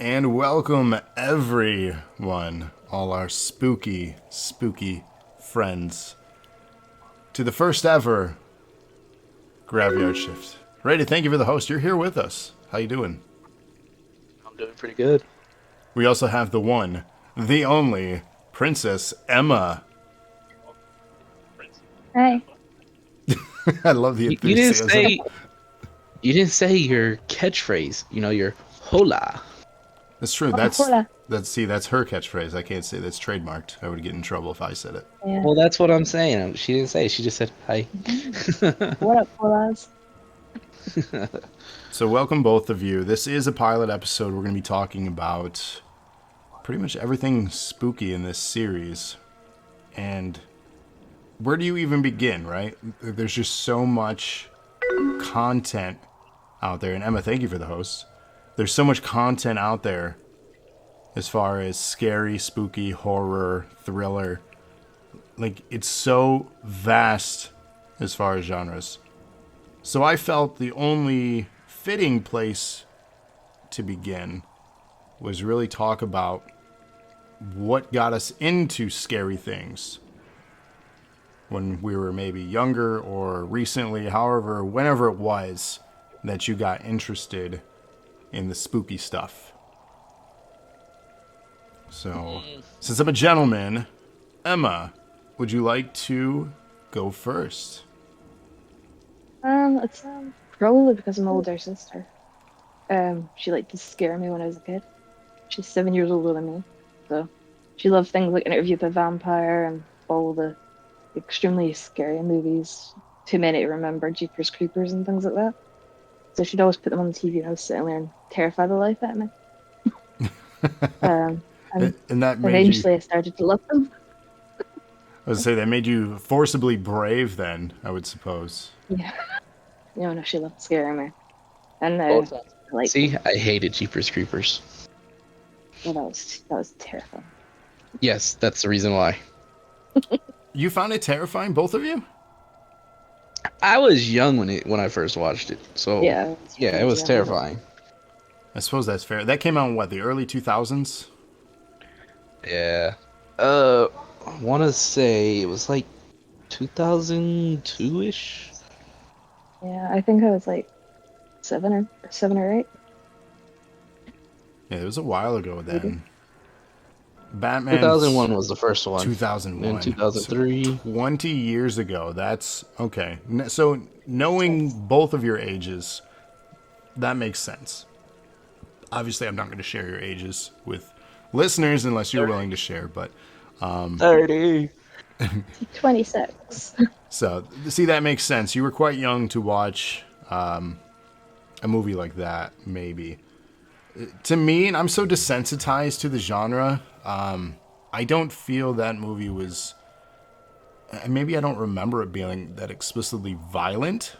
And welcome everyone, all our spooky friends, to the first ever GravYard shift. Ray, thank you for the host. You're here with us. How you doing? I'm doing pretty good. We also have the one, the only, Princess Emma. Hi. I love the enthusiasm. You didn't say your catchphrase. You know, your hola. That's true. Hola. That's her catchphrase. I can't say that's trademarked. I would get in trouble if I said it. Yeah. Well, that's what I'm saying. She didn't say. She just said hi. What up, holas? So welcome both of you. This is a pilot episode. We're going to be talking about pretty much everything spooky in this series. And where do you even begin, right? There's just so much content out there. And Emma, thank you for the host. There's so much content out there as far as scary, spooky, horror, thriller. Like, it's so vast as far as genres. So I felt the only fitting place to begin was really talk about what got us into scary things when we were maybe younger or recently, however, whenever it was that you got interested in the spooky stuff. So, since I'm a gentleman, Emma, would you like to go first? It's probably because I'm an older sister. She liked to scare me when I was a kid. She's 7 years older than me, so she loved things like Interview with a Vampire and all the extremely scary movies. Too many to remember, Jeepers Creepers and things like that. So she'd always put them on the TV and I was sitting there and terrify the life out of me. And that made eventually you, I started to love them. I was say that made you forcibly brave then, I would suppose. Yeah. No, she loved scaring me. And now, See, I hated Jeepers Creepers. Well, that was terrifying. Yes, that's the reason why. You found it terrifying, both of you? I was young when I first watched it, so Yeah, yeah, I it was was young. terrifying. I suppose that's fair. That came out in what, the early 2000s? Yeah. I want to say it was like 2002 ish. Yeah, I think I was like 7 or 8, Yeah, it was a while ago maybe. then. Batman's 2001 was the first one. Then 2001. So 2003. 20 years ago. That's okay. So knowing both of your ages, that makes sense. Obviously, I'm not going to share your ages with listeners unless you're willing to share, but 30. 26. so see, that makes sense. You were quite young to watch a movie like that, maybe. To me, and I'm so desensitized to the genre, I don't feel that movie was. Maybe I don't remember it being that explicitly violent.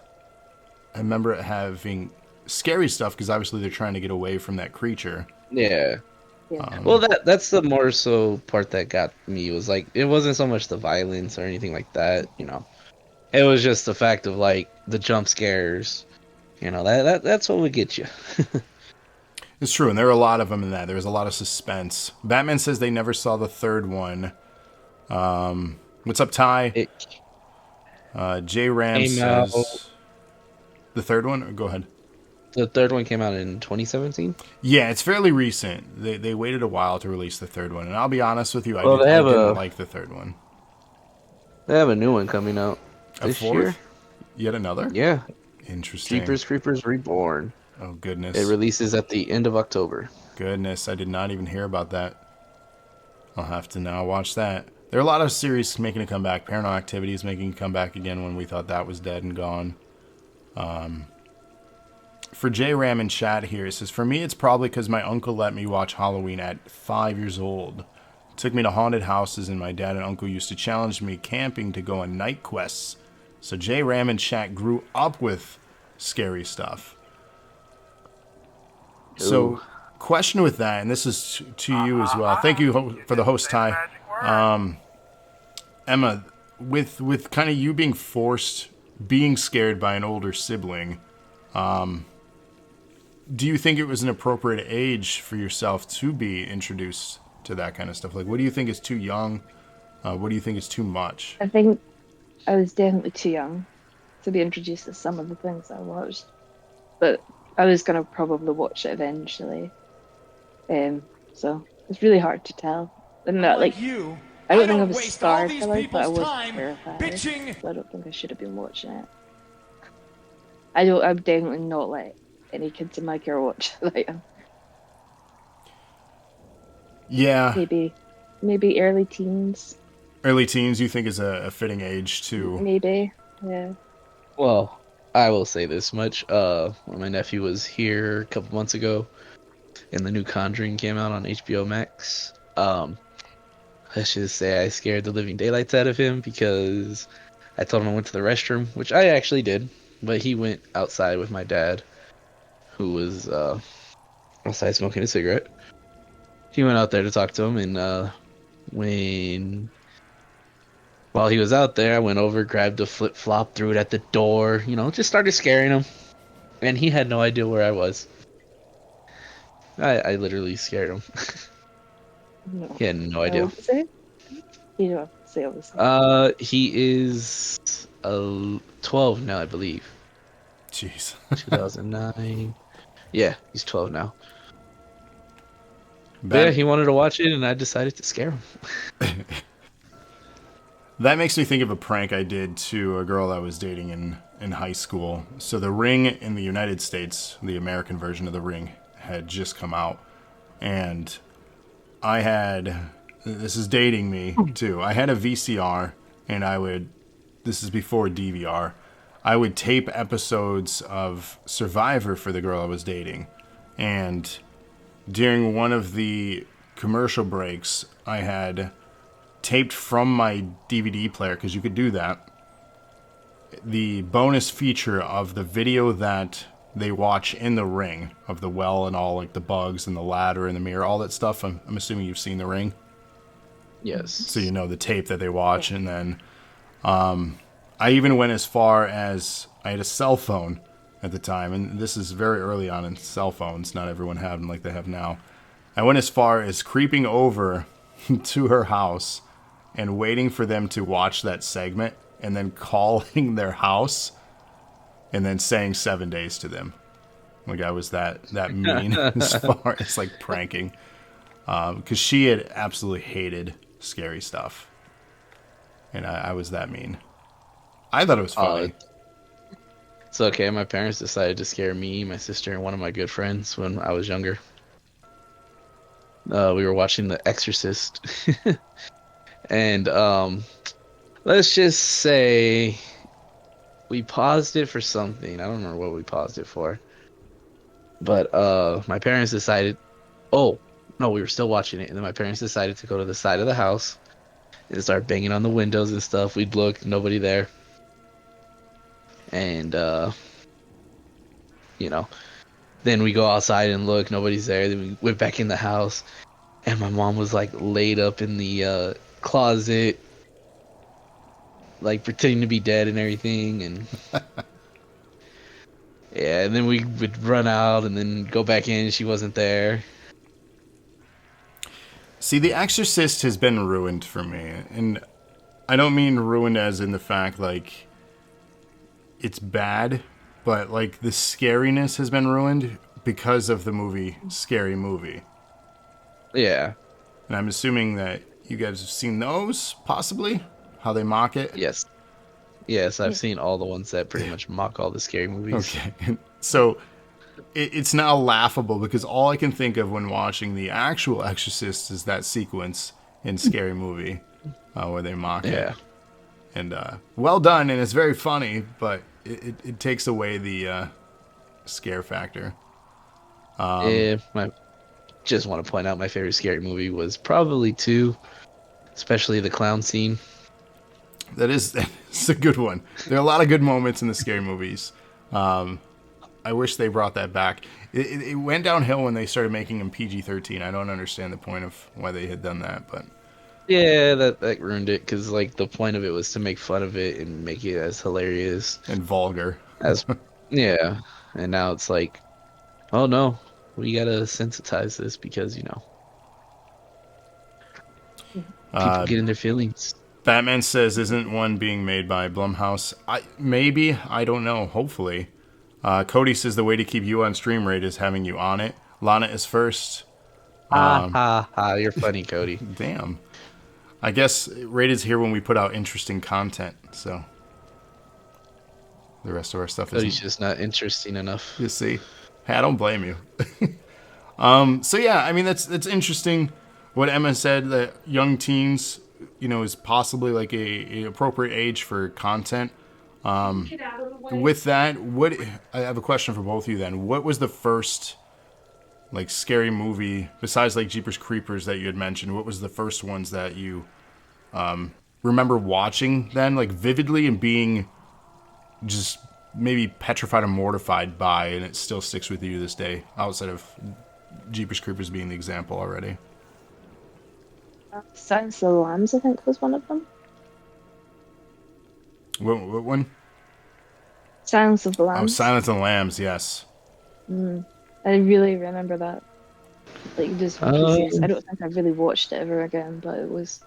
I remember it having scary stuff because obviously they're trying to get away from that creature. Yeah. Yeah. Well, that's the more so part that got me was like it wasn't so much the violence or anything like that. It was just the fact of like the jump scares. That's what would get you. It's true, and there are a lot of them in that. There's a lot of suspense. Batman says they never saw the third one. What's up, Ty? It J Ram came out. says the third one. Go ahead. The third one came out in 2017. Yeah, it's fairly recent. They waited a while to release the third one, and I'll be honest with you, Well, they I have didn't a like the third one. they have a new one coming out A this year. fourth? Yet another? Yeah, Interesting. Jeepers Creepers Reborn. Oh It goodness, releases at the end of October. goodness! I did not even hear about that. I'll have to now watch that. There are a lot of series making a comeback. Paranormal Activity is making a comeback again when we thought that was dead and gone. For J Ram in chat here, it says, for me, it's probably because my uncle let me watch Halloween at 5 years old. Took me to haunted houses, and my dad and uncle used to challenge me camping to go on night quests. So J Ram in chat grew up with scary stuff. So, question with that, and this is to you as well. Thank you for the host, Ty. Emma, with kind of you being forced, being scared by an older sibling, do you think it was an appropriate age for yourself to be introduced to that kind of stuff? Like, what do you think is too young? What do you think is too much? I think I was definitely too young to be introduced to some of the things I watched, but I was gonna probably watch it eventually. So it's really hard to tell. And that, like, You, I don't think I don't was waste all scarred these by it, but I people's was time terrified. bitching. So I don't think I should have been watching it. I'm definitely not like any kids in my care watch like Yeah, maybe early teens. early teens. You think is a fitting age to? Maybe. Yeah. Well, I will say this much. When my nephew was here a couple months ago, and the new Conjuring came out on HBO Max. Let's just say I scared the living daylights out of him because I told him I went to the restroom, which I actually did, but he went outside with my dad, who was outside smoking a cigarette. He went out there to talk to him, and when while he was out there, I went over, grabbed a flip flop, threw it at the door, just started scaring him, and he had no idea where I was. I literally scared him. No. He had no How idea. old is it? You don't have to say obviously. He is 12 now, I believe. Jeez. 2009. Yeah, he's 12 now. But That yeah, he wanted to watch it, and I decided to scare him. that makes me think of a prank I did to a girl I was dating in high school. So The Ring in the United States, the American version of The Ring, had just come out, and I had. This is dating me too. I had a VCR, and this is before DVR. I would tape episodes of Survivor for the girl I was dating. And during one of the commercial breaks, I had taped from my DVD player, because you could do that, the bonus feature of the video that they watch in the ring of the well and all, like the bugs and the ladder and the mirror, all that stuff. I'm assuming you've seen The Ring, so you Yes. know the tape that they watch. Yeah. And then I even went as far as I had a cell phone at the time, and this is very early on in cell phones. Not everyone had them like they have now. I went as far as creeping over to her house and waiting for them to watch that segment and then calling their house and then saying 7 days to them. Like I was that mean as far as like pranking, because she had absolutely hated scary stuff, and I was that mean. I thought it was Uh, funny. it's okay. My parents decided to scare me, my sister, and one of my good friends when I was younger. We were watching The Exorcist, and let's just say we paused it for something. I don't remember what we paused it for, but my parents decided. Oh no, we were still watching it, and then my parents decided to go to the side of the house and start banging on the windows and stuff. We'd look, nobody there, and you know, then we go outside and look, nobody's there. Then we went back in the house, and my mom was like laid up in the closet, like pretending to be dead and everything, and yeah, and then we would run out and then go back in. She wasn't there. See, The Exorcist has been ruined for me, and I don't mean ruined as in the fact like it's bad, but like the scariness has been ruined because of the movie Scary Movie. Yeah. And I'm assuming that you guys have seen those, possibly? How they mock it? Yes. Yes, I've Yeah. seen all the ones that pretty much mock all the scary movies. Okay. So it's now laughable because all I can think of when watching the actual Exorcist is that sequence in Scary Movie where they mock it. Yeah. And well done, and it's very funny, but it takes away the scare factor. I just want to point out my favorite scary movie was probably two, especially the clown scene. It's a good one. There are a lot of good moments in the scary movies. I wish they brought that back. It went downhill when they started making them PG-13. I don't understand the point of why they had done that, but Yeah, that ruined it because like the point of it was to make fun of it and make it as hilarious and vulgar. as yeah. And now it's like, oh no, we gotta sensitize this because people get in their feelings. Batman says, "Isn't one being made by Blumhouse?" Maybe, I don't know. Hopefully, Cody says the way to keep you on stream rate is having you on it. Lana is first. Ha ha ha! You're funny, Cody. Damn. I guess Rated's here when we put out interesting content, so the rest of our stuff Cody's isn't. just not interesting enough. You see, hey, I don't blame you. So yeah, I mean that's interesting. What Emma said, that young teens, is possibly like a appropriate age for content. With that, I have a question for both of you. Then, what was the first like scary movie besides like Jeepers Creepers that you had mentioned? What was the first ones that you remember watching then, like vividly, and being just maybe petrified or mortified by, and it still sticks with you to this day, outside of Jeepers Creepers being the example already? Silence of the Lambs, I think, was one of them. What one? Silence of the Oh, Lambs. Silence of the Lambs, yes. I really remember that. Like, just from pieces. I don't think I've really watched it ever again, but it was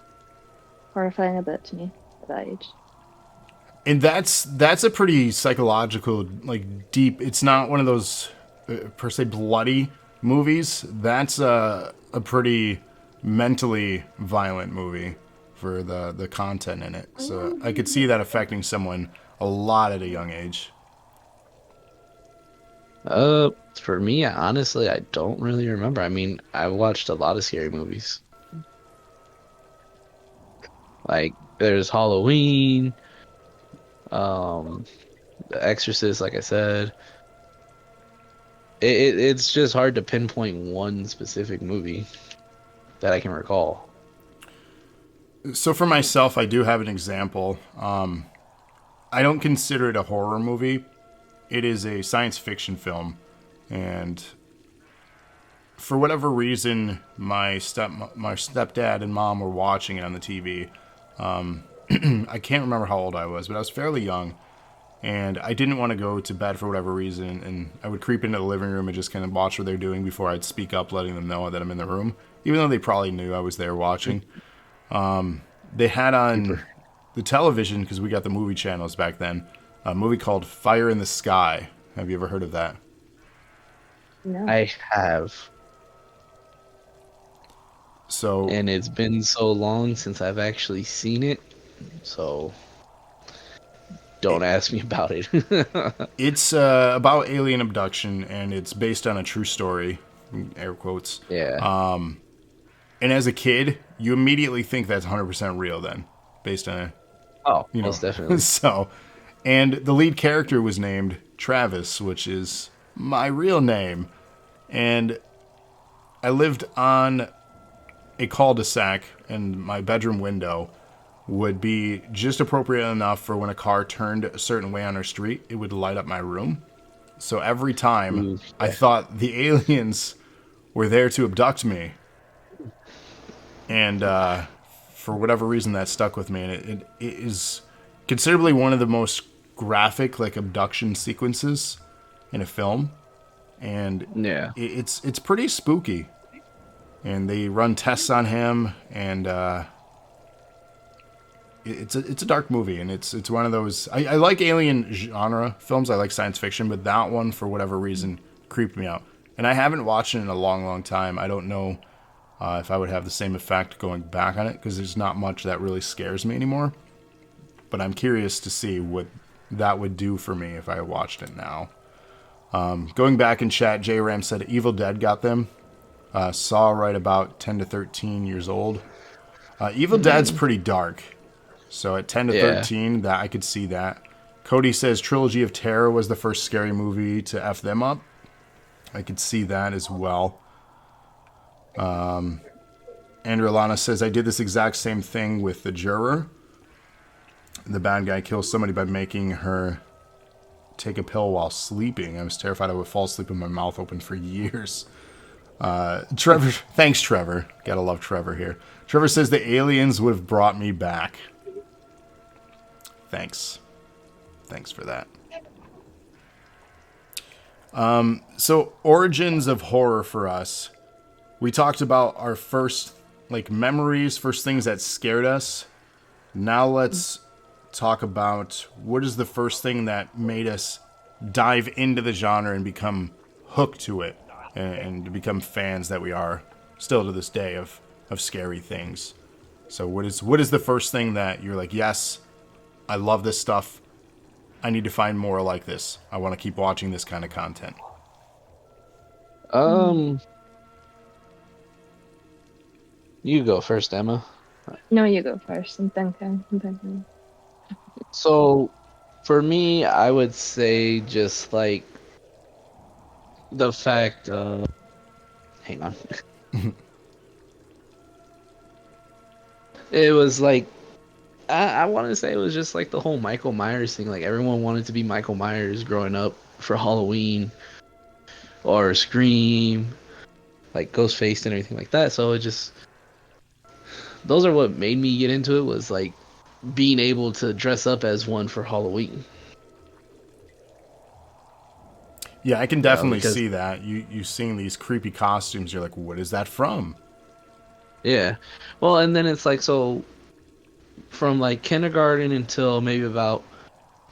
horrifying a bit to me at that age. And that's a pretty psychological, like deep. It's not one of those per se bloody movies. That's a pretty mentally violent movie for the content in it. So I could see that affecting someone a lot at a young age. For me, honestly, I don't really remember. I mean, I watched a lot of scary movies. Like, there's Halloween, The Exorcist, like I said. It's just hard to pinpoint one specific movie that I can recall. So for myself, I do have an example. I don't consider it a horror movie, it is a science fiction film, and for whatever reason, my stepdad and mom were watching it on the TV. I can't remember how old I was, but I was fairly young, and I didn't want to go to bed for whatever reason, and I would creep into the living room and just kind of watch what they're doing before I'd speak up, letting them know that I'm in the room, even though they probably knew I was there watching. They had on the television, because we got the movie channels back then, a movie called Fire in the Sky. Have you ever heard of that? No. I have. So, And it's been so long since I've actually seen it, so don't ask me about it. it's about alien abduction, and it's based on a true story, air quotes. Yeah. And as a kid, you immediately think that's 100% real then, based on a, Oh, you know. most definitely. So, and the lead character was named Travis, which is my real name. And I lived on a cul-de-sac, and my bedroom window would be just appropriate enough for when a car turned a certain way on our street, it would light up my room. So every time Ooh, I thought the aliens were there to abduct me. And for whatever reason, that stuck with me. And it is considerably one of the most graphic, like, abduction sequences in a film. And yeah. it's pretty spooky. And they run tests on him, and it's a dark movie, and it's one of those. I like alien genre films. I like science fiction, but that one, for whatever reason, creeped me out. And I haven't watched it in a long, long time. I don't know if I would have the same effect going back on it, because there's not much that really scares me anymore. But I'm curious to see what that would do for me if I watched it now. Going back in chat, J Ram said Evil Dead got them. Saw right about 10 to 13 years old. Evil Dead's pretty dark. So at 10 to 13, that I could see that. Cody says Trilogy of Terror was the first scary movie to F them up. I could see that as well. Andrew Alana says, I did this exact same thing with The Juror. The bad guy kills somebody by making her take a pill while sleeping. I was terrified I would fall asleep with my mouth open for years. Trevor, thanks, Trevor. Gotta love Trevor here. Trevor says the aliens would have brought me back. Thanks for that. So origins of horror for us. We talked about our first, like, memories, first things that scared us. Now let's talk about what is the first thing that made us dive into the genre and become hooked to it, and to become fans that we are still to this day of scary things. So what is the first thing that you're like, yes, I love this stuff. I need to find more like this. I want to keep watching this kind of content. You go first, Emma. No, you go first. I'm thinking. So, for me, I would say just like the fact of. Hang on. It was like. I want to say it was just like the whole Michael Myers thing. Like, everyone wanted to be Michael Myers growing up for Halloween or Scream, like Ghostface and everything like that. So it just. Those are what made me get into it, was like being able to dress up as one for Halloween. Yeah, I can definitely see that. You seeing these creepy costumes, you're like, what is that from? Yeah. Well, and then it's like, so from like kindergarten until maybe about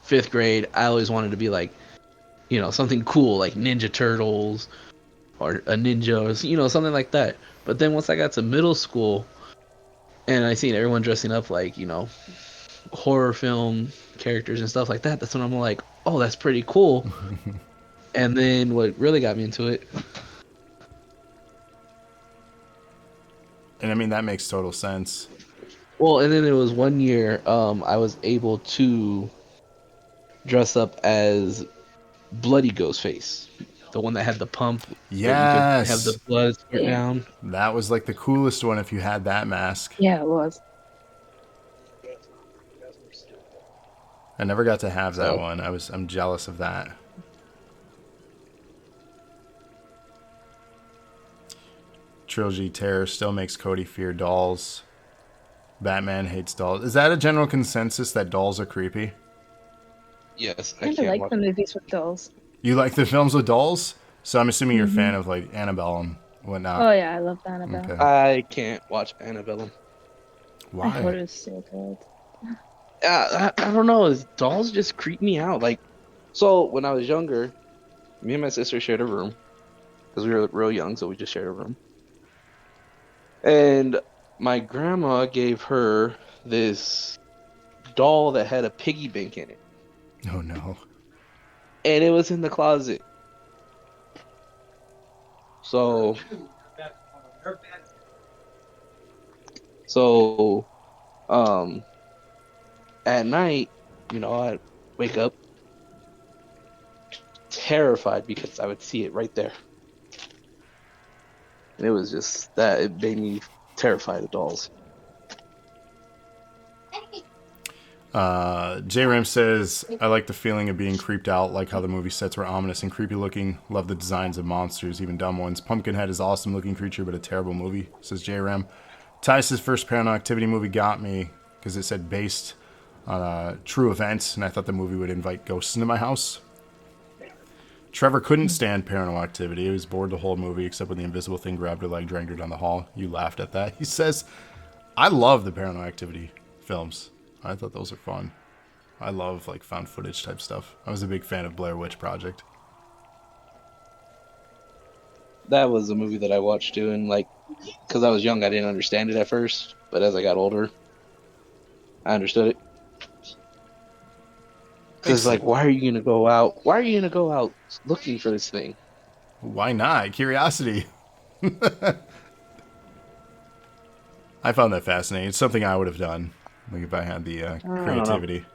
5th grade, I always wanted to be like, something cool, like Ninja Turtles or a ninja, or, something like that. But then once I got to middle school and I seen everyone dressing up like, horror film characters and stuff like that, that's when I'm like, oh, that's pretty cool. And then what really got me into it. And I mean, that makes total sense. Well, and then it was one year I was able to dress up as Bloody Ghostface, the one that had the pump. Yes. That you could have the blood squirt down. That was like the coolest one if you had that mask. Yeah, it was. I never got to have that one. I'm jealous of that. trilogy terror still makes Cody fear dolls. Batman hates dolls. Is that a general consensus that dolls are creepy? Yes, I I kind of can't like watch. the movies with dolls. You like the films with dolls? So I'm assuming you're a fan Mhm. of like Annabelle and whatnot. Oh yeah, I love Annabelle. Okay. I can't watch Annabelle. I thought Why? it was so good. I don't know. Dolls just creep me out. Like, so when I was younger, me and my sister shared a room because we were real young, so we just shared a room. And my grandma gave her this doll that had a piggy bank in it, Oh no. and it was in the closet. So, so, um, at night, I'd wake up terrified because I would see it right there. And it was just that it made me terrified of dolls. J Ram says, I like the feeling of being creeped out, like how the movie sets were ominous and creepy looking. Love the designs of monsters, even dumb ones. Pumpkinhead is awesome looking creature, but a terrible movie, says J Ram. Tice's first Paranormal Activity movie got me because it said based on true events, and I thought the movie would invite ghosts into my house. Trevor couldn't stand Paranormal Activity. He was bored the whole movie, except when the invisible thing grabbed her leg, dragged her down the hall. You laughed at that. He says, I love the Paranormal Activity films. I thought those are fun. I love like found footage type stuff. I was a big fan of Blair Witch Project. That was a movie that I watched too, and like, because I was young, I didn't understand it at first, but as I got older, I understood it. Because like, why are you gonna go out? Why are you gonna go out looking for this thing? Why not? Curiosity. I found that fascinating. It's something I would have done, like if I had the I don't know. creativity.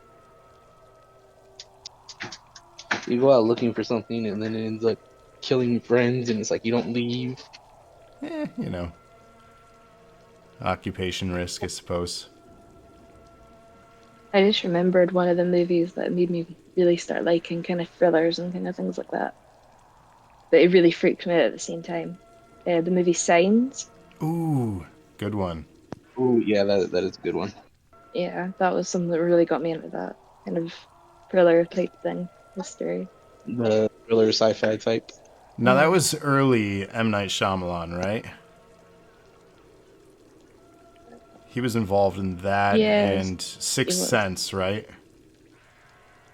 You go out looking for something, and then it ends up killing friends, and it's like you don't leave. You know, occupation risk, I suppose. I just remembered one of the movies that made me really start liking kind of thrillers and kind of things like that. But it really freaked me out at the same time. The movie Signs. Ooh, good one. Oh yeah, that is a good one. Yeah, that was something that really got me into that kind of thriller type thing, mystery. The thriller sci-fi type. Now that was early M. Night Shyamalan, right? He was involved in that Yes, and Sixth it was. Sense, right?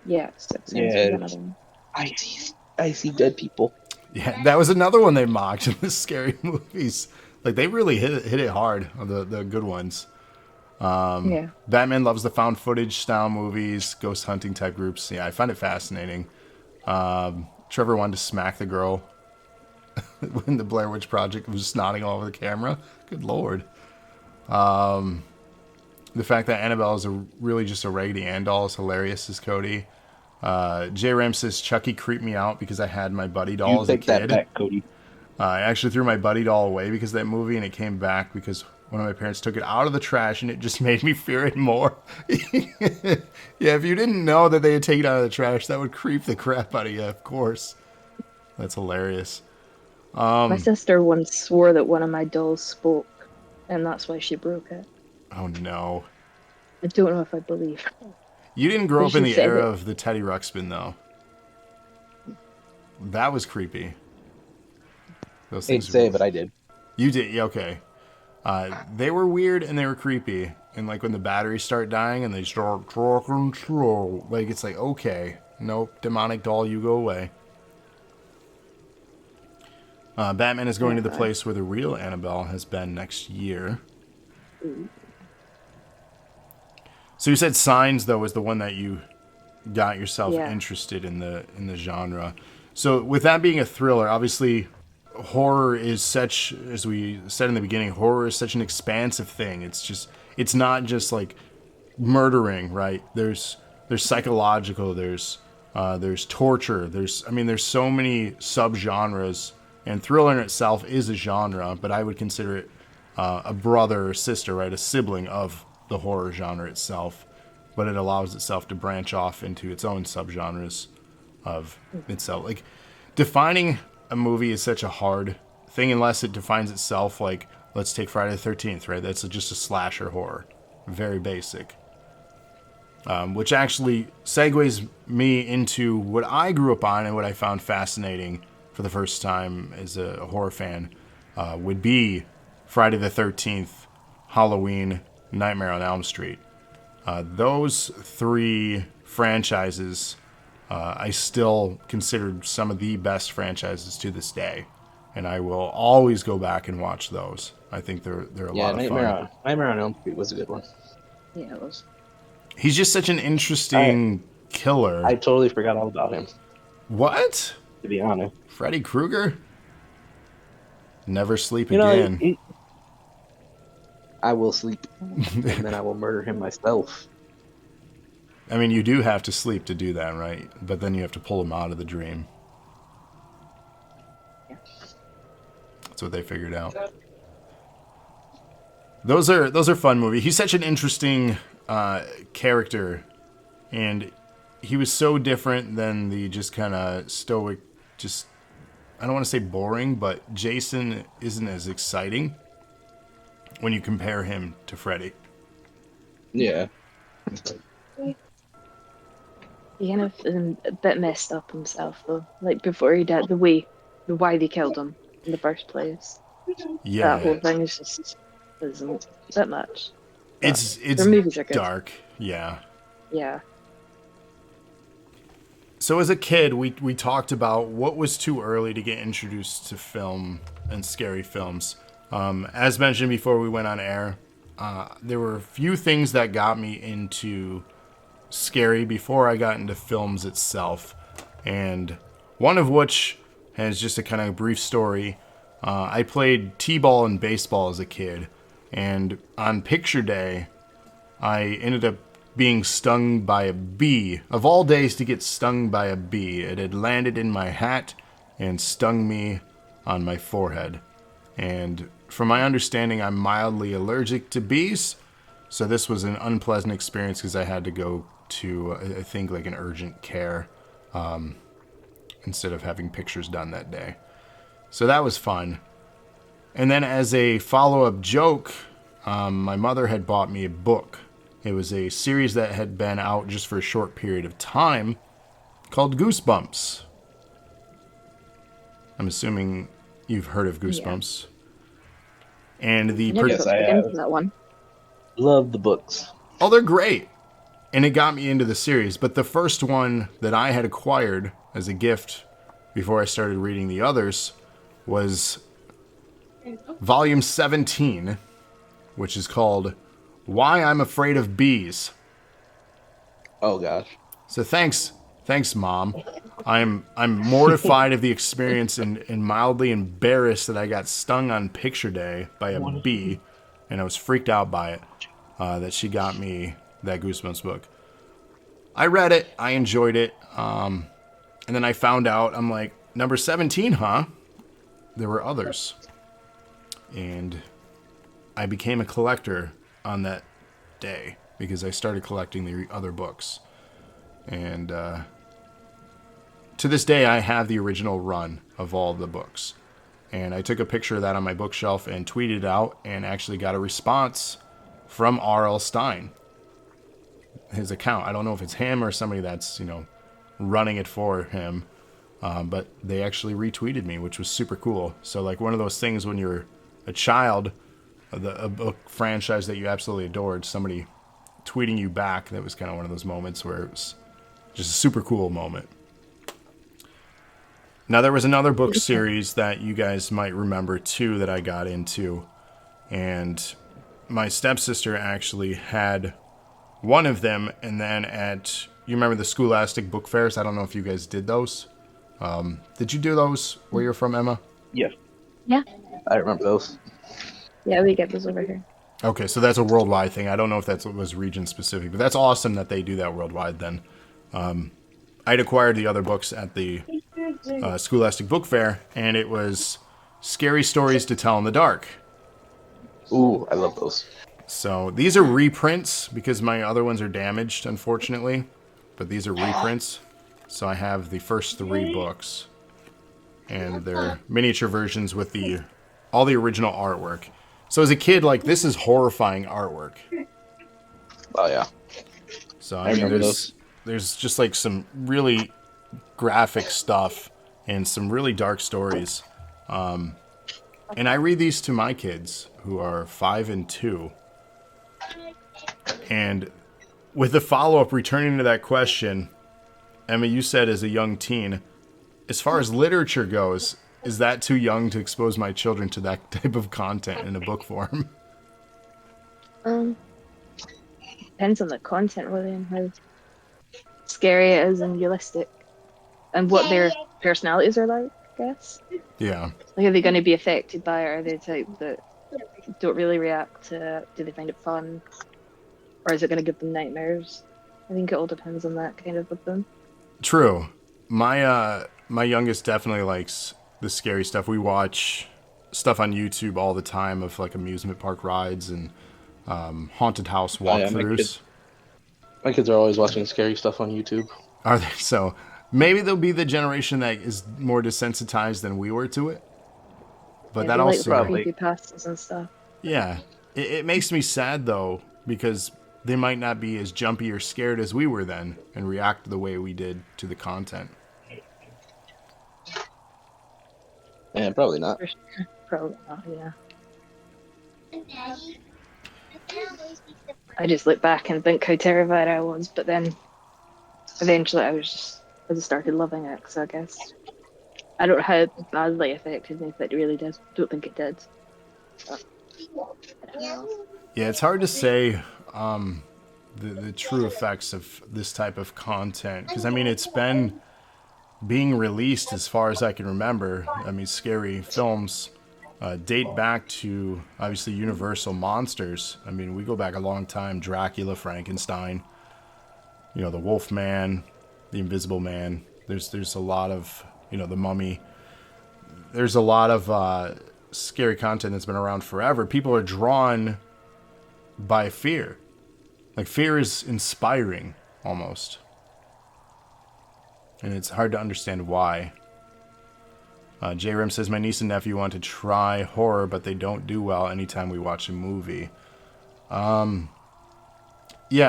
Yeah, Sixth Sense was Yeah, another one. I see dead people. Yeah, that was another one they mocked in the scary movies. Like they really hit it hard on the good ones. Yeah. Batman loves the found footage style movies, ghost hunting type groups. Yeah, I find it fascinating. Trevor wanted to smack the girl when the Blair Witch Project was just nodding all over the camera. Good lord. The fact that Annabelle is really just a Raggedy Ann doll is hilarious, says Cody. J Ram says Chucky creeped me out because I had my buddy doll You as a take that kid. back, Cody. I actually threw my buddy doll away because of that movie, and it came back because one of my parents took it out of the trash, and it just made me fear it more. Yeah, if you didn't know that they had taken it out of the trash, that would creep the crap out of you, of course. That's hilarious. My sister once swore that one of my dolls spoke, and that's why she broke it. Oh no. I don't know if I believe. You didn't grow But up in she the said era it. of the Teddy Ruxpin, though. That was creepy. Those Hate things to are say really... it, but I did. You did, yeah, okay. They were weird and they were creepy. And like when the batteries start dying and they start talking slow, like it's like, okay, nope, demonic doll, you go away. Batman is going to the Terrifying. place where the real Annabelle has been next year. Ooh. So you said Signs though was the one that you got yourself Yeah. interested in the genre. So with that being a thriller, obviously horror is such, as we said in the beginning, horror is such an expansive thing. It's not just like murdering, right? There's psychological, there's torture, there's so many subgenres, and thriller in itself is a genre, but I would consider it a brother or sister, right? A sibling of the horror genre itself, but it allows itself to branch off into its own subgenres of itself. Like defining a movie is such a hard thing unless it defines itself. Like, let's take Friday the 13th, right? That's just a slasher horror. Very basic. Which actually segues me into what I grew up on and what I found fascinating for the first time as a horror fan would be Friday the 13th, Halloween, Nightmare on Elm Street. Those three franchises I still consider some of the best franchises to this day. And I will always go back and watch those. I think they're a lot of fun. Nightmare on Elm Street was a good one. Yeah, it was. He's just such an interesting killer. I totally forgot all about him, What? to be honest. Freddy Krueger? Never sleep again. I will sleep, and then I will murder him myself. I mean, you do have to sleep to do that, right? But then you have to pull him out of the dream. Yeah. That's what they figured out. Those are fun movies. He's such an interesting character, and he was so different than the just kind of stoic, just, I don't want to say boring, but Jason isn't as exciting when you compare him to Freddy. Yeah. He kind of is a bit messed up himself, though. Like, before he died, the why they killed him in the first place. Yeah. That whole thing is just isn't that much. It's their movies are good. Dark. Yeah. Yeah. So as a kid, we talked about what was too early to get introduced to film and scary films. As mentioned before we went on air, there were a few things that got me into scary before I got into films itself. And one of which has just a kind of brief story. I played t-ball and baseball as a kid. And on picture day, I ended up being stung by a bee. Of all days to get stung by a bee, it had landed in my hat and stung me on my forehead. And from my understanding, I'm mildly allergic to bees. So this was an unpleasant experience because I had to go to, I think, like an urgent care instead of having pictures done that day. So that was fun. And then as a follow-up joke, my mother had bought me a book. It was a series that had been out just for a short period of time called Goosebumps. I'm assuming you've heard of Goosebumps. Yeah. And the... Yes, I have. That one. Love the books. Oh, they're great. And it got me into the series. But the first one that I had acquired as a gift before I started reading the others was volume 17, which is called Why I'm Afraid of Bees. Oh gosh. So thanks Mom. I'm mortified of the experience and mildly embarrassed that I got stung on picture day by a bee, and I was freaked out by it that she got me that Goosebumps book. I read it, I enjoyed it, and then I found out, I'm like, number 17, huh? There were others. And I became a collector on that day because I started collecting the other books. And to this day, I have the original run of all of the books. And I took a picture of that on my bookshelf and tweeted it out and actually got a response from R.L. Stine, his account. I don't know if it's him or somebody that's, running it for him. But they actually retweeted me, which was super cool. So like one of those things when you're a child, a book franchise that you absolutely adored, somebody tweeting you back, that was kind of one of those moments where it was just a super cool moment. Now there was another book series that you guys might remember too that I got into. And my stepsister actually had one of them, and then you remember the Scholastic book fairs? I don't know if you guys did those. Did you do those where you're from, Emma? Yeah. Yeah. I remember those. Yeah, we get those over here. Okay, so that's a worldwide thing. I don't know if that was region specific, but that's awesome that they do that worldwide then. I'd acquired the other books at the Scholastic Book Fair, and it was Scary Stories to Tell in the Dark. Ooh, I love those. So these are reprints because my other ones are damaged, unfortunately. But these are reprints. So I have the first 3 books. and they're miniature versions with all the original artwork. So as a kid, like, this is horrifying artwork. Oh yeah, So I I mean, remember those. there's just like some really graphic stuff and some really dark stories. And I read these to my kids who are 5 and 2. And with the follow up, returning to that question, Emma, you said as a young teen, as far as literature goes, is that too young to expose my children to that type of content in a book form? Um, Depends on the content, really, and how scary it is and realistic, and what their personalities are like, I guess. Yeah, Like, are they going to be affected by it? Are they the type that don't really react to it? Do they find it fun? Or is it going to give them nightmares? I think it all depends on that kind of with them. true. My youngest definitely likes the scary stuff. We watch stuff on YouTube all the time of like amusement park rides and haunted house Oh, yeah, walkthroughs. my kids are always watching scary stuff on YouTube. Are they? So maybe they'll be the generation that is more desensitized than we were to it. But Yeah, that they like the also, Probably. creepypastas and stuff. yeah, it makes me sad though, because they might not be as jumpy or scared as we were then and react the way we did to the content. Yeah, probably not. For sure. Probably not, yeah. I just look back and think how terrified I was, but then eventually I just started loving it, so I guess. I don't know how badly it affected me, if it really did. Don't think it did. But I don't know. Yeah, it's hard to say the true effects of this type of content, because I mean it's been being released as far as I can remember. I mean, scary films date back to obviously Universal monsters. I mean, we go back a long time: Dracula, Frankenstein, the Wolfman, the Invisible Man. There's a lot of the Mummy. There's a lot of scary content that's been around forever. People are drawn by fear. Like, fear is inspiring almost. And it's hard to understand why. J-Rim says, my niece and nephew want to try horror, but they don't do well anytime we watch a movie. Yeah,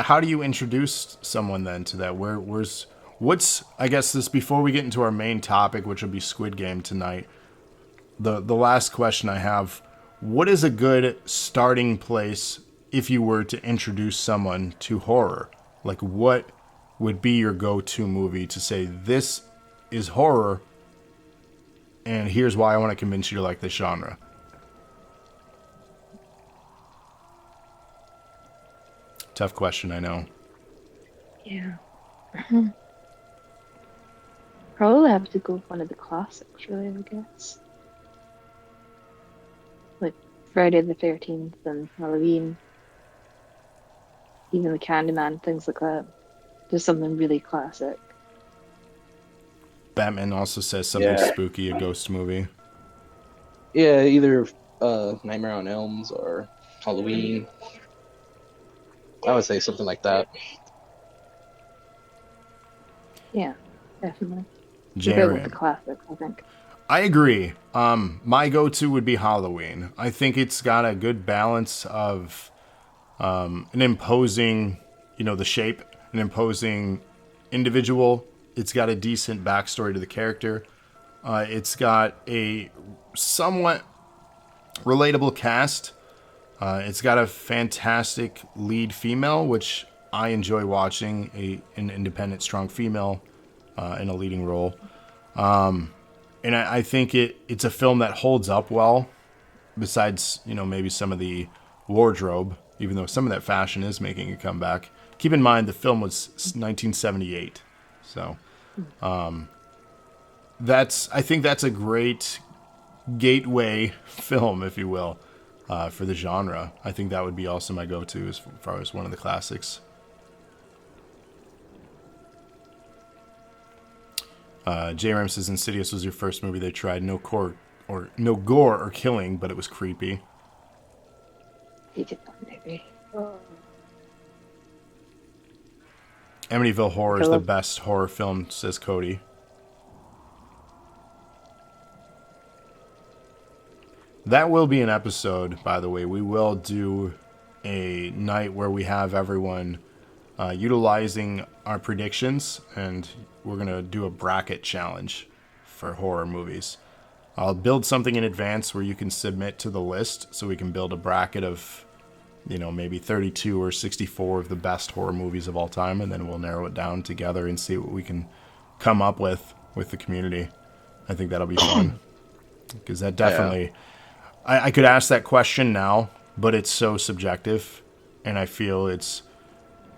how do you introduce someone then to that? What's, I guess this, before we get into our main topic, which will be Squid Game tonight, the last question I have, what is a good starting place if you were to introduce someone to horror? Like, what would be your go-to movie to say, this is horror, and here's why I want to convince you to like this genre? Tough question, I know. Yeah. Probably have to go with one of the classics, really, I guess. Like Friday the 13th and Halloween, even the Candyman, things like that. Just something really classic. Batman also says something Yeah. spooky, a ghost movie. Yeah, either Nightmare on Elms or Halloween. I would say something like that. Yeah, definitely. We're good with the J-Rim. classics, I think. I agree. My go-to would be Halloween. I think it's got a good balance of an imposing, the shape, an imposing individual. It's got a decent backstory to the character. It's got a somewhat relatable cast. It's got a fantastic lead female, which I enjoy watching, an independent, strong female in a leading role. And I think it's a film that holds up well, besides, maybe some of the wardrobe, even though some of that fashion is making a comeback. Keep in mind, the film was 1978. So I think that's a great gateway film, if you will, for the genre. I think that would be also my go-to as far as one of the classics. J-Ram says Insidious was your first movie they tried. No gore or killing, but it was creepy. He did that maybe. Amityville Horror is the best horror film, says Cody. That will be an episode, by the way. We will do a night where we have everyone utilizing our predictions, and we're going to do a bracket challenge for horror movies. I'll build something in advance where you can submit to the list so we can build a bracket of, maybe 32 or 64 of the best horror movies of all time, and then we'll narrow it down together and see what we can come up with the community. I think that'll be fun. Because that definitely... I could ask that question now, but it's so subjective, and I feel it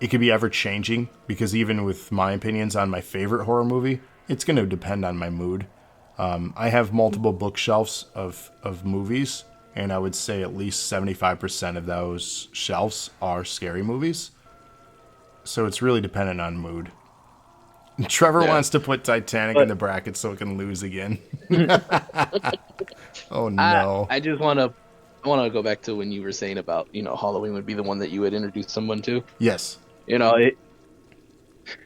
could be ever-changing, because even with my opinions on my favorite horror movie, it's going to depend on my mood. I have multiple bookshelves of movies, and I would say at least 75% of those shelves are scary movies. So it's really dependent on mood. Trevor wants to put Titanic in the bracket so it can lose again. Oh no! I just want to go back to when you were saying about Halloween would be the one that you would introduce someone to. Yes.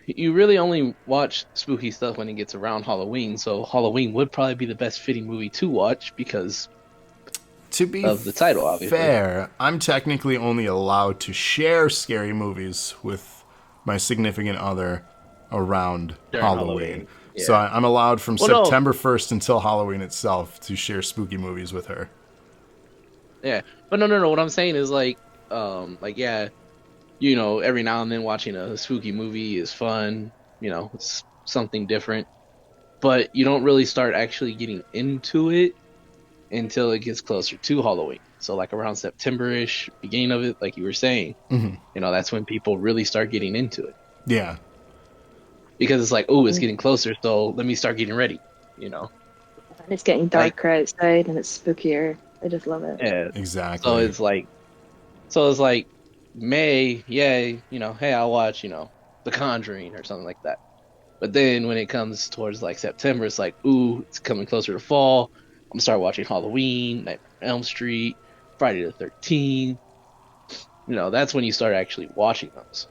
You really only watch spooky stuff when it gets around Halloween, so Halloween would probably be the best fitting movie to watch because of the title, obviously. Fair, I'm technically only allowed to share scary movies with my significant other around Halloween. Yeah. So I'm allowed from September 1st until Halloween itself to share spooky movies with her. Yeah, but no. What I'm saying is every now and then watching a spooky movie is fun. It's something different. But you don't really start actually getting into it until it gets closer to Halloween. So like around September-ish, beginning of it, like you were saying, that's when people really start getting into it. Yeah. Because it's like, oh, it's getting closer, so let me start getting ready, And it's getting darker outside, and it's spookier. I just love it. Yeah, exactly. So it's like May, yay, hey, I'll watch, The Conjuring or something like that. But then when it comes towards like September, it's like, ooh, it's coming closer to fall. I'm gonna start watching Halloween, Nightmare on Elm Street, Friday the 13th. That's when you start actually watching those.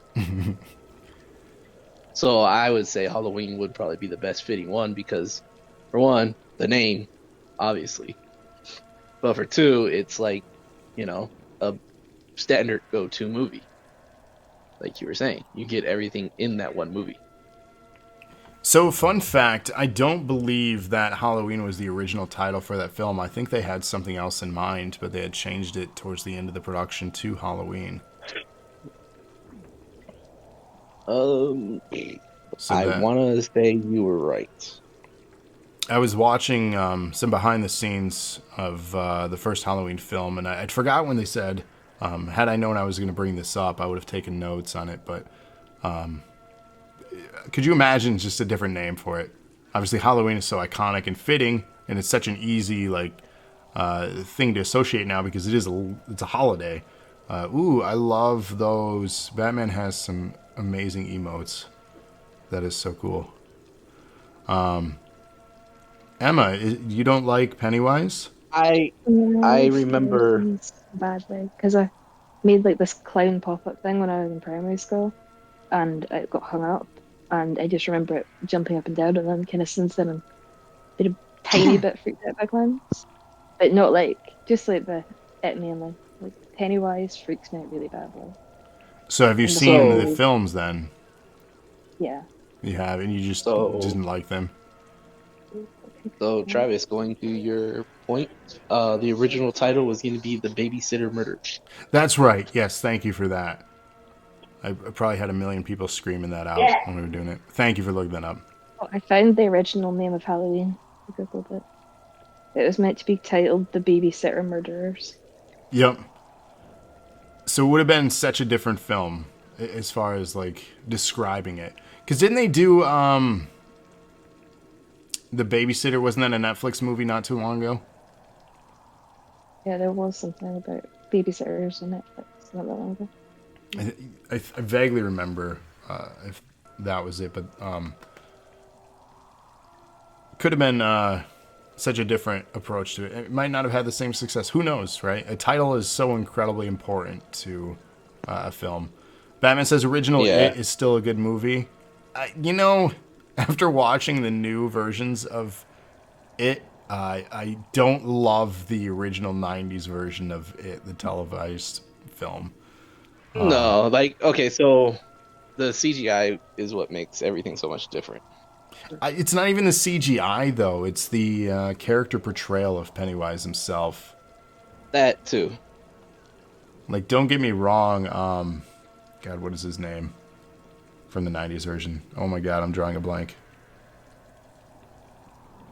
So I would say Halloween would probably be the best fitting one because, for one, the name, obviously. But for two, it's like, a standard go-to movie. Like you were saying, you get everything in that one movie. So, fun fact, I don't believe that Halloween was the original title for that film. I think they had something else in mind, but they had changed it towards the end of the production to Halloween. I want to say you were right. I was watching some behind the scenes of the first Halloween film, and I'd forgot when they said, had I known I was going to bring this up, I would have taken notes on it, but could you imagine just a different name for it? Obviously, Halloween is so iconic and fitting, and it's such an easy thing to associate now because it's a holiday. I love those. Batman has some amazing emotes. That is so cool. Emma, you don't like Pennywise? I remember badly because I made this clown pop-up thing when I was in primary school, and it got hung up, and I just remember it jumping up and down, and then kind of since then I'm been a tiny bit freaked out by clowns, but not just the it mainly. Pennywise freaks me out really badly. So have you seen the films then? Yeah. You have, and you just didn't like them. So, Travis, going to your point, the original title was going to be The Babysitter Murders. That's right. Yes, thank you for that. I probably had a million people screaming that out when we were doing it. Thank you for looking that up. Oh, I found the original name of Halloween. I googled it. It was meant to be titled The Babysitter Murderers. Yep. So it would have been such a different film as far as describing it. Because didn't they do The Babysitter? Wasn't that a Netflix movie not too long ago? Yeah, there was something about babysitters on Netflix not that long ago. I vaguely remember if that was it, but could have been such a different approach to it. It might not have had the same success. Who knows, right? A title is so incredibly important to a film. Batman Says original It is still a good movie. After watching the new versions of It, I don't love the original '90s version of it, the televised film. No, like okay, so the CGI is what makes everything so much different. It's not even the CGI though; it's the character portrayal of Pennywise himself. That too. Like, don't get me wrong. God, what is his name from the '90s version? Oh my God, I'm drawing a blank.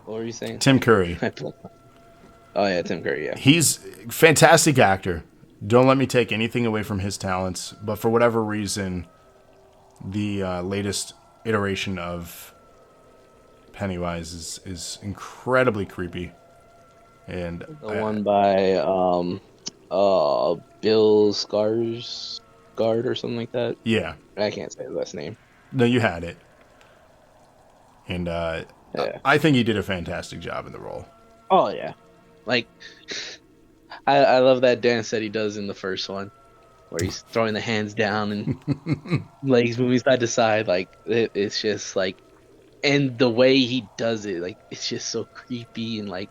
What were you saying? Tim Curry. Oh yeah, Tim Curry. Yeah. He's a fantastic actor. Don't let me take anything away from his talents, but for whatever reason, the latest iteration of Pennywise is incredibly creepy. And The one by Bill Skarsgård or something like that. yeah, I can't say the last name. no, you had it. And Yeah. I think he did a fantastic job in the role. Oh yeah. Like I love that dance that he does in the first one, where he's throwing the hands down and legs moving side to side. Like it's just like, and the way he does it, like it's just so creepy and like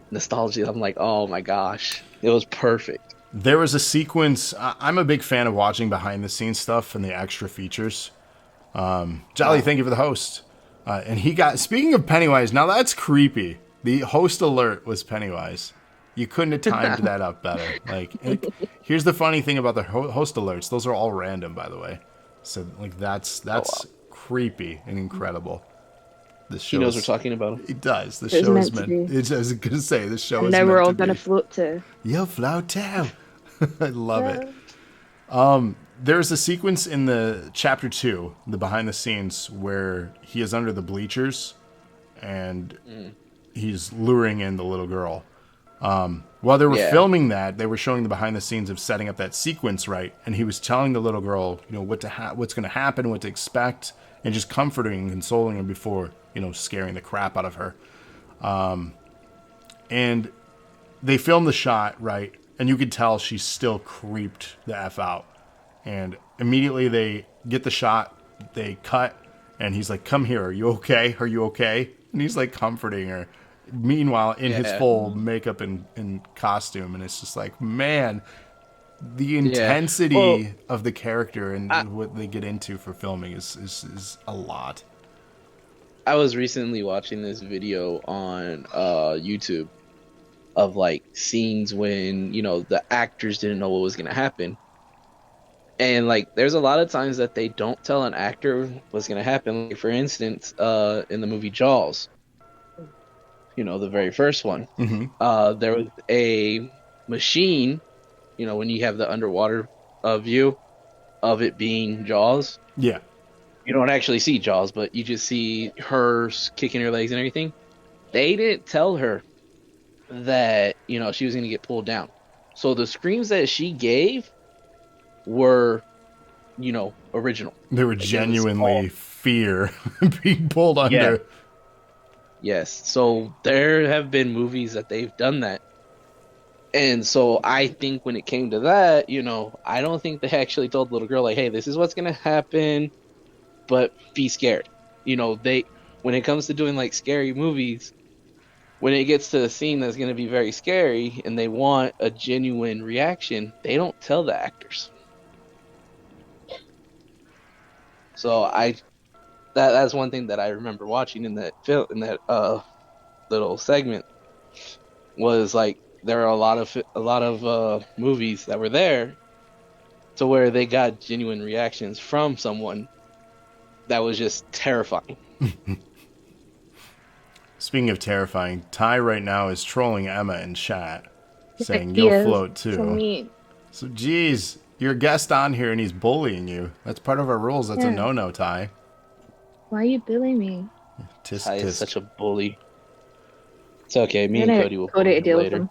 nostalgia. I'm like, oh my gosh, it was perfect. There was a sequence. I'm a big fan of watching behind the scenes stuff and the extra features. Jolly, thank you for the host. And he got, speaking of Pennywise, now that's creepy. The host alert was Pennywise. You couldn't have timed that up better. Like, here's the funny thing about the host alerts. Those are all random, by the way. So, like, that's wow. creepy and incredible. The show He knows we're talking about him. It does. The It was show is meant to meant. be. It's, I was gonna say the show And is now meant we're all to gonna be. float to. You'll float too. I love it. There's a sequence in the chapter 2, the behind the scenes, where he is under the bleachers and he's luring in the little girl. While they were filming that, they were showing the behind the scenes of setting up that sequence, right? And he was telling the little girl, you know, what's going to happen, what to expect, and just comforting and consoling her before, you know, scaring the crap out of her. And they filmed the shot, right? And you could tell she's still creeped the F out. And immediately they get the shot, they cut, and he's like, come here, are you okay? Are you okay? And he's like comforting her. Meanwhile, in his full makeup and costume. And it's just like, man, the intensity of the character and what they get into for filming is a lot. I was recently watching this video on YouTube of like scenes when, you know, the actors didn't know what was going to happen. And like there's a lot of times that they don't tell an actor what's going to happen. Like, for instance, in the movie Jaws, you know, the very first one, there was a machine, you know, when you have the underwater view of it being Jaws. Yeah. You don't actually see Jaws, but you just see her kicking her legs and everything. They didn't tell her that, you know, she was going to get pulled down. So the screams that she gave were, you know, original. They were genuinely fear being pulled under. Yeah. Yes. So there have been movies that they've done that. And so I think when it came to that, you know, I don't think they actually told the little girl, like, hey, this is what's going to happen, but be scared. You know, when it comes to doing like scary movies, when it gets to a scene that's going to be very scary and they want a genuine reaction, they don't tell the actors. So that's one thing that I remember watching in that film, in that little segment, was like there are a lot of movies that were there to where they got genuine reactions from someone that was just terrifying. Speaking of terrifying, Ty right now is trolling Emma in chat, saying you'll float too. So mean. So, geez, you're a guest on here and he's bullying you. That's part of our rules. That's a no-no, Ty. Why are you bullying me? Tisk, Ty tisk. is such a bully. It's okay. Me and Cody will bully him deal later. with him.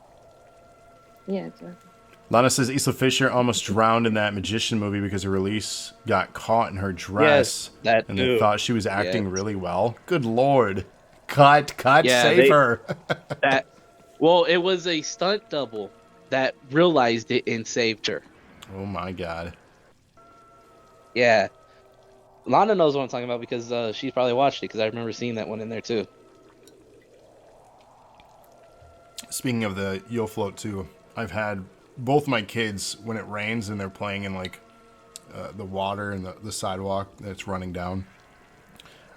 Yeah, exactly. Lana says Isla Fisher almost drowned in that Magician movie because her release got caught in her dress. Yes, that and too. they thought she was acting really well. Good Lord. Cut, Yeah, save her. Well, it was a stunt double that realized it and saved her. Oh my God. Yeah. Lana knows what I'm talking about because she probably watched it because I remember seeing that one in there too. Speaking of the You'll Float too, I've had both my kids when it rains and they're playing in like the water and the sidewalk that's running down.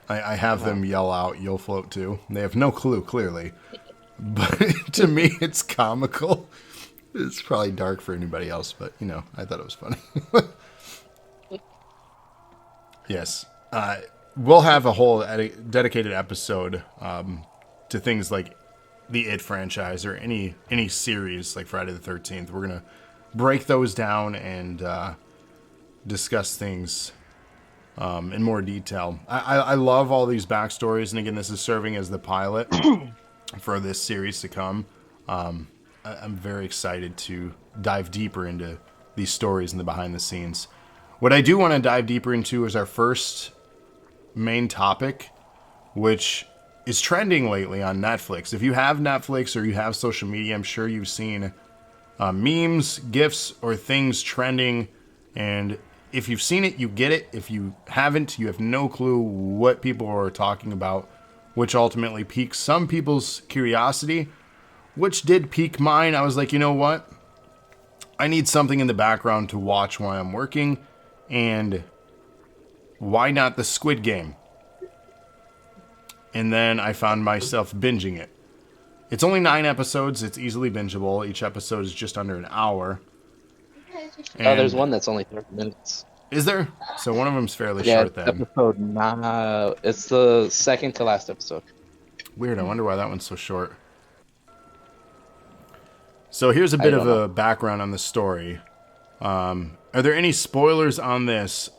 I have them yell out "You'll Float too." They have no clue, clearly, but to me it's comical. It's probably dark for anybody else, but you know, I thought it was funny. Yes, we'll have a whole dedicated episode to things like the It franchise or any series like Friday the 13th. We're gonna break those down and discuss things in more detail. I love all these backstories, and again, this is serving as the pilot for this series to come. I'm very excited to dive deeper into these stories and the behind the scenes. What I do want to dive deeper into is our first main topic, which is trending lately on Netflix. If you have Netflix or you have social media, I'm sure you've seen memes, GIFs, or things trending. And if you've seen it, you get it. If you haven't, you have no clue what people are talking about, which ultimately piques some people's curiosity, which did pique mine. I was like, you know what? I need something in the background to watch while I'm working. And why not the Squid Game? And then I found myself binging it. It's only 9 episodes. It's easily bingeable. Each episode is just under an hour. There's one that's only 30 minutes. Is there? So one of them's fairly Yeah, short then. episode 9. It's the second to last episode. Weird. I wonder why that one's so short. So here's a bit of a background on the story. Are there any spoilers on this?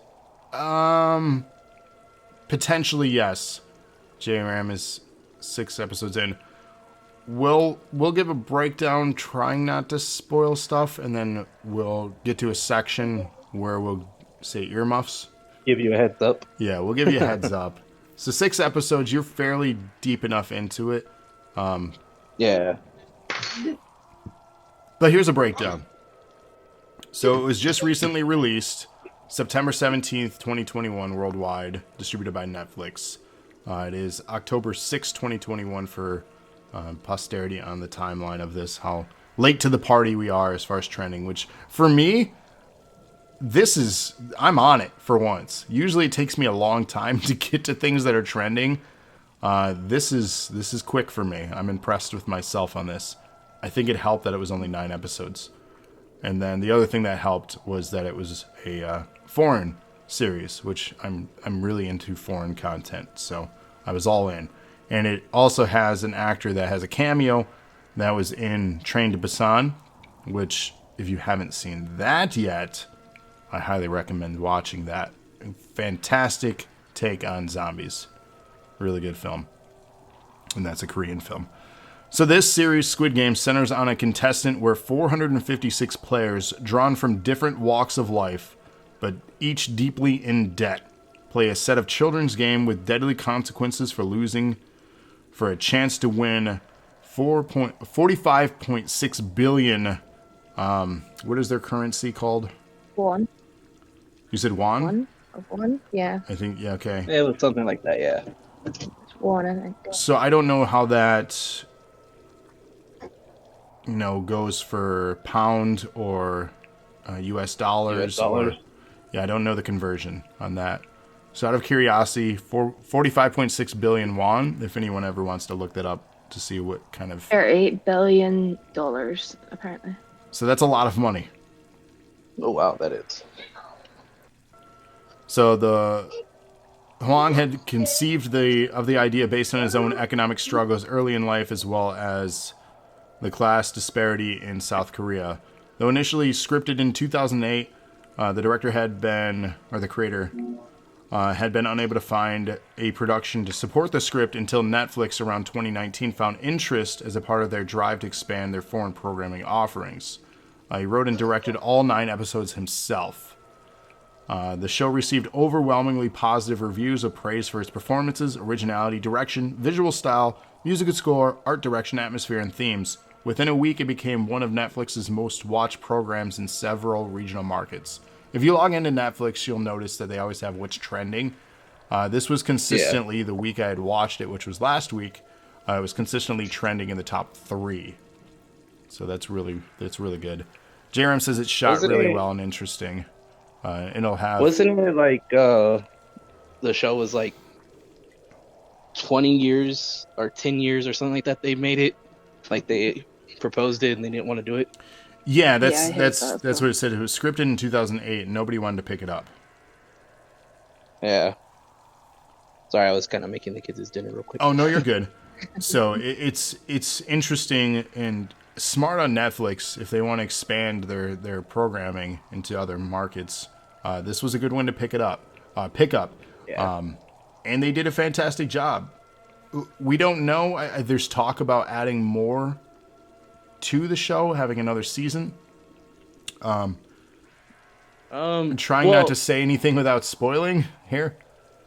Potentially yes. J-Ram is 6 episodes in. We'll give a breakdown, trying not to spoil stuff, and then we'll get to a section where we'll say earmuffs. Give you a heads up. Yeah, we'll give you a heads up. So 6 episodes, you're fairly deep enough into it. Yeah. But here's a breakdown. So it was just recently released, September 17th, 2021, worldwide, distributed by Netflix. It is October 6th, 2021 for posterity on the timeline of this, how late to the party we are as far as trending, which for me, I'm on it for once. Usually it takes me a long time to get to things that are trending. This is quick for me. I'm impressed with myself on this. I think it helped that it was only 9 episodes. And then the other thing that helped was that it was a foreign series, which I'm really into foreign content, so I was all in. And it also has an actor that has a cameo that was in Train to Busan, which if you haven't seen that yet, I highly recommend watching that. Fantastic take on zombies. Really good film. And that's a Korean film. So this series, Squid Game, centers on a contestant where 456 players, drawn from different walks of life, but each deeply in debt, play a set of children's game with deadly consequences for losing for a chance to win 45.6 billion. What is their currency called? Won. You said won? Won? Yeah. I think, yeah, okay. It was something like that, yeah. It's won, I think. So I don't know how that, goes for pound or US dollars. Yeah, I don't know the conversion on that. So out of curiosity, 45.6 billion won, if anyone ever wants to look that up to see what kind of... Or $8 billion, apparently. So that's a lot of money. Oh, wow, that is. So the Hwang had conceived of the idea based on his own economic struggles early in life, as well as the class disparity in South Korea. Though initially scripted in 2008, the creator had been unable to find a production to support the script until Netflix around 2019 found interest as a part of their drive to expand their foreign programming offerings. He wrote and directed all 9 episodes himself. The show received overwhelmingly positive reviews of praise for its performances, originality, direction, visual style, musical score, art direction, atmosphere, and themes. Within a week, it became one of Netflix's most watched programs in several regional markets. If you log into Netflix, you'll notice that they always have what's trending. This was consistently, the week I had watched it, which was last week, it was consistently trending in the top 3 So that's really good. JRM says it's shot Wasn't really it? well and interesting. And it'll have Wasn't it like the show was like 20 years or 10 years or something like that? They made it like they proposed it and they didn't want to do it. yeah, Yeah, that's I heard that that's as that's well. what it said. It was scripted in 2008 and nobody wanted to pick it up. Yeah. Sorry, I was kind of making the kids' dinner real quick. Oh no, you're good. So it's interesting and smart on Netflix if they want to expand their programming into other markets. This was a good one to pick up, Yeah. and they did a fantastic job. We don't know. There's talk about adding more to the show, having another season. Trying not to Well, say anything without spoiling here.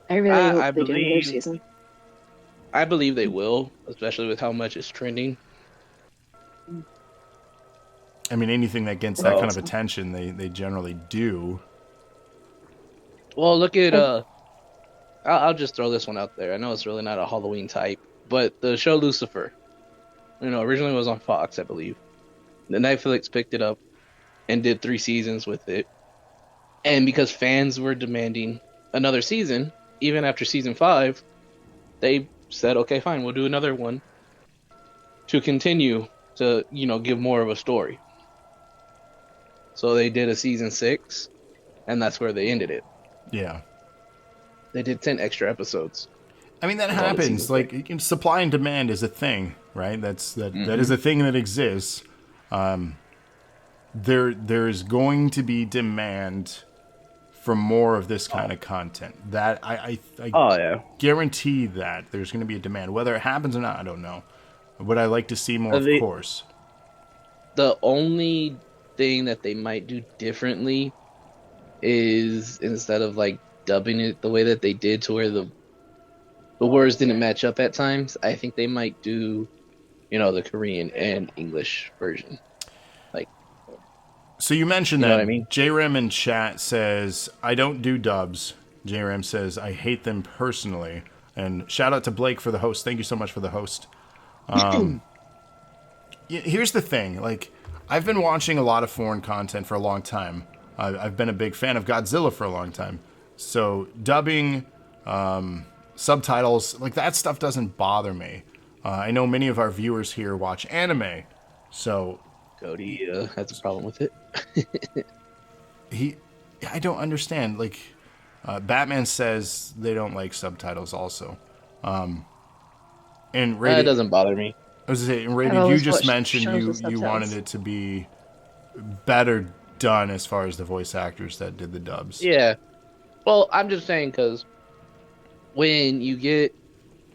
I really I hope they do another believe season. I believe they will, especially with how much it's trending. I mean, anything that gets I that hope kind Oh, of so. attention, they generally do. well, look at I, I'll just throw this one out there. I know it's really not a Halloween type, but the show Lucifer, originally was on Fox, I believe. The Netflix picked it up and did 3 seasons with it. And because fans were demanding another season, even after season 5, they said, okay, fine, we'll do another one to continue to, give more of a story. So they did a season 6, and that's where they ended it. Yeah. They did 10 extra episodes I mean that with all the season happens. 6. Like supply and demand is a thing, right? That is Hmm. a thing that exists. There's going to be demand for more of this kind Oh. of content. That I Oh, yeah. guarantee that there's going to be a demand. Whether it happens or not, I don't know. Would I like to see more? Of The, course. the only thing that they might do differently is instead of like dubbing it the way that they did to where the words didn't match up at times, I think they might do, the Korean and English version. Like, So you mentioned you know what that I mean? JRM in chat says I don't do dubs. JRM says I hate them personally. And shout out to Blake for the host. Thank you so much for the host. Here's the thing, like I've been watching a lot of foreign content for a long time. I've been a big fan of Godzilla for a long time, so dubbing, subtitles, like that stuff doesn't bother me. I know many of our viewers here watch anime, so Cody has a problem with it. he I don't understand. Like Batman says they don't like subtitles also, and It rated. doesn't bother me. I was gonna say, I've rated. You always just watched mentioned shows you with you wanted subtitles. it to be better done as far as the voice actors that did the dubs. Yeah. Well, I'm just saying because when you get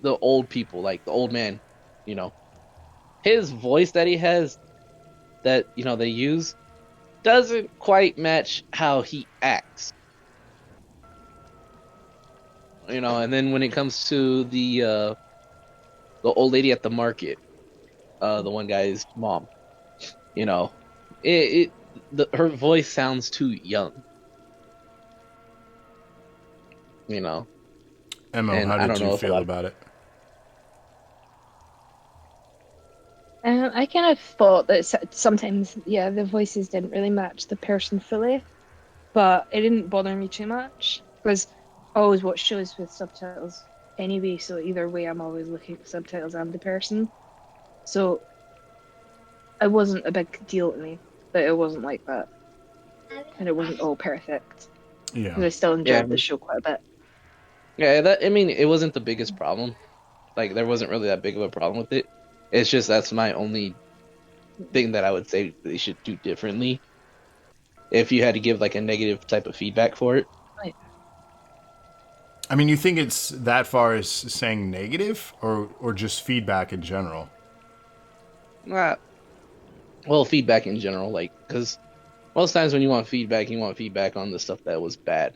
the old people, like the old man, you know, his voice that he has that, they use doesn't quite match how he acts. And then when it comes to the old lady at the market, the one guy's mom, you know, her voice sounds too young, you know, Emo, and how I did don't you know if a feel lot of about it? I kind of thought that sometimes, yeah, the voices didn't really match the person fully, but it didn't bother me too much because I always watch shows with subtitles anyway, so either way, I'm always looking at subtitles and the person. So it wasn't a big deal to me that it wasn't like that, and it wasn't all perfect Yeah. because I still yeah, enjoyed the show quite a bit. yeah. That I mean, it wasn't the biggest problem. Like there wasn't really that big of a problem with it. It's just that's my only thing that I would say they should do differently. If you had to give like a negative type of feedback for it, Right. I mean, you think it's that far as saying negative or just feedback in general? uh, well, feedback in general, like because most times when you want feedback on the stuff that was bad.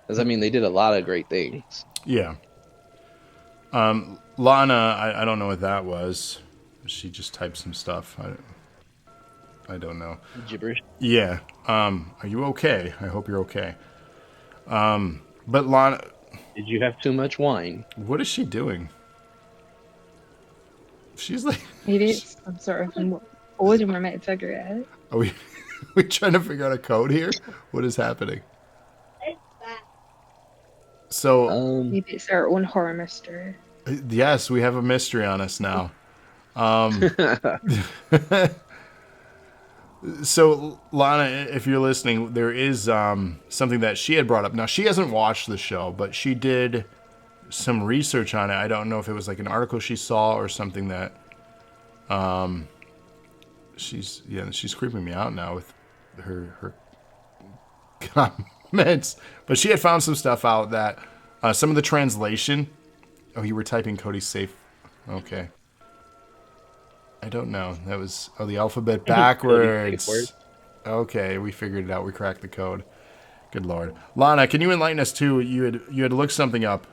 Because I mean, they did a lot of great things. Yeah. Lana, I don't know what that was. She just typed some stuff. I don't know. Gibberish. Yeah. Are you okay? I hope you're okay. But Lana, Did you have too much wine? what is she doing? She's like, Maybe it's some sort of code and we're meant to figure it out. are we trying to figure out a code here? What is happening? So, Maybe it's our own horror mystery. yes, we have a mystery on us now. So, Lana, if you're listening, there is something that she had brought up. Now, she hasn't watched the show, but she did some research on it. I don't know if it was like an article she saw or something that she's creeping me out now with her comments. But she had found some stuff out that some of the translation. Oh, you were typing Cody's safe. Okay. I don't know. That was the alphabet backwards. Okay, we figured it out. We cracked the code. Good Lord, Lana, can you enlighten us too? You had looked something up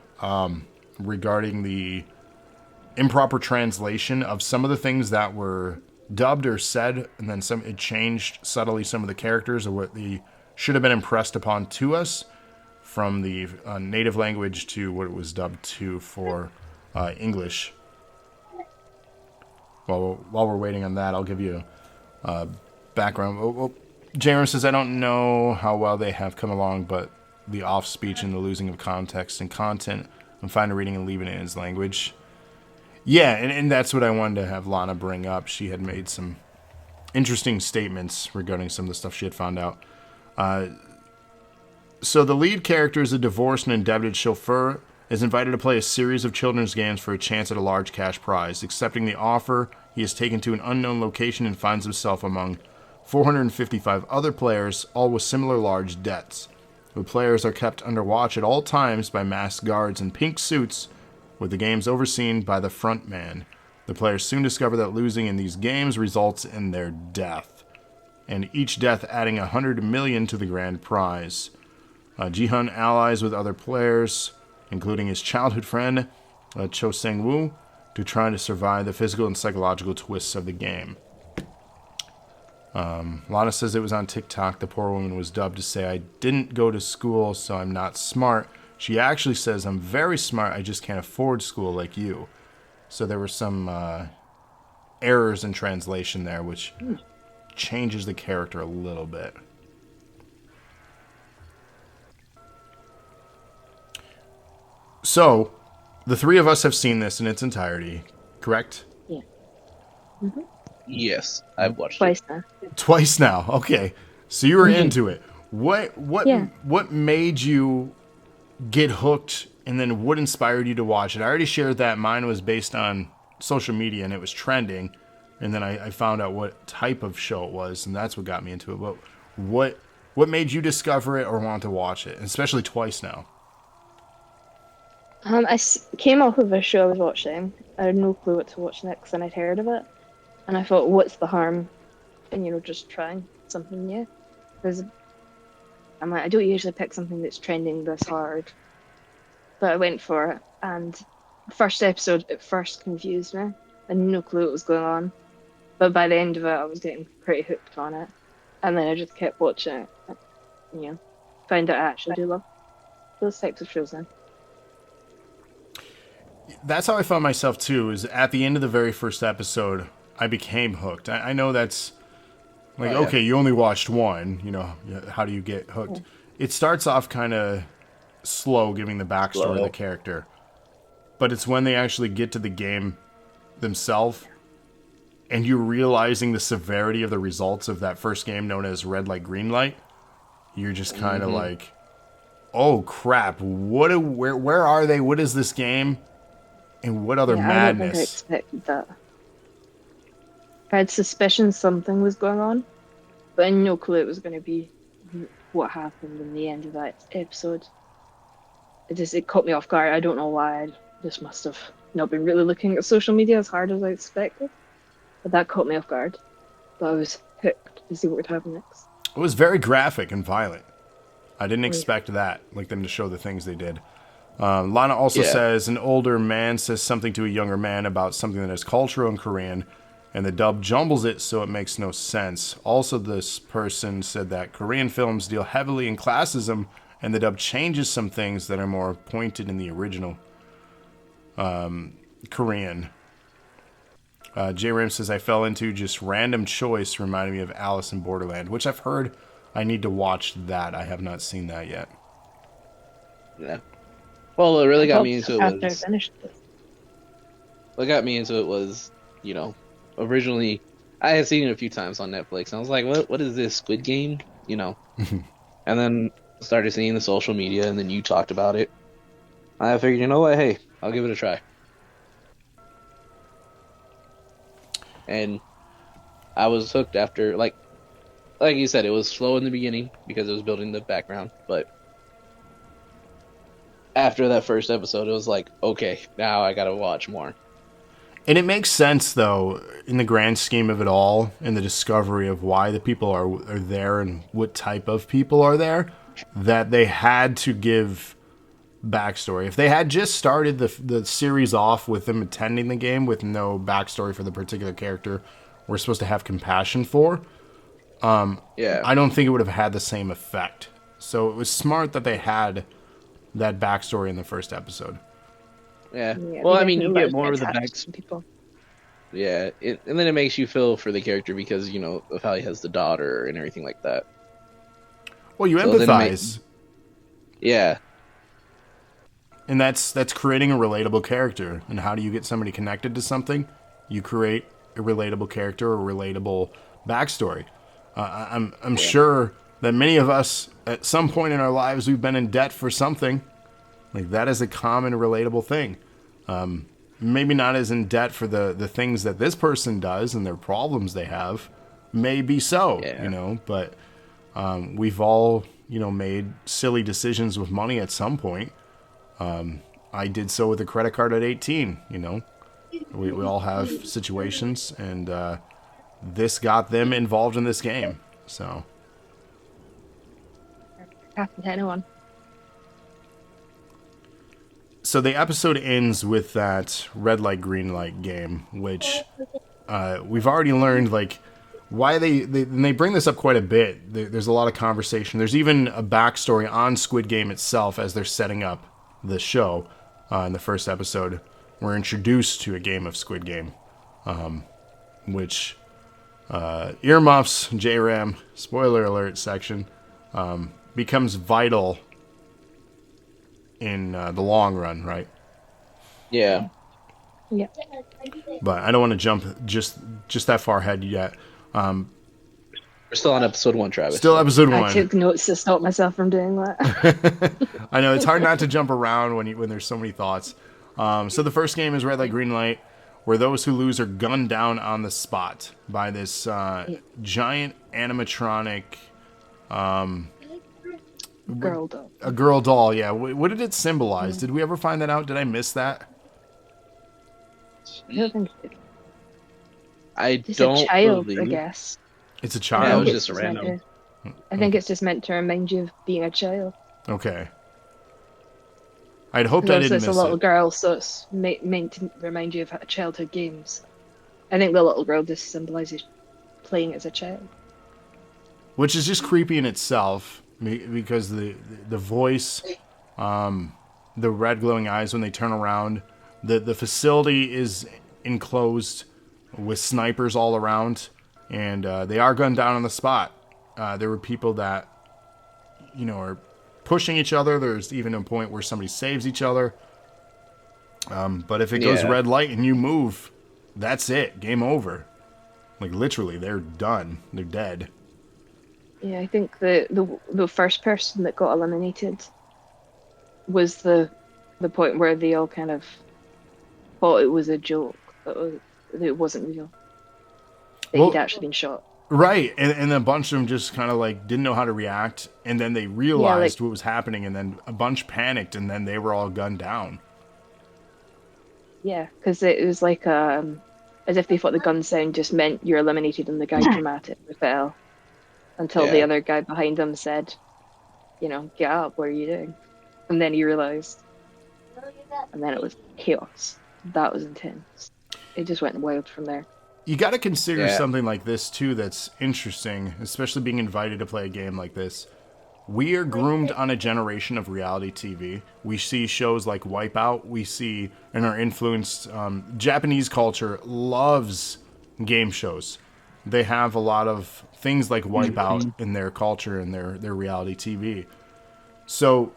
regarding the improper translation of some of the things that were dubbed or said, and then it changed subtly some of the characters or what the should have been impressed upon to us from the native language to what it was dubbed to for English. While we're waiting on that, I'll give you background. Well, Jeremy says, I don't know how well they have come along, but the off-speech and the losing of context and content, I'm fine reading and leaving it in his language. Yeah, and that's what I wanted to have Lana bring up. She had made some interesting statements regarding some of the stuff she had found out. So the lead character is a divorced and indebted chauffeur, is invited to play a series of children's games for a chance at a large cash prize. Accepting the offer, he is taken to an unknown location and finds himself among 455 other players, all with similar large debts. The players are kept under watch at all times by masked guards in pink suits, with the games overseen by the front man. The players soon discover that losing in these games results in their death, and each death adding 100 million to the grand prize. Jihan allies with other players, including his childhood friend, Cho Sang-woo, to try to survive the physical and psychological twists of the game. Lana says it was on TikTok. The poor woman was dubbed to say, I didn't go to school, so I'm not smart. She actually says, I'm very smart, I just can't afford school like you. So there were some errors in translation there, which changes the character a little bit. So, the three of us have seen this in its entirety, correct? Yeah. Mm-hmm. Yes, I've watched Twice it. now. Twice now. Okay. So you were into it. What made you get hooked, and then what inspired you to watch it? I already shared that mine was based on social media and it was trending, and then I found out what type of show it was, and that's what got me into it. But what made you discover it or want to watch it, especially twice now? Came off of a show I was watching. I had no clue what to watch next, and I'd heard of it. And I thought, what's the harm in, just trying something new? Because I'm like, I don't usually pick something that's trending this hard. But I went for it, and the first episode at first confused me. I had no clue what was going on. But by the end of it, I was getting pretty hooked on it. And then I just kept watching it. Found out I actually do love those types of shows now. That's how I found myself too, is at the end of the very first episode, I became hooked. I know that's like, okay, you only watched one, how do you get hooked? Yeah. It starts off kind of slow, giving the backstory of the character. But it's when they actually get to the game themselves, and you're realizing the severity of the results of that first game known as red light, green light, you're just kind of like, oh crap, where are they? What is this game? And what other madness? I don't think I expected that. I had suspicions something was going on, but I had no clue it was going to be what happened in the end of that episode. It caught me off guard. I don't know why. I just must have not been really looking at social media as hard as I expected. But that caught me off guard. But I was hooked to see what would happen next. It was very graphic and violent. I didn't expect that, like them to show the things they did. Lana also says an older man says something to a younger man about something that is cultural in Korean, and the dub jumbles it so it makes no sense. Also, this person said that Korean films deal heavily in classism, and the dub changes some things that are more pointed in the original Korean. J Ram says, I fell into just random choice, reminded me of Alice in Borderland, which I've heard I need to watch that. I have not seen that yet. Yeah. Well, what really I got hope me into it after I was finished this. what got me into it was, originally I had seen it a few times on Netflix, and I was like, what is this Squid Game? And then started seeing the social media, and then you talked about it. I figured, you know what? Hey, I'll give it a try. And I was hooked after, like you said, it was slow in the beginning because it was building the background, but after that first episode, it was like, okay, now I gotta watch more. And it makes sense, though, in the grand scheme of it all, in the discovery of why the people are there and what type of people are there, that they had to give backstory. If they had just started the series off with them attending the game with no backstory for the particular character we're supposed to have compassion for, Yeah. I don't think it would have had the same effect. So it was smart that they had that backstory in the first episode. Yeah. Yeah, Well, they I mean, you definitely let get us more get of the attached back. to people. Yeah, and then it makes you feel for the character because of how he has the daughter and everything like that. Well, you So then empathize. Yeah, And that's creating a relatable character. And how do you get somebody connected to something? You create a relatable character, a relatable backstory. I'm yeah, sure that many of us, at some point in our lives, we've been in debt for something. Like, that is a common, relatable thing. Maybe not as in debt for the things that this person does and their problems they have. Maybe so, yeah, but we've all, made silly decisions with money at some point. I did so with a credit card at 18, We all have situations, and this got them involved in this game. So Happen to anyone. so the episode ends with that red light, green light game, which we've already learned, like, why and they bring this up quite a bit. There's a lot of conversation. There's even a backstory on Squid Game itself as they're setting up the show. In the first episode, we're introduced to a game of Squid Game, which earmuffs, JRAM, spoiler alert section, becomes vital in the long run, right? yeah. Yeah. But I don't want to jump just that far ahead yet. We're still on episode 1, Travis. Still episode I 1. took notes to stop myself from doing that. I know it's hard not to jump around when there's so many thoughts. So the first game is red light, green light, where those who lose are gunned down on the spot by this giant animatronic Girl doll. a girl doll. Yeah, what did it symbolize? Did we ever find that out? Did I miss that? I don't think it's I a don't child, believe. I guess. It's a Yeah, it child. was it's just meant random. I think it's just meant to remind you of being a child. Okay. I'd hoped And I also didn't it's a miss little it. girl, so it's meant to remind you of childhood games. I think the little girl just symbolizes playing as a child. Which is just creepy in itself because the voice, the red glowing eyes when they turn around, the facility is enclosed with snipers all around, and they are gunned down on the spot. There were people that are pushing each other. There's even a point where somebody saves each other. But if it goes Yeah. red light and you move, that's it. Game over. Like, literally, they're done. They're dead. Yeah, I think the first person that got eliminated was the point where they all kind of thought it was a joke, that it wasn't real. That Well, he'd actually been shot. right, and a bunch of them just kind of like didn't know how to react, and then they realized what was happening, and then a bunch panicked, and then they were all gunned down. Yeah, because it was like as if they thought the gun sound just meant you're eliminated, and the guy came at it and fell. Until the Yeah. other guy behind him said, get up, what are you doing? And then he realized. And then it was chaos. That was intense. It just went wild from there. You got to consider Yeah. something like this too that's interesting, especially being invited to play a game like this, we are groomed on a generation of reality TV. We see shows like Wipeout. We see and are influenced. Japanese culture loves game shows. They have a lot of things like Wipeout in their culture and their reality TV. So,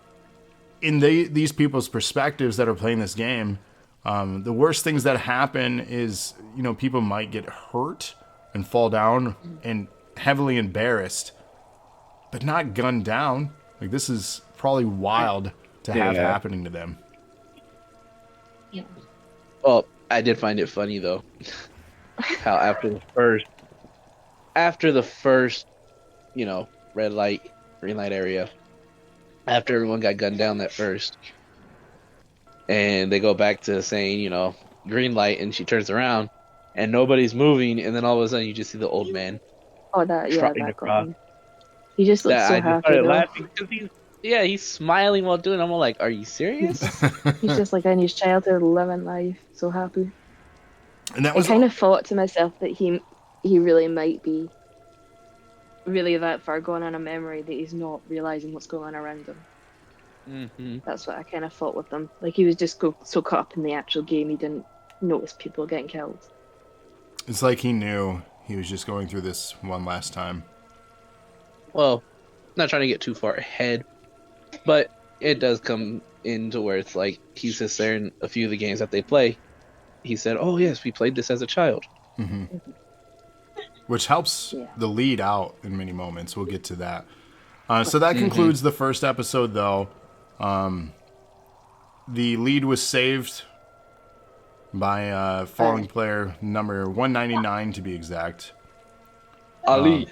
in these people's perspectives that are playing this game, the worst things that happen is, people might get hurt and fall down and heavily embarrassed, but not gunned down. Like, this is probably wild to have happening to them. Yeah. Well, I did find it funny though, how after the first, red light, green light area, after everyone got gunned down that first, and they go back to saying, green light, and she turns around, and nobody's moving, and then all of a sudden you just see the old man Oh, that trotting got across. me. He just looks That so I just happy started though. laughing because he's smiling while doing it. I'm all like, are you serious? He's just like in his childhood, living life, so happy. And that I was kind of thought to myself that he really might be really that far gone in a memory that he's not realizing what's going on around him. Mm-hmm. That's what I kind of thought with him. Like he was just so caught up in the actual game, he didn't notice people getting killed. It's like he knew he was just going through this one last time. Well, not trying to get too far ahead, but it does come into where it's like he sits there in a few of the games that they play. He said, "Oh yes, we played this as a child," Which helps Yeah. the lead out in many moments. We'll get to that. So that concludes the first episode, though. The lead was saved by falling player number 199, to be exact. Ali.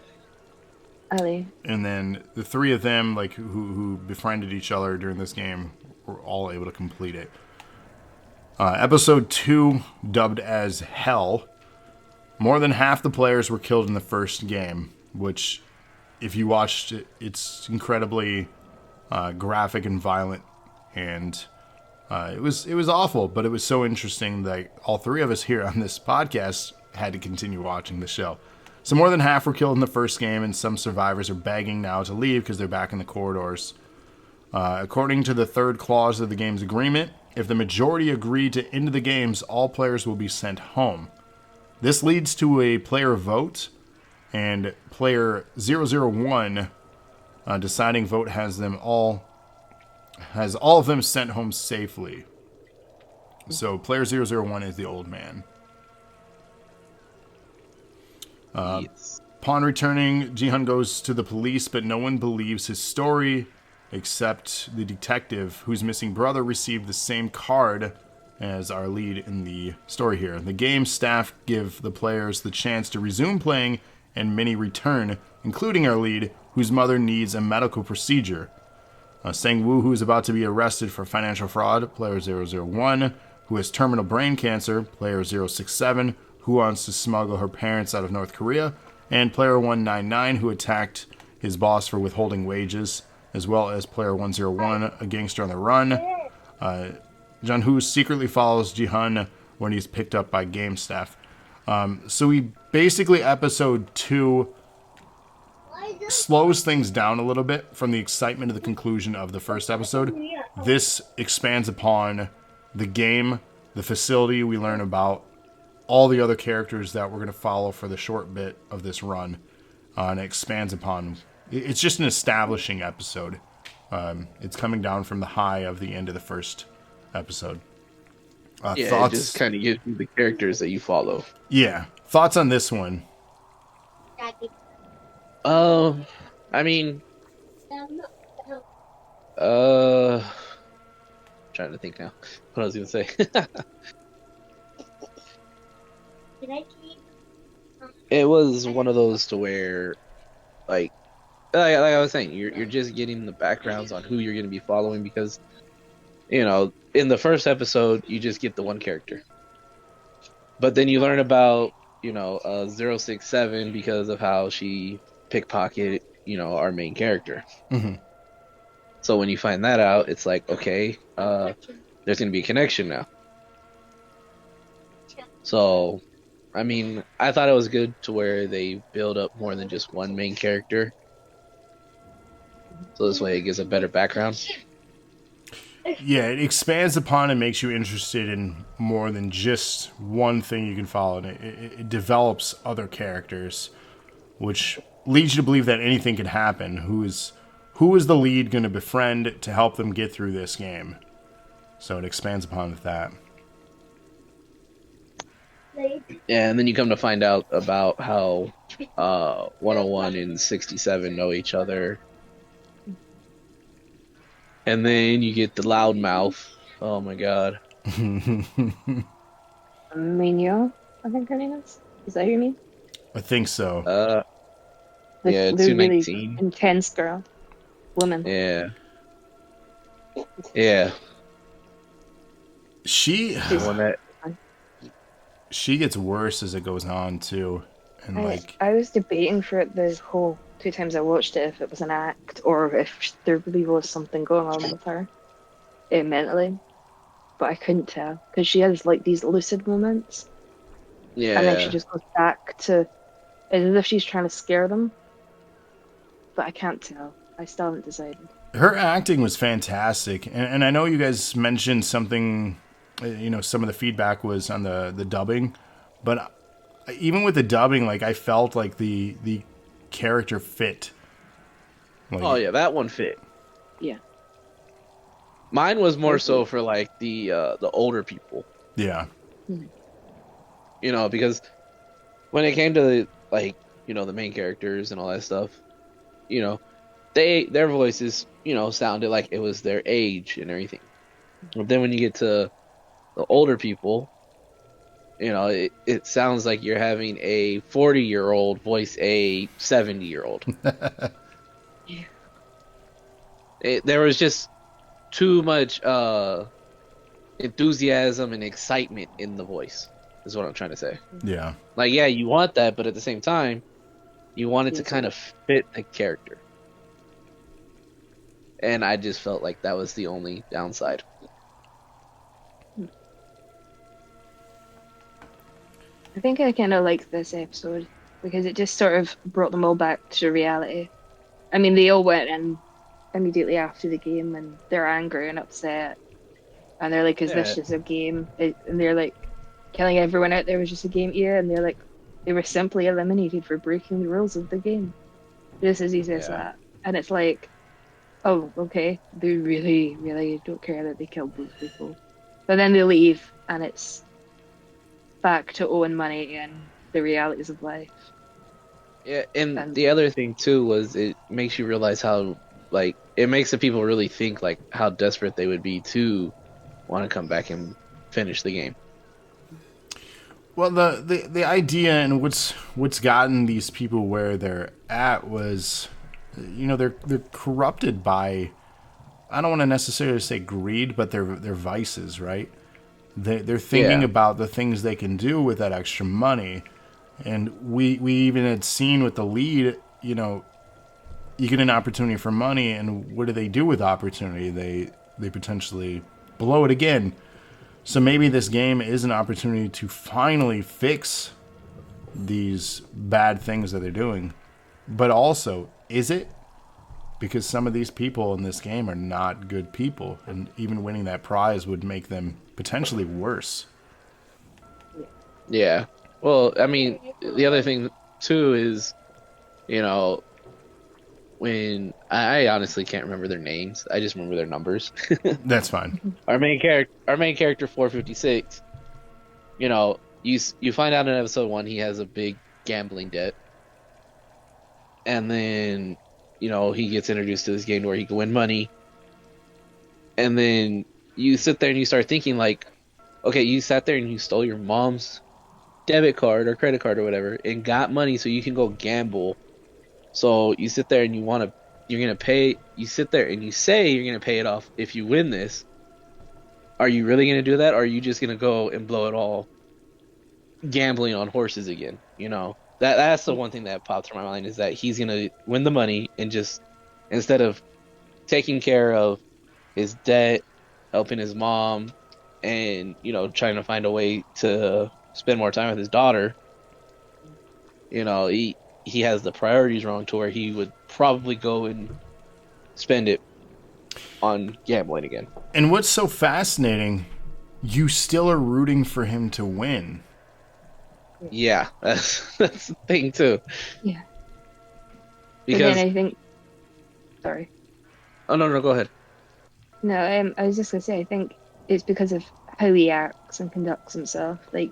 Ali. And then the three of them, like who befriended each other during this game, were all able to complete it. Episode 2, dubbed as Hell. More than half the players were killed in the first game, which, if you watched it, it's incredibly graphic and violent, and it was awful, but it was so interesting that all three of us here on this podcast had to continue watching the show. So more than half were killed in the first game, and some survivors are begging now to leave because they're back in the corridors. According to the third clause of the game's agreement, if the majority agree to end the games, all players will be sent home. This leads to a player vote, and player 001 deciding vote has all of them sent home safely. So player 001 is the old man. Yes. Upon returning, Jihan goes to the police, but no one believes his story except the detective whose missing brother received the same card as our lead in the story here. The game staff give the players the chance to resume playing, and many return, including our lead, whose mother needs a medical procedure. Sang Woo, who is about to be arrested for financial fraud, player 001, who has terminal brain cancer, player 067, who wants to smuggle her parents out of North Korea, and player 199, who attacked his boss for withholding wages, as well as player 101, a gangster on the run. Jun-Hoo secretly follows Jihan when he's picked up by game staff. So we basically, episode 2 slows things down a little bit from the excitement of the conclusion of the first episode. This expands upon the game, the facility we learn about, all the other characters that we're going to follow for the short bit of this run, and it expands upon. It's just an establishing episode. It's coming down from the high of the end of the first episode. Thoughts? It just kind of gives you the characters that you follow. Yeah. Thoughts on this one? I mean, trying to think now what I was gonna say. It was one of those to where, like I was saying, you're just getting the backgrounds on who you're gonna be following, because, in the first episode you just get the one character, but then you learn about 067 because of how she pickpocketed our main character. Mm-hmm. So when you find that out, it's like, okay, there's gonna be a connection now. So, I mean, I thought it was good to where they build up more than just one main character. so this way it gives a better background. Yeah, it expands upon and makes you interested in more than just one thing you can follow. And it develops other characters, which leads you to believe that anything can happen. Who is the lead going to befriend to help them get through this game? So it expands upon that. Yeah, and then you come to find out about how 101 and 67 know each other. And then you get the loudmouth. Oh my god. Mino, I think her name is. Is that who you mean? I think so. Uh, The yeah, the really 219. intense girl, woman. Yeah. Yeah. She The one that. she gets worse as it goes on too, and like I was debating for it the whole 2 times I watched it if it was an act or if there really was something going on with her mentally, but I couldn't tell because she has like these lucid moments and then she Yeah. just goes back to as if she's trying to scare them, but I can't tell. I still haven't decided. her acting was fantastic, and I know you guys mentioned something. You know, some of the feedback was on the dubbing, but even with the dubbing, like I felt like the character fit. Oh Like, yeah, that one fit. Yeah. Mine was more so Hopefully. for like the older people, yeah, you know, because when it came to like, you know, the main characters and all that stuff, you know, their voices, you know, sounded like it was their age and everything. But then when you get to the older people, you know, it sounds like you're having a 40-year-old voice a 70-year-old. Yeah. There was just too much enthusiasm and excitement in the voice, is what I'm trying to say. yeah. Like, yeah, you want that, but at the same time, you want it to kind of fit the character. And I just felt like that was the only downside. I think I kind of liked this episode because it just sort of brought them all back to reality. I mean, they all went in immediately after the game and they're angry and upset. And they're like, is this Yeah, just a game? And they're like, killing everyone out there was just a game. Yeah. And they're like, they were simply eliminated for breaking the rules of the game. Just as easy as yeah, that. And it's like, oh, okay. They really, really don't care that they killed those people. But then they leave and it's back to owing money and the realities of life. yeah. And And the other thing too was it makes you realize how, like, it makes the people really think like how desperate they would be to want to come back and finish the game. Well, the idea and what's gotten these people where they're at was, you know, they're corrupted by. I don't want to necessarily say greed, but their vices, right? They're thinking Yeah, about the things they can do with that extra money, and we even had seen with the lead, you know, you get an opportunity for money, and what do they do with opportunity? They potentially blow it again. So maybe this game is an opportunity to finally fix these bad things that they're doing. But also, is it? Because some of these people in this game are not good people, and even winning that prize would make them potentially worse. yeah. Well, I mean, the other thing too is, you know, when I honestly can't remember their names. I just remember their numbers. That's fine. Our main character 456. You know, you find out in episode 1 he has a big gambling debt, and then you know he gets introduced to this game where he can win money, and then you sit there and you start thinking like, okay, you sat there and you stole your mom's debit card or credit card or whatever and got money so you can go gamble. So you sit there and you're gonna pay. You sit there and you say you're gonna pay it off if you win this. Are you really gonna do that, or are you just gonna go and blow it all gambling on horses again? You know, that's the one thing that popped through my mind is that he's gonna win the money and just instead of taking care of his debt, helping his mom, and you know trying to find a way to spend more time with his daughter. You know, he has the priorities wrong to where he would probably go and spend it on gambling again. And what's so fascinating, you still are rooting for him to win. Yeah, that's the thing too. Yeah. And then Because I think, sorry. oh no, go ahead. No, I was just gonna say, I think it's because of how he acts and conducts himself. Like,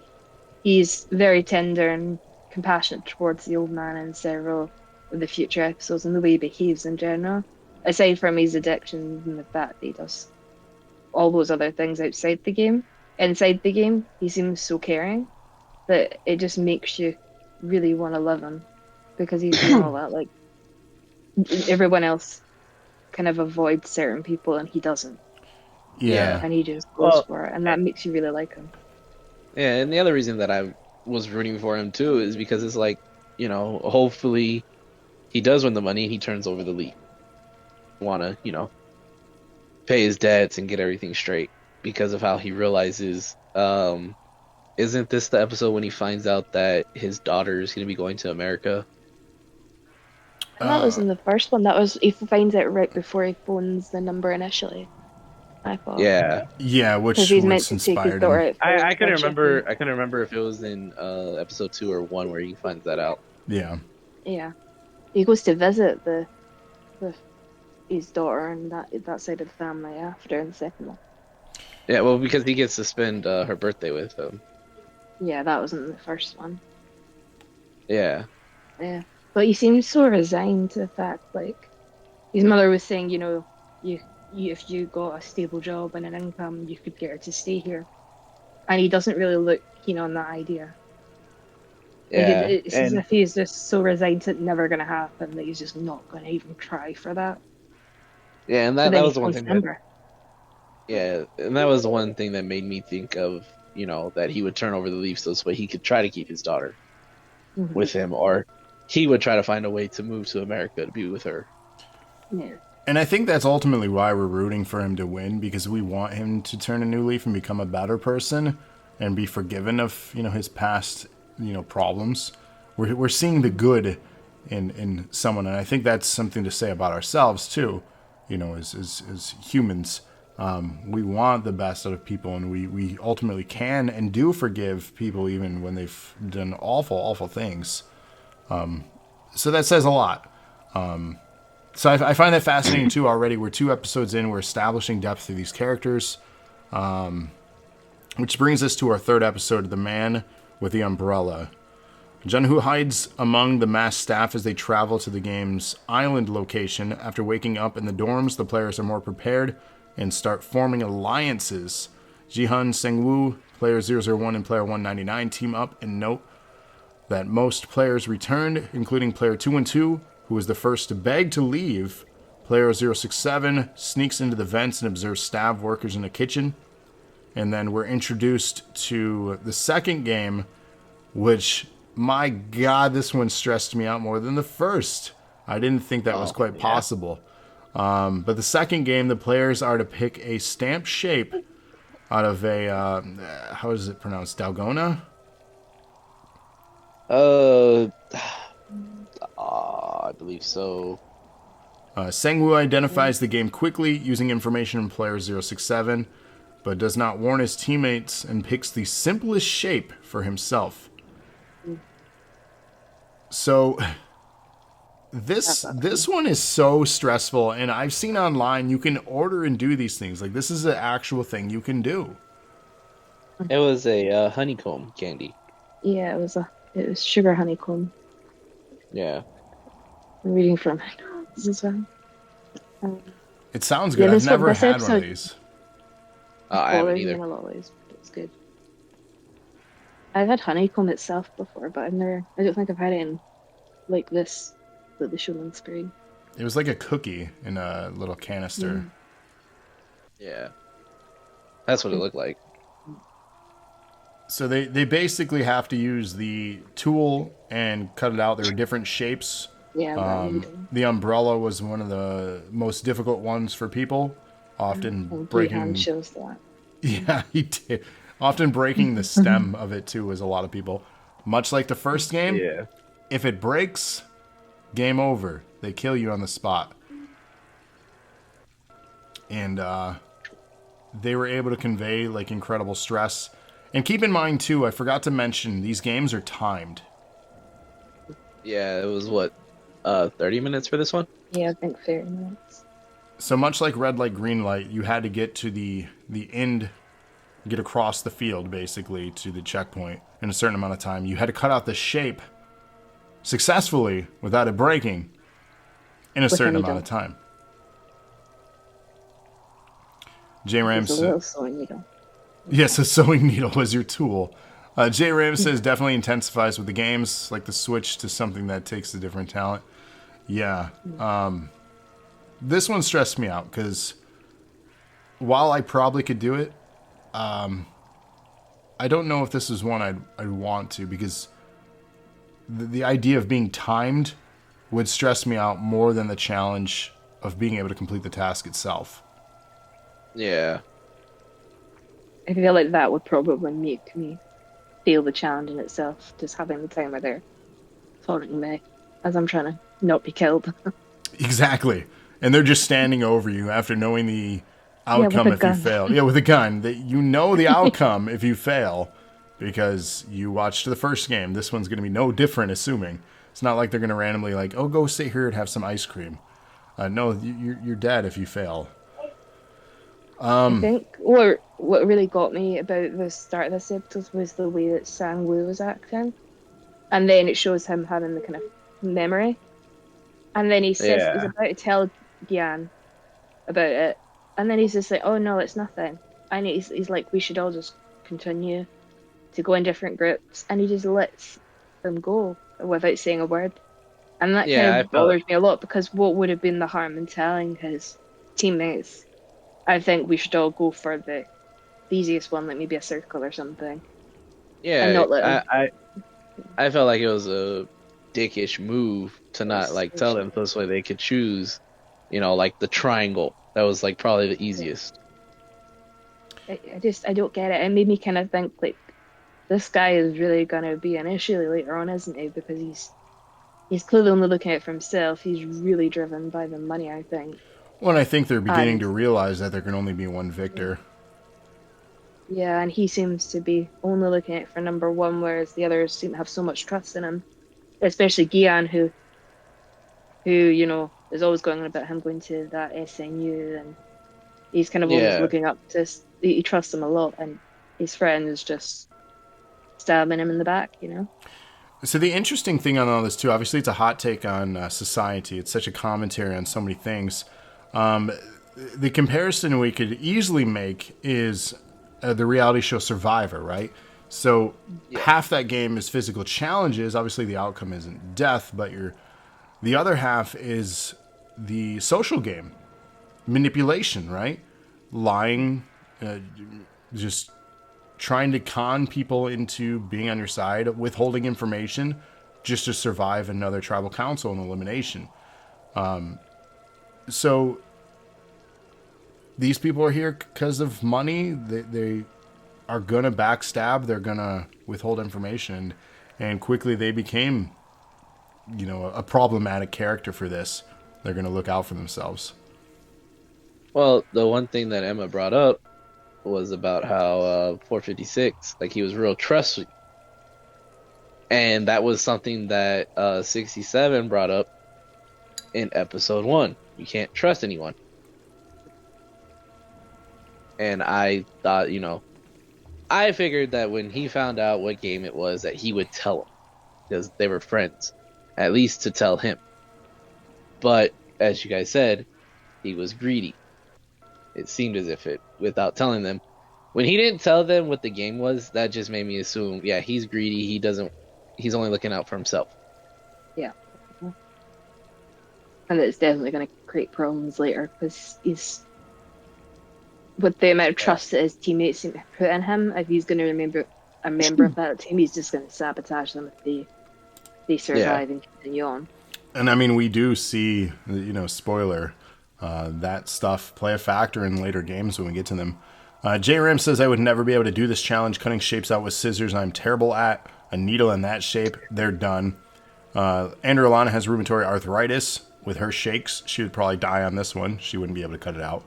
he's very tender and compassionate towards the old man in several of the future episodes and the way he behaves in general. Aside from his addictions and the fact that he does all those other things outside the game. Inside the game, he seems so caring that it just makes you really want to love him because he's doing all that. Like, everyone else kind of avoids certain people and he doesn't. Yeah. And he just goes Well, for it. And that makes you really like him. yeah, and the other reason that I was rooting for him too is because it's like, hopefully he does win the money and he turns over the leaf. Want to, pay his debts and get everything straight because of how he realizes. Isn't this the episode when he finds out that his daughter is going to be going to America? And that was in the first one. That was, he finds out right before he phones the number initially, I thought. Yeah, Yeah, Because which he's meant to take his inspired daughter him. out for I couldn't friendship remember. I couldn't remember if it was in episode 2 or 1 where he finds that out. Yeah. Yeah. He goes to visit the his daughter and that side of the family after in the second one. Yeah, well, because he gets to spend her birthday with him. Yeah, that was in the first one. Yeah. Yeah. But he seems so resigned to the fact, like, his mother was saying, you if you got a stable job and an income, you could get her to stay here. And he doesn't really look keen on that idea. Like, Yeah, it's as and if he's just so resigned to it never going to happen that he's just not going to even try for that. yeah, and But that then he was the one phones thing the that number. yeah, and that was the one thing that made me think of, that he would turn over the leaf so this way he could try to keep his daughter Mhm. with him, or he would try to find a way to move to America to be with her. Yeah. And I think that's ultimately why we're rooting for him to win, because we want him to turn a new leaf and become a better person and be forgiven of, his past, problems. We're seeing the good in someone, and I think that's something to say about ourselves too, as humans. We want the best out of people, and we ultimately can and do forgive people even when they've done awful, awful things. So that says a lot. So I find that fascinating too. Already, we're 2 episodes in. We're establishing depth through these characters, which brings us to our 3rd episode, "The Man with the Umbrella." Jun-Hoo hides among the masked staff as they travel to the game's island location. After waking up in the dorms, the players are more prepared and start forming alliances. Ji-hun, Sang-woo, player 001 and player 199 team up and note that most players returned, including player 212, who was the first to beg to leave. Player 067 sneaks into the vents and observes staff workers in the kitchen. And then we're introduced to the second game, which, my God, this one stressed me out more than the first. I didn't think that was quite possible. But the second game, the players are to pick a stamp shape out of a, how is it pronounced? Dalgona? I believe so. Sang-woo identifies the game quickly using information from player 067, but does not warn his teammates and picks the simplest shape for himself. So this one is so stressful, and I've seen online you can order and do these things. Like, this is an actual thing you can do. It was a honeycomb candy. Yeah, it was sugar honeycomb. Yeah. I'm reading from this as well. It sounds good. I've never had one of these. I haven't There's either. in a lot of ways, but it's good. I've had honeycomb itself before, but I don't think I've had it in like this that they showed on screen. It was like a cookie in a little canister. Yeah. That's what it looked like. So they basically have to use the tool and cut it out. There are different shapes. Yeah, The umbrella was one of the most difficult ones for people, often and breaking. shows that. Yeah, he did. Often breaking the stem of it too was a lot of people. Much like the first game, Yeah. if it breaks, game over. They kill you on the spot. and they were able to convey like incredible stress. And keep in mind too, I forgot to mention these games are timed. Yeah, it was what, 30 minutes for this one? Yeah, I think 30 minutes. So much like red light, green light, you had to get to the end, get across the field basically to the checkpoint in a certain amount of time. You had to cut out the shape successfully without it breaking in a certain amount of time. J. Ram It's a little sewing needle. Yes, a sewing needle was your tool. J. Ram says definitely intensifies with the games, like the switch to something that takes a different talent. Yeah. This one stressed me out because while I probably could do it, I don't know if this is one I'd want to, because the idea of being timed would stress me out more than the challenge of being able to complete the task itself. Yeah. I feel like that would probably make me feel the challenge in itself, just having the timer there following me as I'm trying to not be killed. Exactly. And they're just standing over you after knowing the outcome if you fail. Yeah, with a gun. You know the outcome if you fail because you watched the first game. This one's going to be no different, assuming. It's not like they're going to randomly like, oh, go sit here and have some ice cream. No, you're dead if you fail. I think what really got me about the start of this episode was the way that Sang-woo was acting. And then it shows him having the kind of memory. And then he says he's about to tell Gian about it. And then he's just like, oh no, it's nothing. And he's like, we should all just continue to go in different groups. And he just lets them go without saying a word. And that kind of bothers me a lot, because what would have been the harm in telling his teammates, I think we should all go for the easiest one, like maybe a circle or something. Yeah, and not let them... I felt like it was a dickish move to not like tell them, so this way they could choose, like the triangle. That was like probably the easiest. I don't get it. It made me kind of think like, this guy is really gonna be an issue later on, isn't he? Because he's clearly only looking out for himself. He's really driven by the money, I think. Well, and I think they're beginning to realize that there can only be one victor. Yeah, and he seems to be only looking out for number one, whereas the others seem to have so much trust in him. Especially Gian, who is always going on about him going to that SNU, and he's kind of always looking up to... He trusts him a lot, and his friend is just stabbing him in the back, So the interesting thing on all this, too, obviously it's a hot take on society. It's such a commentary on so many things. The comparison we could easily make is the reality show Survivor, right? So half that game is physical challenges. Obviously, the outcome isn't death, but the other half is the social game, manipulation, right? Lying, just trying to con people into being on your side, withholding information just to survive another tribal council and elimination. So these people are here because of money. They are going to backstab. They're going to withhold information. And quickly they became, a problematic character for this. They're going to look out for themselves. Well, the one thing that Emma brought up was about how 456, like, he was real trustworthy. And that was something that 67 brought up in episode 1. You can't trust anyone. And I thought, I figured that when he found out what game it was, that he would tell him, because they were friends, at least to tell him. But as you guys said, he was greedy. It seemed as if without telling them, when he didn't tell them what the game was, that just made me assume, he's greedy. He's only looking out for himself. Yeah. And it's definitely going to create problems later, because he's, with the amount of trust that his teammates seem to put in him, if he's going to remember a member of that team, he's just going to sabotage them if they survive and continue on. And I mean, we do see, spoiler, that stuff play a factor in later games when we get to them. J. Ram says, I would never be able to do this challenge. Cutting shapes out with scissors, I'm terrible at. A needle in that shape, they're done. Andrew Alana has rheumatoid arthritis, with her shakes, she would probably die on this one. She wouldn't be able to cut it out.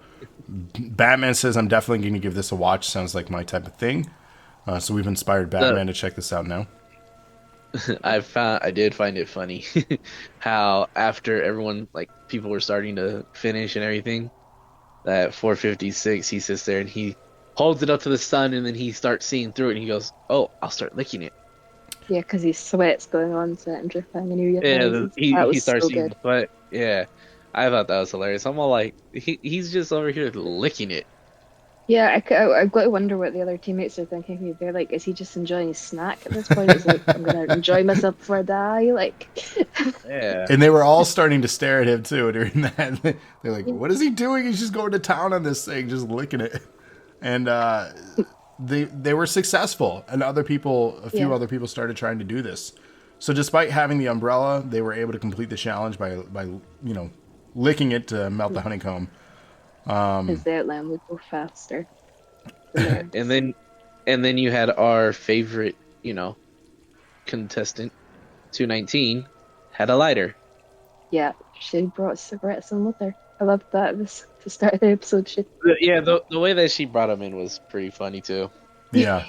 Batman says, I'm definitely going to give this a watch. Sounds like my type of thing. So we've inspired Batman to check this out now. I did find it funny how after everyone, like, people were starting to finish and everything, that 456, he sits there and he holds it up to the sun, and then he starts seeing through it, and he goes, "Oh, I'll start licking it." Yeah, because his sweat's going on to it and dripping, and Yeah, that he was starts so seeing good. the sweat. Yeah, I thought that was hilarious. I'm all like, he's just over here licking it. Yeah, I've got to wonder what the other teammates are thinking. They're like, is he just enjoying his snack at this point? He's like, I'm gonna enjoy myself before I die. Like, Yeah, And they were all starting to stare at him too during that. They're like, "What is he doing? He's just going to town on this thing, just licking it." And they were successful, and a few other people started trying to do this. So despite having the umbrella, they were able to complete the challenge by licking it to melt the honeycomb. because the outline would go faster. and then you had our favorite, contestant, 219, had a lighter. Yeah, she brought cigarettes in with her. I loved that. This to start the episode. Yeah, the way that she brought him in was pretty funny too. Yeah.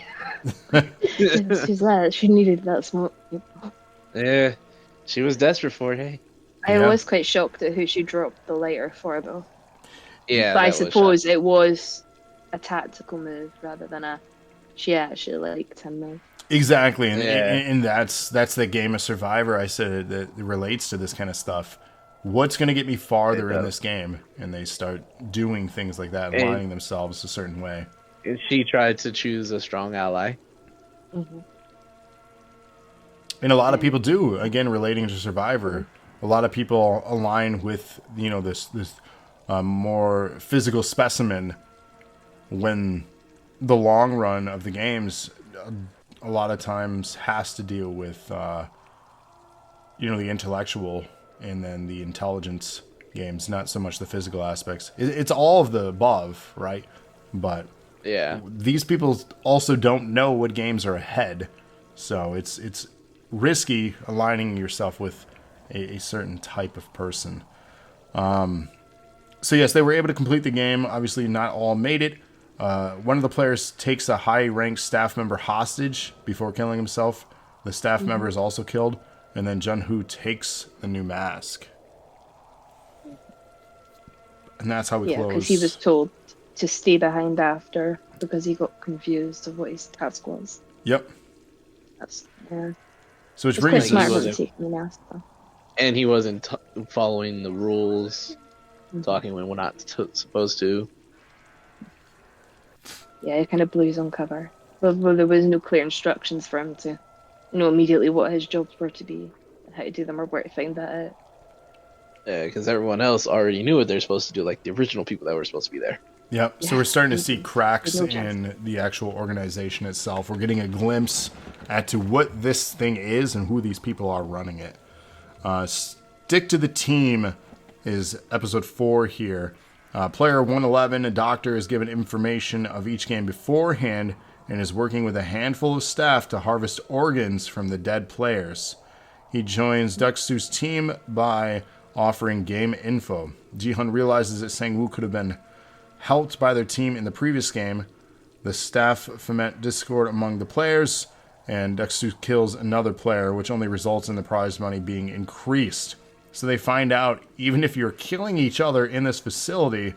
She needed that smoke. Yeah, she was desperate for it. Hey. I Yeah. was quite shocked at who she dropped the lighter for, though. Yeah, But I that was suppose shocking. it was a tactical move rather than a she actually liked him move. Exactly, and, Yeah. and that's the game of Survivor. I said that it relates to this kind of stuff. What's going to get me farther It in does. this game? And they start doing things like that, And- aligning themselves a certain way. And she tried to choose a strong ally. Mm-hmm. And a lot of people do. Again, relating to Survivor, a lot of people align with this more physical specimen. When the long run of the games, a lot of times has to deal with the intellectual and then the intelligence games, not so much the physical aspects. It's all of the above, right? But Yeah. these people also don't know what games are ahead, so it's risky aligning yourself with a certain type of person. So yes, they were able to complete the game. Obviously, not all made it. One of the players takes a high-ranked staff member hostage before killing himself. The staff member is also killed, and then Jun-Hoo takes the new mask. And that's how we Yeah, close. because he was told to stay behind after because he got confused of what his task was. Yep. That's So which it's quite brings smart he of him us... wasn't- taking the mask though. And he wasn't following the rules, talking when we're not supposed to. Yeah, he kind of blew his own cover. Well, there was no clear instructions for him to know immediately what his jobs were to be and how to do them or where to find that out. Yeah, because everyone else already knew what they're supposed to do, like the original people that were supposed to be there. Yep. So Yeah. we're starting to see cracks There's no chance. in the actual organization itself. We're getting a glimpse as to what this thing is and who these people are running it. Stick to the team is episode 4 here. Player 111, a doctor, is given information of each game beforehand and is working with a handful of staff to harvest organs from the dead players. He joins Duxu's team by offering game info. Ji-hun realizes that Sang-woo could have been helped by their team in the previous game. The staff foment discord among the players, and Duxu kills another player, which only results in the prize money being increased. So they find out, even if you're killing each other in this facility,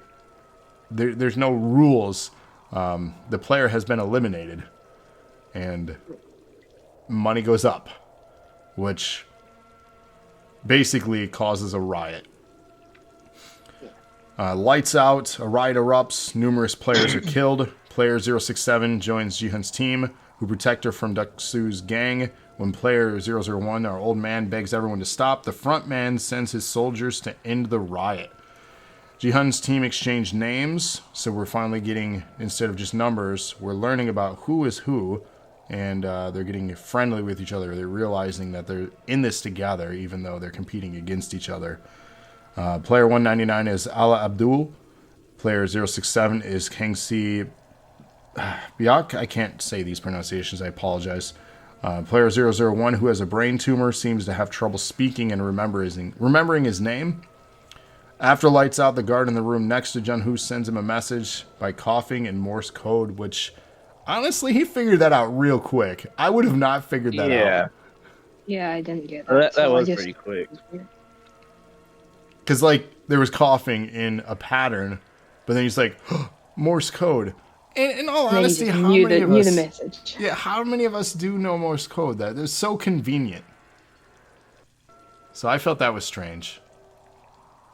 there's no rules. The player has been eliminated, and money goes up, which basically causes a riot. Lights out, a riot erupts, numerous players are killed. Player 067 joins Ji-hun's team, who protect her from Duxu's gang. When player 001, our old man, begs everyone to stop, the front man sends his soldiers to end the riot. Ji-hun's team exchange names, so we're finally getting, instead of just numbers, we're learning about who is who, and they're getting friendly with each other. They're realizing that they're in this together, even though they're competing against each other. Player 199 is Ala Abdul. Player 067 is Kangsi Biak. I can't say these pronunciations, I apologize. Player 001, who has a brain tumor, seems to have trouble speaking and remembering his name. After lights out, the guard in the room next to Jun-Hoo sends him a message by coughing in Morse code, which, honestly, he figured that out real quick. I would have not figured that out. Yeah, Yeah, I didn't get that that. So I was just pretty quick. Because, like, there was coughing in a pattern, but then he's like, Morse code. And in all And then he honesty, just how knew many of the us... message. Yeah, how many of us do know Morse code? That is so convenient. So I felt that was strange.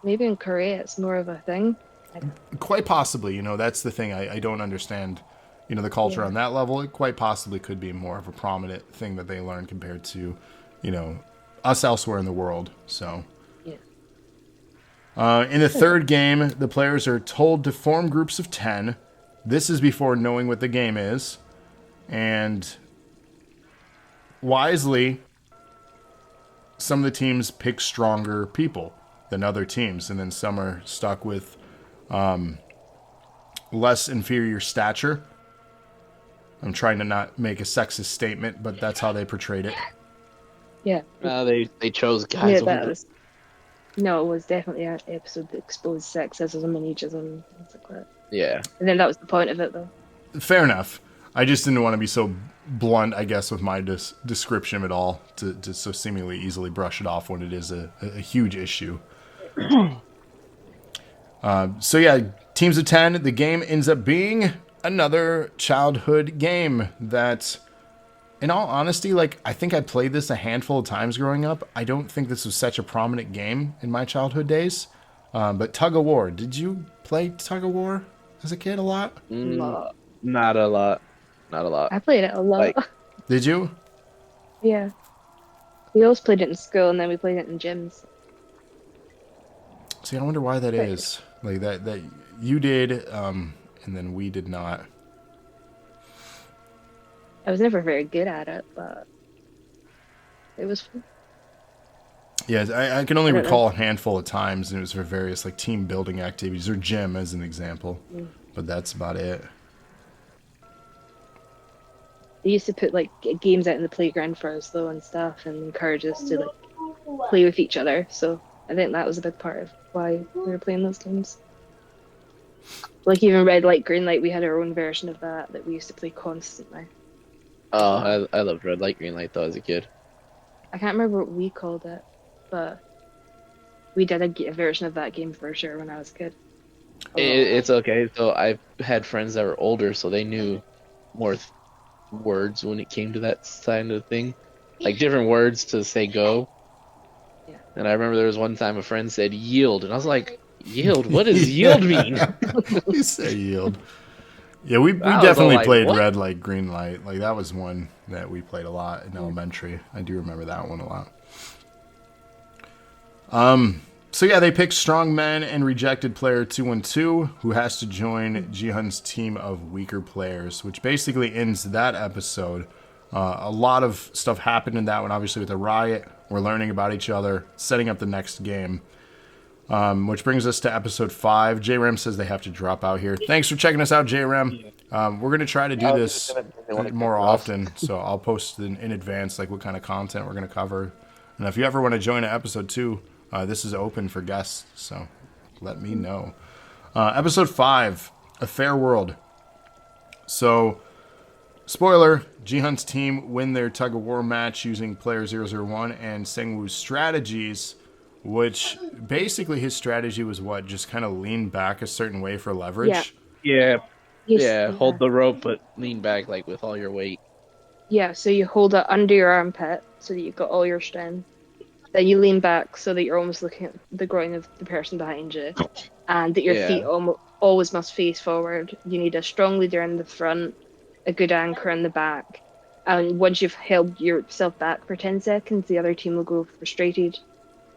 Maybe in Korea it's more of a thing. I don't know. Quite possibly, that's the thing. I don't understand, the culture Yeah. on that level. It quite possibly could be more of a prominent thing that they learn compared to, us elsewhere in the world. So, Yeah. in the third game, the players are told to form groups of 10. This is before knowing what the game is. And wisely, some of the teams pick stronger people than other teams, and then some are stuck with less inferior stature. I'm trying to not make a sexist statement, but that's how they portrayed it. Yeah. They chose Yeah, guys that over. was. No, it was definitely an episode that exposed sexism and ageism and things like that. Yeah, And then that was the point of it, though. Fair enough. I just didn't want to be so blunt, I guess, with my description at all, to so seemingly easily brush it off when it is a huge issue. So yeah, teams of 10, the game ends up being another childhood game that, in all honesty, like, I think I played this a handful of times growing up. I don't think this was such a prominent game in my childhood days. But Tug of War, did you play Tug of War as a kid a lot? Lot. not a lot, not a lot. I played it a lot. Like- Did you? Yeah. We always played it in school and then we played it in gyms. See, I wonder why that is. Like, that you did, and then we did not. I was never very good at it, but it was fun. Yeah, I can only I don't recall a handful of times, and it was for various, like, team building activities, or gym as an example. But that's about it. They used to put like games out in the playground for us though and stuff, and encourage us to like play with each other. So I think that was a big part of why we were playing those games. Like even Red Light, Green Light, we had our own version of that we used to play constantly. Oh, I loved Red Light, Green Light though as a kid. I can't remember what we called it, but we did a version of that game for sure when I was a kid. It's okay. So I've had friends that were older, so they knew more words when it came to that side of the thing, like different words to say go. Yeah. And I remember there was one time a friend said yield, and I was like, yield? What does yield mean? You say yield. Yeah, we I was definitely all like, played what? Red Light, Green Light. Like, that was one that we played a lot in elementary. I do remember that one a lot. So yeah, they picked strong men and rejected player 212, who has to join Jihyun's team of weaker players, which basically ends that episode. A lot of stuff happened in that one, obviously, with the riot. We're learning about each other, setting up the next game. Which brings us to episode 5. JRAM says they have to drop out here. Thanks for checking us out, JRAM. We're going to try to do this more often, so I'll post in advance like what kind of content we're going to cover. And if you ever want to join an episode 2, this is open for guests, so let me know. Episode 5, A Fair World. So, spoiler, Jihyun's team win their tug-of-war match using player 001 and Sengwoo's strategies, which basically his strategy was what? Just kind of lean back a certain way for leverage? Yeah, Yeah. hold the rope, but lean back like with all your weight. Yeah, so you hold it under your armpit so that you've got all your strength. Then you lean back so that you're almost looking at the groin of the person behind you, and that your feet always must face forward. You need a strong leader in the front, a good anchor in the back, and once you've held yourself back for 10 seconds, the other team will go frustrated,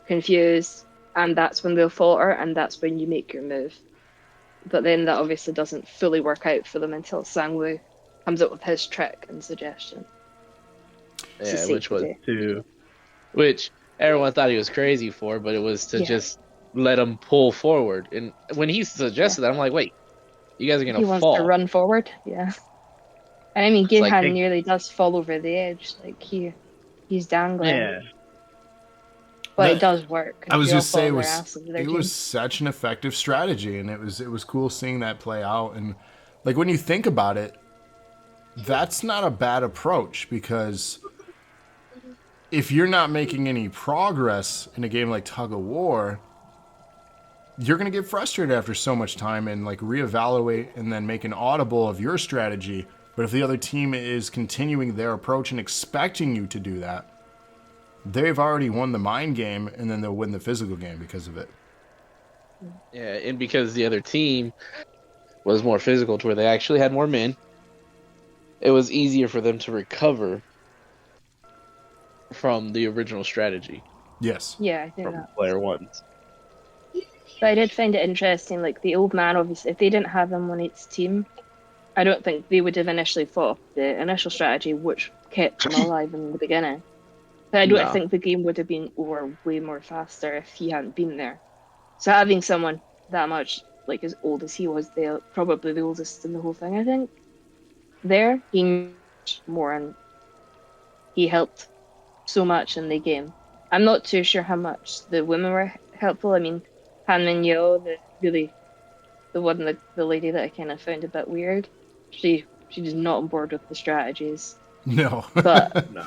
confused, and that's when they'll falter, and that's when you make your move. But then that obviously doesn't fully work out for them until Sangwoo comes up with his trick and suggestion. Yeah, which everyone thought he was crazy for, but it was to just let him pull forward. And when he suggested that, I'm like, wait, you guys are gonna He fall. wants to run forward, yeah. And I mean, It's like, Gihan hey- nearly does fall over the edge, like he's dangling. Yeah. But it does work, I and was they all just say follow their asses with their it was team. such an effective strategy, and it was cool seeing that play out. And like when you think about it, that's not a bad approach, because if you're not making any progress in a game like Tug of War, you're going to get frustrated after so much time and like reevaluate and then make an audible of your strategy. But if the other team is continuing their approach and expecting you to do that, they've already won the mind game, and then they'll win the physical game because of it. Yeah, and because the other team was more physical to where they actually had more men, it was easier for them to recover from the original strategy Yes. Yeah, I think from that. player ones. But I did find it interesting. Like the old man, obviously, if they didn't have him on its team, I don't think they would have initially fought the initial strategy, which kept him alive in the beginning. But I don't No. think the game would have been over way more faster if he hadn't been there. So having someone that much like as old as he was, probably the oldest in the whole thing, I think, there, he knew more and he helped so much in the game. I'm not too sure how much the women were helpful. I mean, Han Min Yo, the one the lady that I kind of found a bit weird. She's not on board with the strategies. No. But No.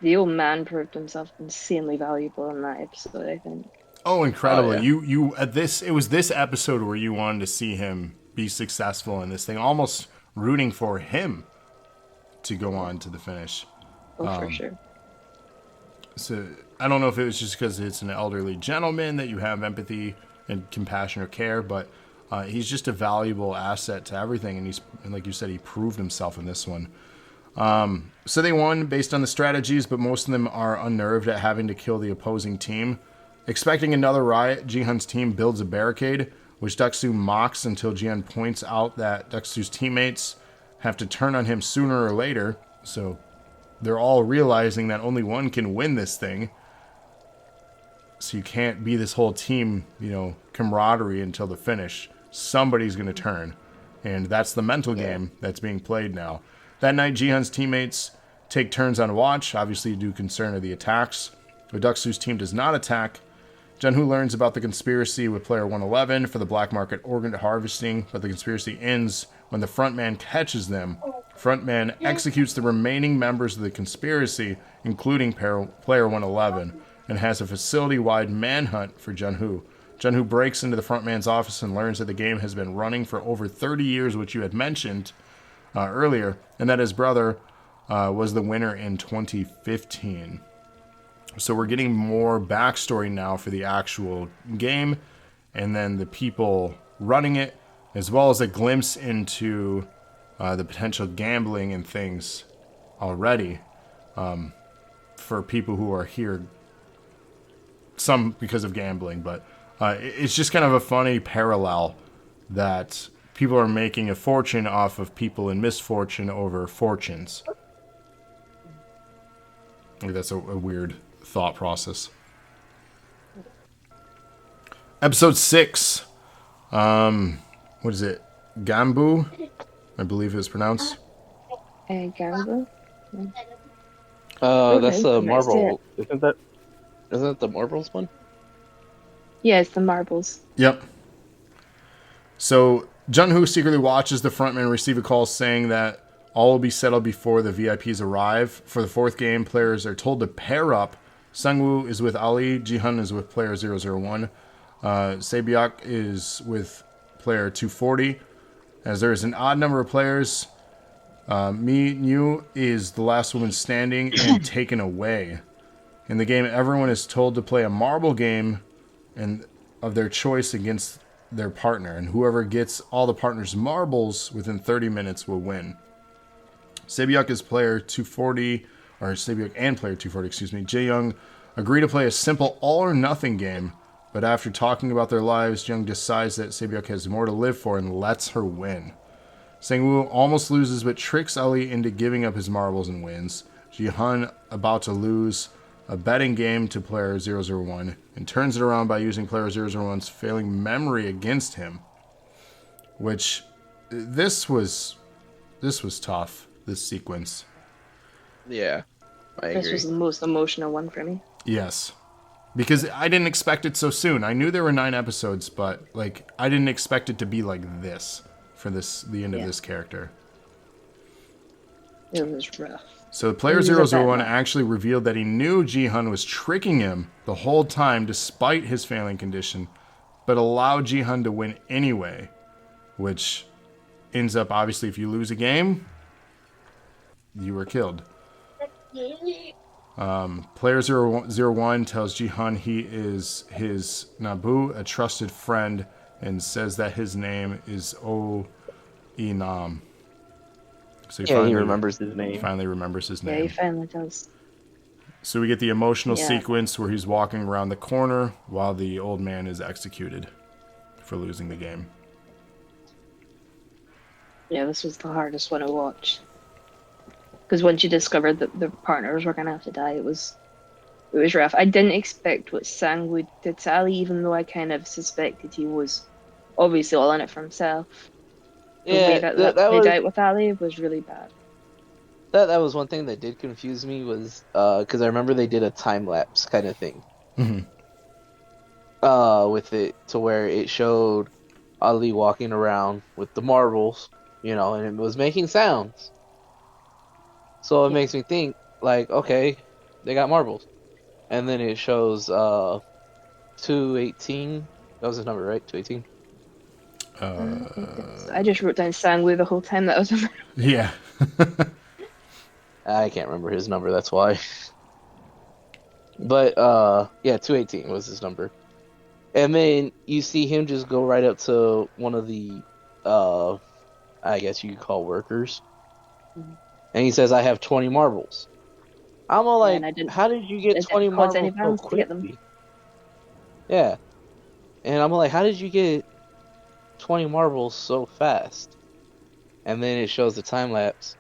the old man proved himself insanely valuable in that episode, I think. Oh, Oh incredible! yeah. You at this, it was this episode where you wanted to see him be successful in this thing, almost rooting for him to go on to the finish. Oh, for sure. So I don't know if it was just because it's an elderly gentleman that you have empathy and compassion or care, but he's just a valuable asset to everything, and like you said, he proved himself in this one. So they won based on the strategies, but most of them are unnerved at having to kill the opposing team. Expecting another riot, Jihan's team builds a barricade, which Deoksu mocks until Jihan points out that Deoksu's teammates have to turn on him sooner or later. So they're all realizing that only one can win this thing. So you can't be this whole team, camaraderie until the finish. Somebody's going to turn. And that's the mental game that's being played now. That night, Jihan's teammates take turns on watch, obviously due concern of the attacks. But Deoksu's team does not attack. Junhoo learns about the conspiracy with player 111 for the black market organ harvesting, but the conspiracy ends when the frontman catches them. Frontman executes the remaining members of the conspiracy, including player 111, and has a facility-wide manhunt for Junhoo. Junhoo breaks into the frontman's office and learns that the game has been running for over 30 years, which you had mentioned earlier, and that his brother was the winner in 2015. So we're getting more backstory now for the actual game, and then the people running it, as well as a glimpse into the potential gambling and things already for people who are here. Some because of gambling, but it's just kind of a funny parallel that people are making a fortune off of people in misfortune over fortunes. I think that's a weird thought process. Episode 6. What is it? Gambu? I believe it's pronounced. Gamble? That's the Next to it. marble. Isn't that the marbles one? Yeah, it's the marbles. Yep. So Junhoo secretly watches the frontman receive a call saying that all will be settled before the VIPs arrive. For the fourth game, players are told to pair up. Sungwoo is with Ali. Jihan is with player 001. Saebyeok is with player 240. As there is an odd number of players, Mi Nyu is the last woman standing and taken away. In the game, everyone is told to play a marble game and of their choice against their partner, and whoever gets all the partner's marbles within 30 minutes will win. Saebyeok is player 240, or Saebyeok and player 240, excuse me. Jae-young agree to play a simple all-or-nothing game, but after talking about their lives, Jung decides that Saebyeok has more to live for and lets her win. Sangwoo almost loses but tricks Ali into giving up his marbles and wins. Jihan, about to lose a betting game to player 001, and turns it around by using player 001's failing memory against him. Which, this was tough, this sequence. Yeah, I agree. This was the most emotional one for me. Yes. Because I didn't expect it so soon. I knew there were 9 episodes, but like I didn't expect it to be like this for the end of Yeah, this character. it was rough. So He player was a bit 001 much. actually revealed that he knew Jihan was tricking him the whole time despite his failing condition, but allowed Jihan to win anyway, which ends up obviously if you lose a game, you were killed. Player 001 tells Jihan he is his Nabu, a trusted friend, and says that his name is O Inam. So Yeah, he remembers his he name. finally remembers his Yeah, he name. finally does. So we get the emotional Yeah, sequence where he's walking around the corner while the old man is executed for losing the game. yeah, this was the hardest one to watch because once you discovered that the partners were gonna have to die, it was rough. I didn't expect what Sang would did to Ali, even though I kind of suspected he was obviously all in it for himself. The way Yeah, that that played was out with Ali was really bad. that was one thing that did confuse me was because I remember they did a time lapse kind of thing with it to where it showed Ali walking around with the marbles, and it was making sounds. So it Yeah. makes me think like, okay, they got marbles. And then it shows 218. That was his number, right? 218. I think it's. I just wrote down Sangwoo the whole time that was. Yeah. I can't remember his number, that's why. But yeah, 218 was his number. And then you see him just go right up to one of the uh I guess you could call workers. And he says, I have 20 marbles. I'm all Yeah, and like, how did you it get didn't 20 cause any marbles so violence to get them. quickly? Yeah. And I'm like, how did you get 20 marbles so fast? And then it shows the time lapse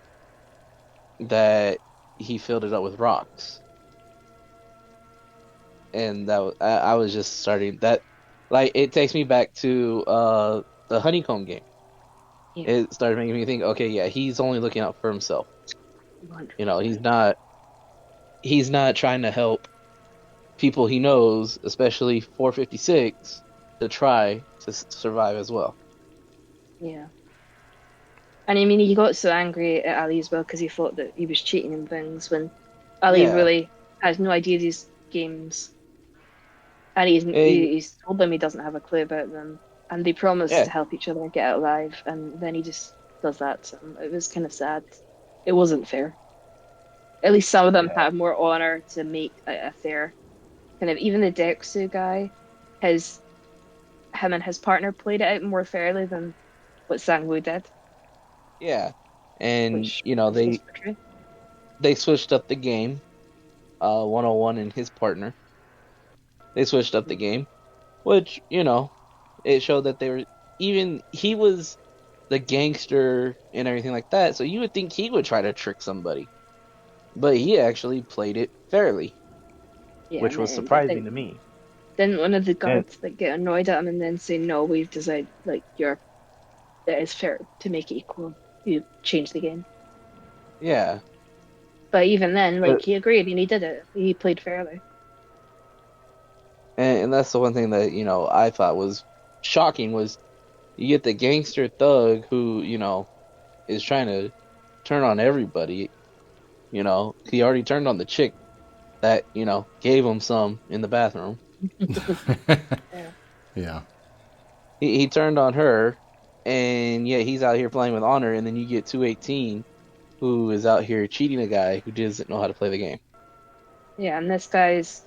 that he filled it up with rocks. And I was just starting that, like, it takes me back to the honeycomb game. Yeah, It started making me think, okay, yeah, he's only looking out for himself. 100%. He's not trying to help people he knows, especially 456, to try to survive as well. Yeah. And I mean, he got so angry at Ali as well because he thought that he was cheating and things when Ali Yeah. really has no idea these games. And And, he's told them he doesn't have a clue about them. And they promised yeah. to help each other get out alive. And then he just does that to them. It was kind of sad. It wasn't fair. At least some of them Yeah. had more honor to make a fair kind of, even the Dexu guy, his him and his partner played it out more fairly than what Sangwoo did, Yeah. And, which was just for true. they switched up the game, 101 and his partner. They switched up the game, which, it showed that they were, even he was the gangster and everything like that, so you would think he would try to trick somebody. But he actually played it fairly, Yeah, which and was I surprising think to me. didn't one of the And guards like get annoyed at him and then say, "No, we've decided like it is fair to make it equal. You change the game." yeah, But even then, like but he agreed and he did it. He played fairly. and that's the one thing that, I thought was shocking was you get the gangster thug who, is trying to turn on everybody, he already turned on the chick that, gave him some in the bathroom. Yeah, Yeah. He turned on her, and yeah, he's out here playing with honor, and then you get 218, who is out here cheating a guy who doesn't know how to play the game. yeah, and this guy's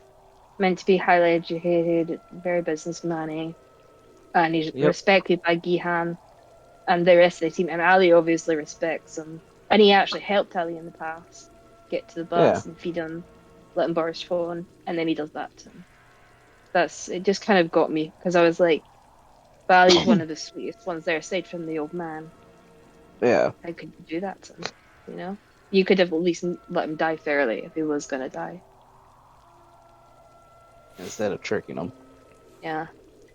meant to be highly educated, very businessman-y, and he's Yep. respected by Gihan and the rest of the team. And Ali obviously respects him, and he actually helped Ali in the past get to the Yeah. bus and feed him, let him borrow his phone, and then he does that to him. That's it. Just kind of got me because I was like, Ali's one of the sweetest ones there, aside from the old man. Yeah. How could you do that to him? You know, you could have at least let him die fairly if he was gonna die. Instead of tricking him. Yeah,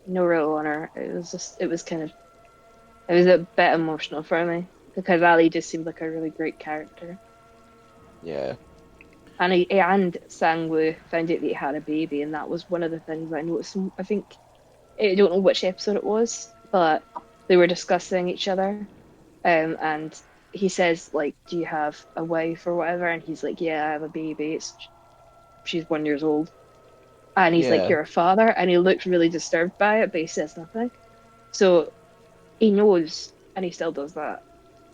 no real honor. It was just, it was kind of, it was a bit emotional for me because Ali just seemed like a really great character. Yeah. And Sangwoo found out that he had a baby, and that was one of the things I noticed. I think I don't know which episode it was, but they were discussing each other, and he says like, "Do you have a wife or whatever?" And he's like, "Yeah, I have a baby. She's 1 year old." And he's like, Yeah, "You're a father," and he looks really disturbed by it, but he says nothing. So he knows, and he still does that.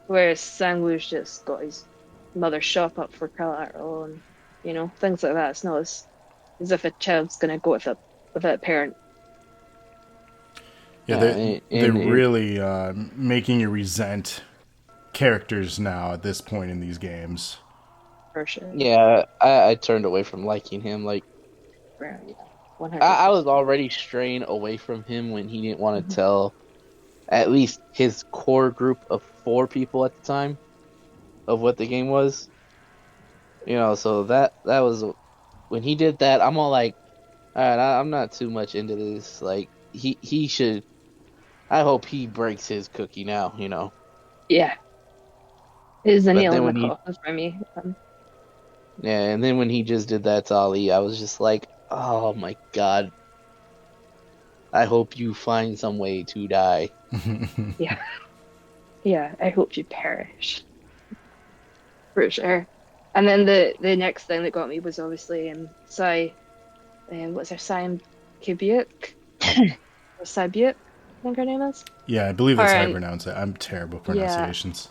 Whereas Sangwoo's just got his mother's shop up for collateral and things like that. It's not as if a child's gonna go with a parent Yeah, they're really making you resent characters now at this point in these games. for sure. yeah, I turned away from liking him. Like Yeah, one hundred I was percent. already straying away from him when he didn't want to Mhm. tell at least his core group of 4 people at the time of what the game was. So that was when he did that. I'm all like, all right, I'm not too much into this. Like he should. I hope he breaks his cookie now. Yeah, it is a But nail then in the when he coffin for me. yeah, and then when he just did that to Ali, I was just like, oh my God, I hope you find some way to die. Yeah, yeah. I hope you perish for sure. And then the next thing that got me was obviously Sai. What's her Sai Kibyuk or Sabyuk? I think her name is. Yeah, I believe Her that's how I and pronounce it. I'm terrible with yeah, pronunciations.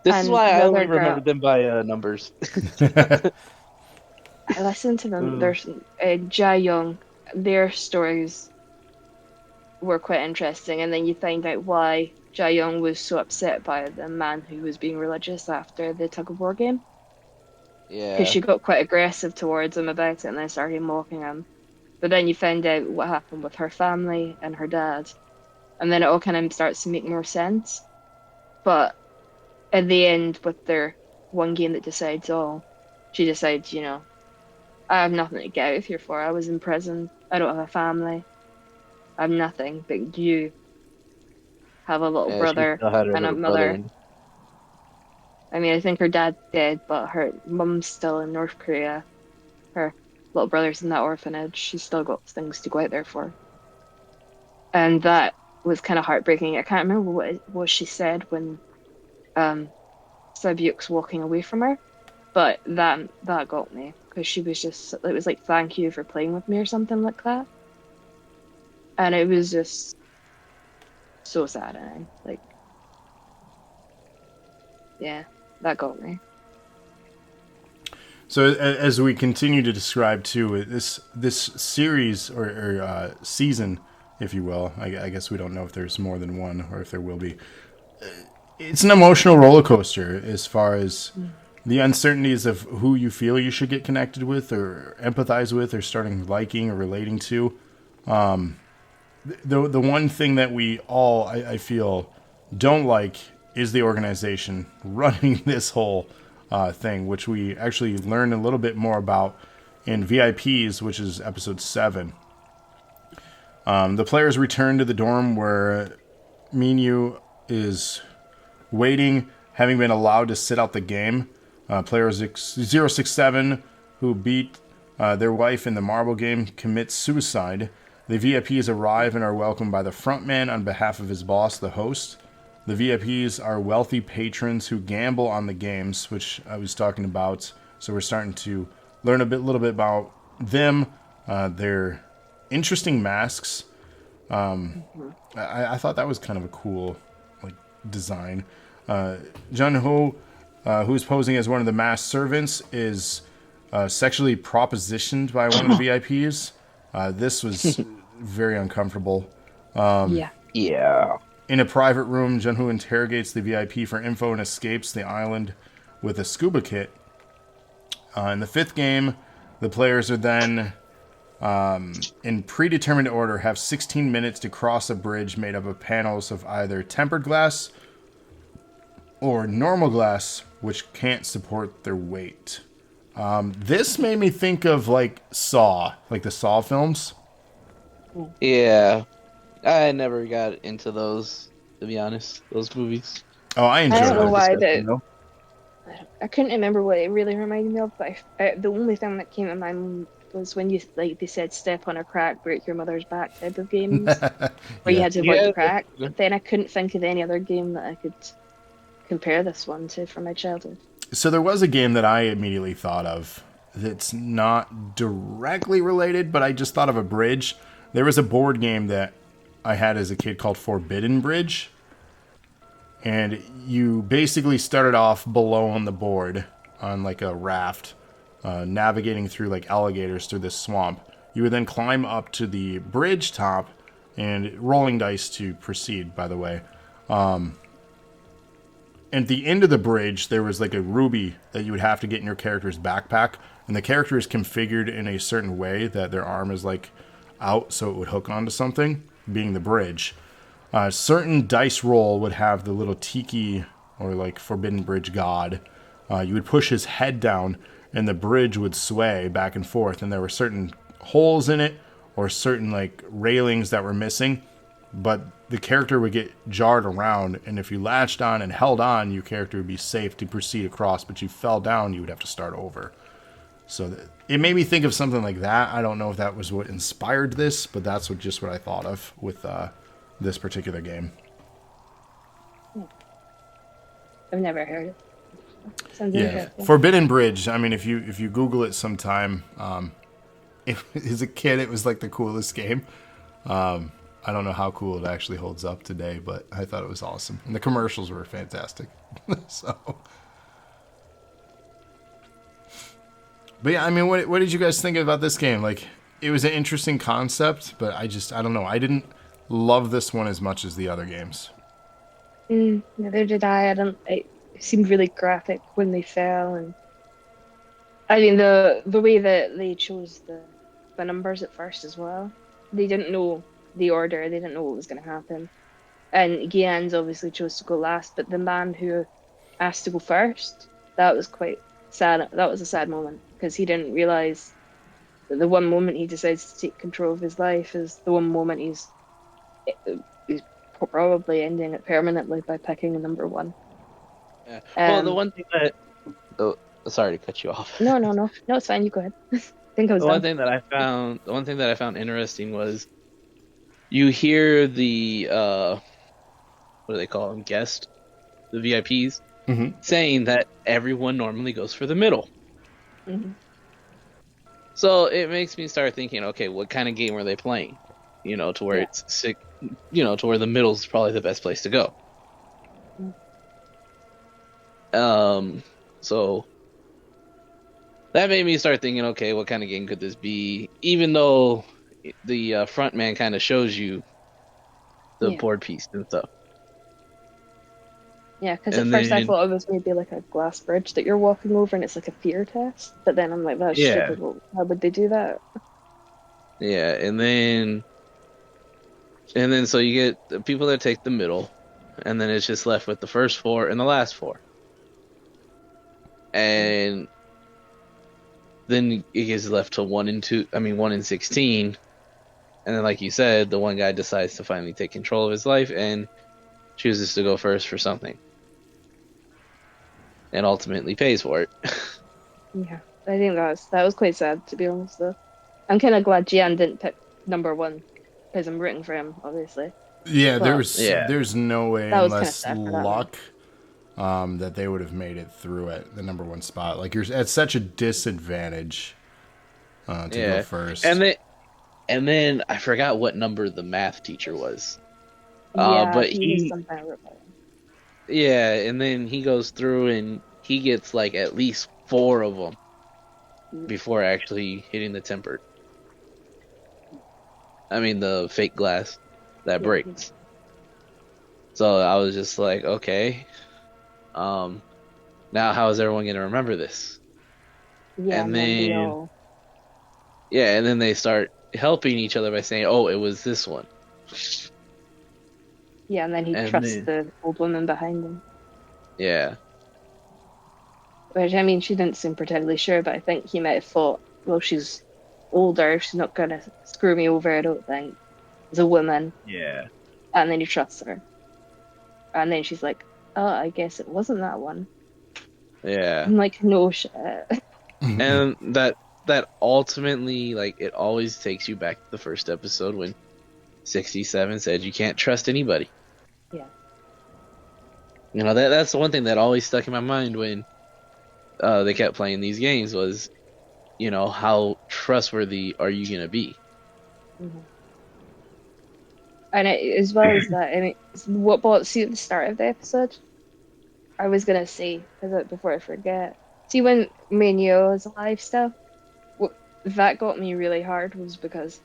This is and why the I other only girl. remember them by numbers. I listened to them. Ugh. There's Jae Young. Their stories were quite interesting, and then you find out why Jae Young was so upset by the man who was being religious after the tug of war game, because Yeah, she got quite aggressive towards him about it, and then started mocking him. But then you find out what happened with her family and her dad, and then it all kind of starts to make more sense. But at the end, with their one game that decides all, she decides, I have nothing to get out of here for. I was in prison. I don't have a family. I'm nothing, but you have a little yeah, she brother still had her and a little brother, mother. and I mean, I think her dad's dead, but her mum's still in North Korea. Her little brother's in that orphanage. She's still got things to go out there for. And that was kind of heartbreaking. I can't remember what she said when um Sabyuk's walking away from her, but that got me because she was just it was like thank you for playing with me or something like that. And it was just so saddening. Like, yeah, that got me. So as we continue to describe too, this series or season, if you will, I guess we don't know if there's more than one or if there will be. It's an emotional roller coaster as far as Mm. the uncertainties of who you feel you should get connected with or empathize with or starting liking or relating to. The one thing that we all I feel don't like is the organization running this whole thing, which we actually learn a little bit more about in VIPs, which is episode 7. The players return to the dorm where Minyu is waiting, having been allowed to sit out the game. Players 067, who beat their wife in the marble game, commits suicide. The VIPs arrive and are welcomed by the frontman on behalf of his boss, the host. The VIPs are wealthy patrons who gamble on the games, which I was talking about. So we're starting to learn little bit about them, their interesting masks. Mhm. I thought that was kind of a cool like design. Jun Ho, who is posing as one of the masked servants, is sexually propositioned by one of the VIPs. This was very uncomfortable. Yeah. yeah, In a private room, Jun Ho interrogates the VIP for info and escapes the island with a scuba kit. In the 5th game, the players are then in predetermined order, have 16 minutes to cross a bridge made up of panels of either tempered glass or normal glass, which can't support their weight. This made me think of like Saw, like the Saw films. Mm. yeah. I never got into those, to be honest. Those movies. Oh, I I It's don't enjoyed know kind of it. why disgusting, that though. I couldn't remember what it really reminded me of, but the only thing that came to my mind was when you like they said step on a crack, break your mother's back type of games where you Yeah. had to avoid the Yeah. crack. But then I couldn't think of any other game that I could compare this one to from my childhood. So there was a game that I immediately thought of that's not directly related, but I just thought of a bridge. There was a board game that I had as a kid called Forbidden Bridge. And you basically started off below on the board on like a raft, navigating through like alligators through this swamp. You would then climb up to the bridge top and rolling dice to proceed, by the way. And at the end of the bridge, there was like a ruby that you would have to get in your character's backpack. And the character is configured in a certain way that their arm is like out so it would hook onto something, being the bridge. Certain dice roll would have the little tiki or like forbidden bridge god. You would push his head down and the bridge would sway back and forth. And there were certain holes in it or certain like railings that were missing. But the character would get jarred around, and if you latched on and held on, your character would be safe to proceed across. But you fell down, you would have to start over. So it made me think of something like that. I don't know if that was what inspired this, but that's just what I thought of with this particular game. I've never heard it. Sounds Yeah, interesting. Forbidden Bridge. I mean, if you Google it sometime, as a kid, it was like the coolest game. I don't know how cool it actually holds up today, but I thought it was awesome. And the commercials were fantastic. So, but yeah, I mean, what did you guys think about this game? Like, it was an interesting concept, but I don't know. I didn't love this one as much as the other games. Neither did I. I don't. It seemed really graphic when they fell, and I mean the way that they chose the numbers at first as well. They didn't know the order. They didn't know what was going to happen. And Gian's obviously chose to go last, but the man who asked to go first, that was quite sad. That was a sad moment because he didn't realize that the one moment he decides to take control of his life is the one moment he's probably ending it permanently by picking a number one. Yeah. Well, the Um, one thing that oh, sorry to cut you off. no, it's fine. You go ahead. I think I was The one done. thing that I found interesting was you hear the what do they call them? Guest, the VIPs, Mm-hmm. saying that everyone normally goes for the middle. Hmm. So it makes me start thinking, okay, what kind of game are they playing? To where Yeah. it's sick, to where the middle's probably the best place to go. So that made me start thinking, okay, what kind of game could this be? Even though the front man kind of shows you the Yeah. board piece and stuff. Yeah, because at And first I then, thought it was maybe like a glass bridge that you're walking over and it's like a fear test. But then I'm like, that's yeah, stupid. Well, how would they do that? yeah, and then so you get the people that take the middle, and then it's just left with the first four and the last four. And then it gets left to 1 in 16. And then, like you said, the one guy decides to finally take control of his life and chooses to go first for something. And ultimately pays for it. Yeah, I think that was quite sad to be honest. Though I'm kind of glad Gian didn't pick number one because I'm rooting for him, obviously. Yeah, But Yeah. there's no way that was kind of unless sad for that man. luck that they would have made it through at the number one spot. Like you're at such a disadvantage to go Yeah. first. And then I forgot what number the math teacher was. Yeah, But he was something about yeah, and then he goes through and he gets like at least 4 of them it. before actually hitting the tempered. I mean, the fake glass that Yeah, breaks. So I was just like, okay, now how is everyone gonna remember this? yeah, And and then they then all, yeah, and then they start helping each other by saying, "Oh, it was this one." yeah, and then he And trusts then the old woman behind him. yeah, Which I mean, she didn't seem particularly sure, but I think he might have thought, well, she's older, she's not gonna screw me over. I don't think as a woman, yeah, and then he trusts her, and then she's like, oh, I guess it wasn't that one. Yeah. I'm like, no shit. And that ultimately, like, it always takes you back to the first episode when 67 said you can't trust anybody. Yeah. That's the one thing that always stuck in my mind when they kept playing these games was, how trustworthy are you gonna be? Hmm. And as well as that, I mean, what brought see at the start of the episode, I was gonna say before I forget. See when Minyo is alive still, what that got me really hard was because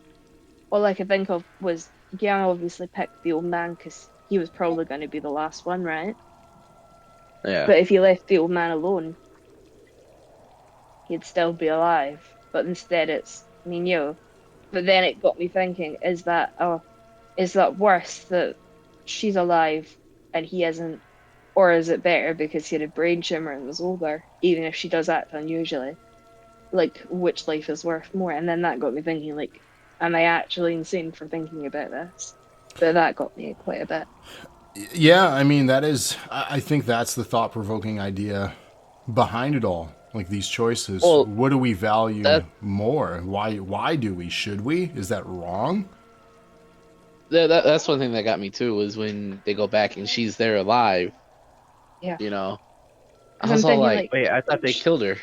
all I could think of was Gian obviously picked the old man because he was probably going to be the last one, right? Yeah, But if he left the old man alone, he'd still be alive. But instead, it's Minyo. But then it got me thinking: is that worse that she's alive and he isn't, or is it better because he had a brain tumor and was older, even if she does act unusually? Like, which life is worth more? And then that got me thinking, like, am I actually insane for thinking about this? But that got me quite a bit. Yeah, I mean, that is, I think that's the thought provoking idea behind it all. Like these choices. well, What do we value that, more? Why do we? Should we? Is that wrong? that's one thing that got me too was when they go back and she's there alive. Yeah. You know, I Because I'm was all thinking, like, like, wait, I thought they killed her.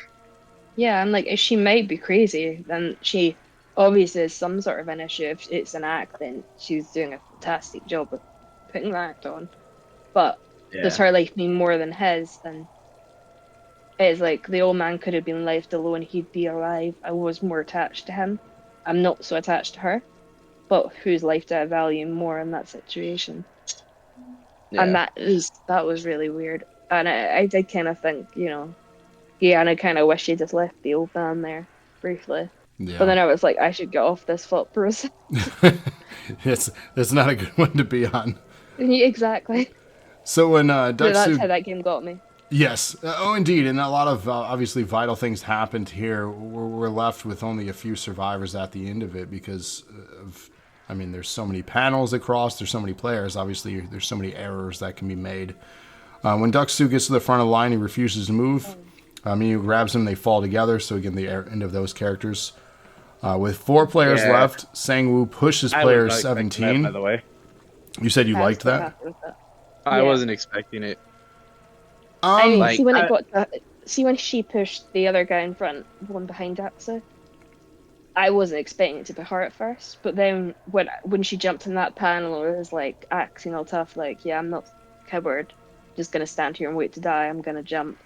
yeah, I'm like, if she might be crazy, then she obviously has some sort of an issue. If it's an act, then she's doing a fantastic job of putting the act on. But does Yeah, her life mean more than his? Then it's like the old man could have been left alone, he'd be alive. I was more attached to him. I'm not so attached to her, but whose life do I value more in that situation? And yeah, that was really weird. And I did kind of think, yeah, and I kind of wish he just left the old man there briefly. But Yeah. then I was like, I should get off this thought process. It's not a good one to be on. Yeah, exactly. So when But that's Duxu, how that game got me. yes, oh indeed, and a lot of obviously vital things happened here. We're left with only a few survivors at the end of it because of, I mean, there's so many panels across, there's so many players. Obviously, there's so many errors that can be made. When Duxu gets to the front of the line, he refuses to move. Miyu grabs him, they fall together. So again, the end of those characters. With four players yeah. left, Sangwoo pushes I was player not expecting that, by 17. the way. You said you I was liked quite that? happy with that. I Yeah. wasn't expecting it. I mean, Um, see Like, when it got to, see when she pushed the other guy in front, one behind Atsu, I wasn't expecting it to be her at first, but then when she jumped in that panel, it was like acting all tough, like, yeah, I'm not a coward, just gonna stand here and wait to die. I'm gonna jump.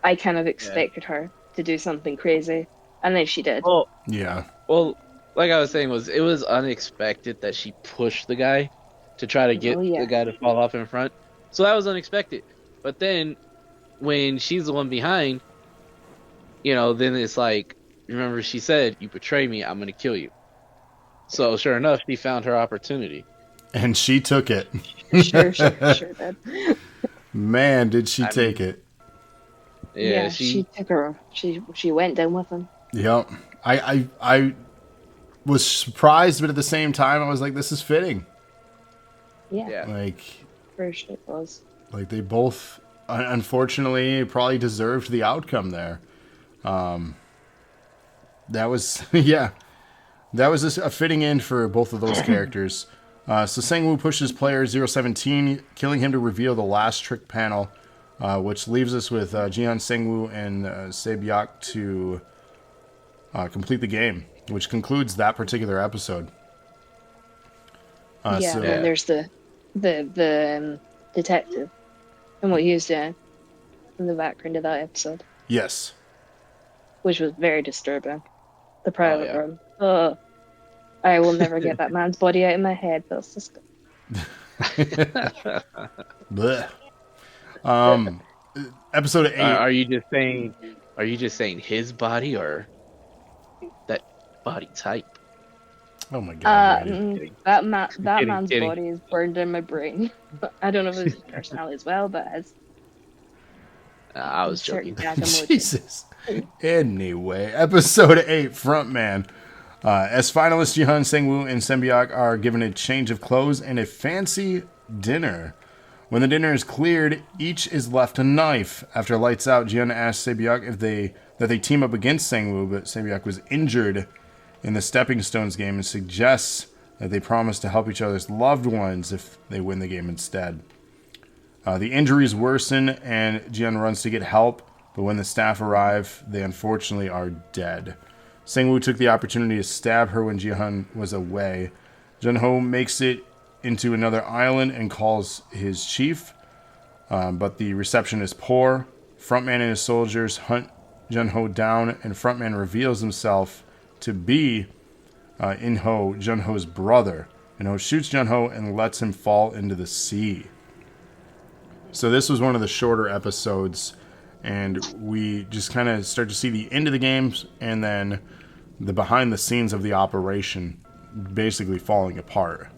I kind of yeah. expected her to do something crazy, and then she did. Well, yeah. well, like I was saying, it was unexpected that she pushed the guy to try to Oh get the yeah, guy to fall off in front. So that was unexpected. But then when she's the one behind, then it's like, remember she said, "You betray me, I'm gonna kill you." So sure enough, she found her opportunity. And she took it. sure did. Man, did she I take mean, it. yeah, Yeah, she she, took her. She went down with him. Yep. I was surprised, but at the same time, I was like, this is fitting. Yeah, yeah, Like, for sure it was. like they both, unfortunately, probably deserved the outcome there. That was, yeah, that was a fitting end for both of those characters. So Sangwoo pushes player 017, killing him to reveal the last trick panel, which leaves us with Jihan Sangwoo and Sebyak to complete the game, which concludes that particular episode. Yeah, and then So yeah. there's the detective and what he was doing in the background of that episode, yes, which was very disturbing. The Oh private yeah. room. Oh, I will never get that man's body out of my head. That's just bleh. Episode eight. Are you just saying? Are you just saying his body or that body type? Oh my god, Brady. Kidding, that kidding, man's kidding. body is burned in my brain. I don't know if it's his personality as well, but as I was insert joking. gag emoji. Jesus. Anyway, episode 8, Frontman. As finalists, Jihan, Sangwoo, and Sembiak are given a change of clothes and a fancy dinner. When the dinner is cleared, each is left a knife. After lights out, Jihan asks Sae-byeok that they team up against Sang-woo, but Sae-byeok was injured in the Stepping Stones game and suggests that they promise to help each other's loved ones if they win the game instead. The injuries worsen and Jihan runs to get help, but when the staff arrive, they unfortunately are dead. Sang-woo took the opportunity to stab her when Jihan was away. Jun-ho makes it into another island and calls his chief, but the reception is poor. Frontman and his soldiers hunt Jun-ho down, and Frontman reveals himself to be In-ho, Jun-ho's brother. In-ho shoots Jun-ho and lets him fall into the sea. So this was one of the shorter episodes, and we just kind of start to see the end of the games and then the behind the scenes of the operation basically falling apart.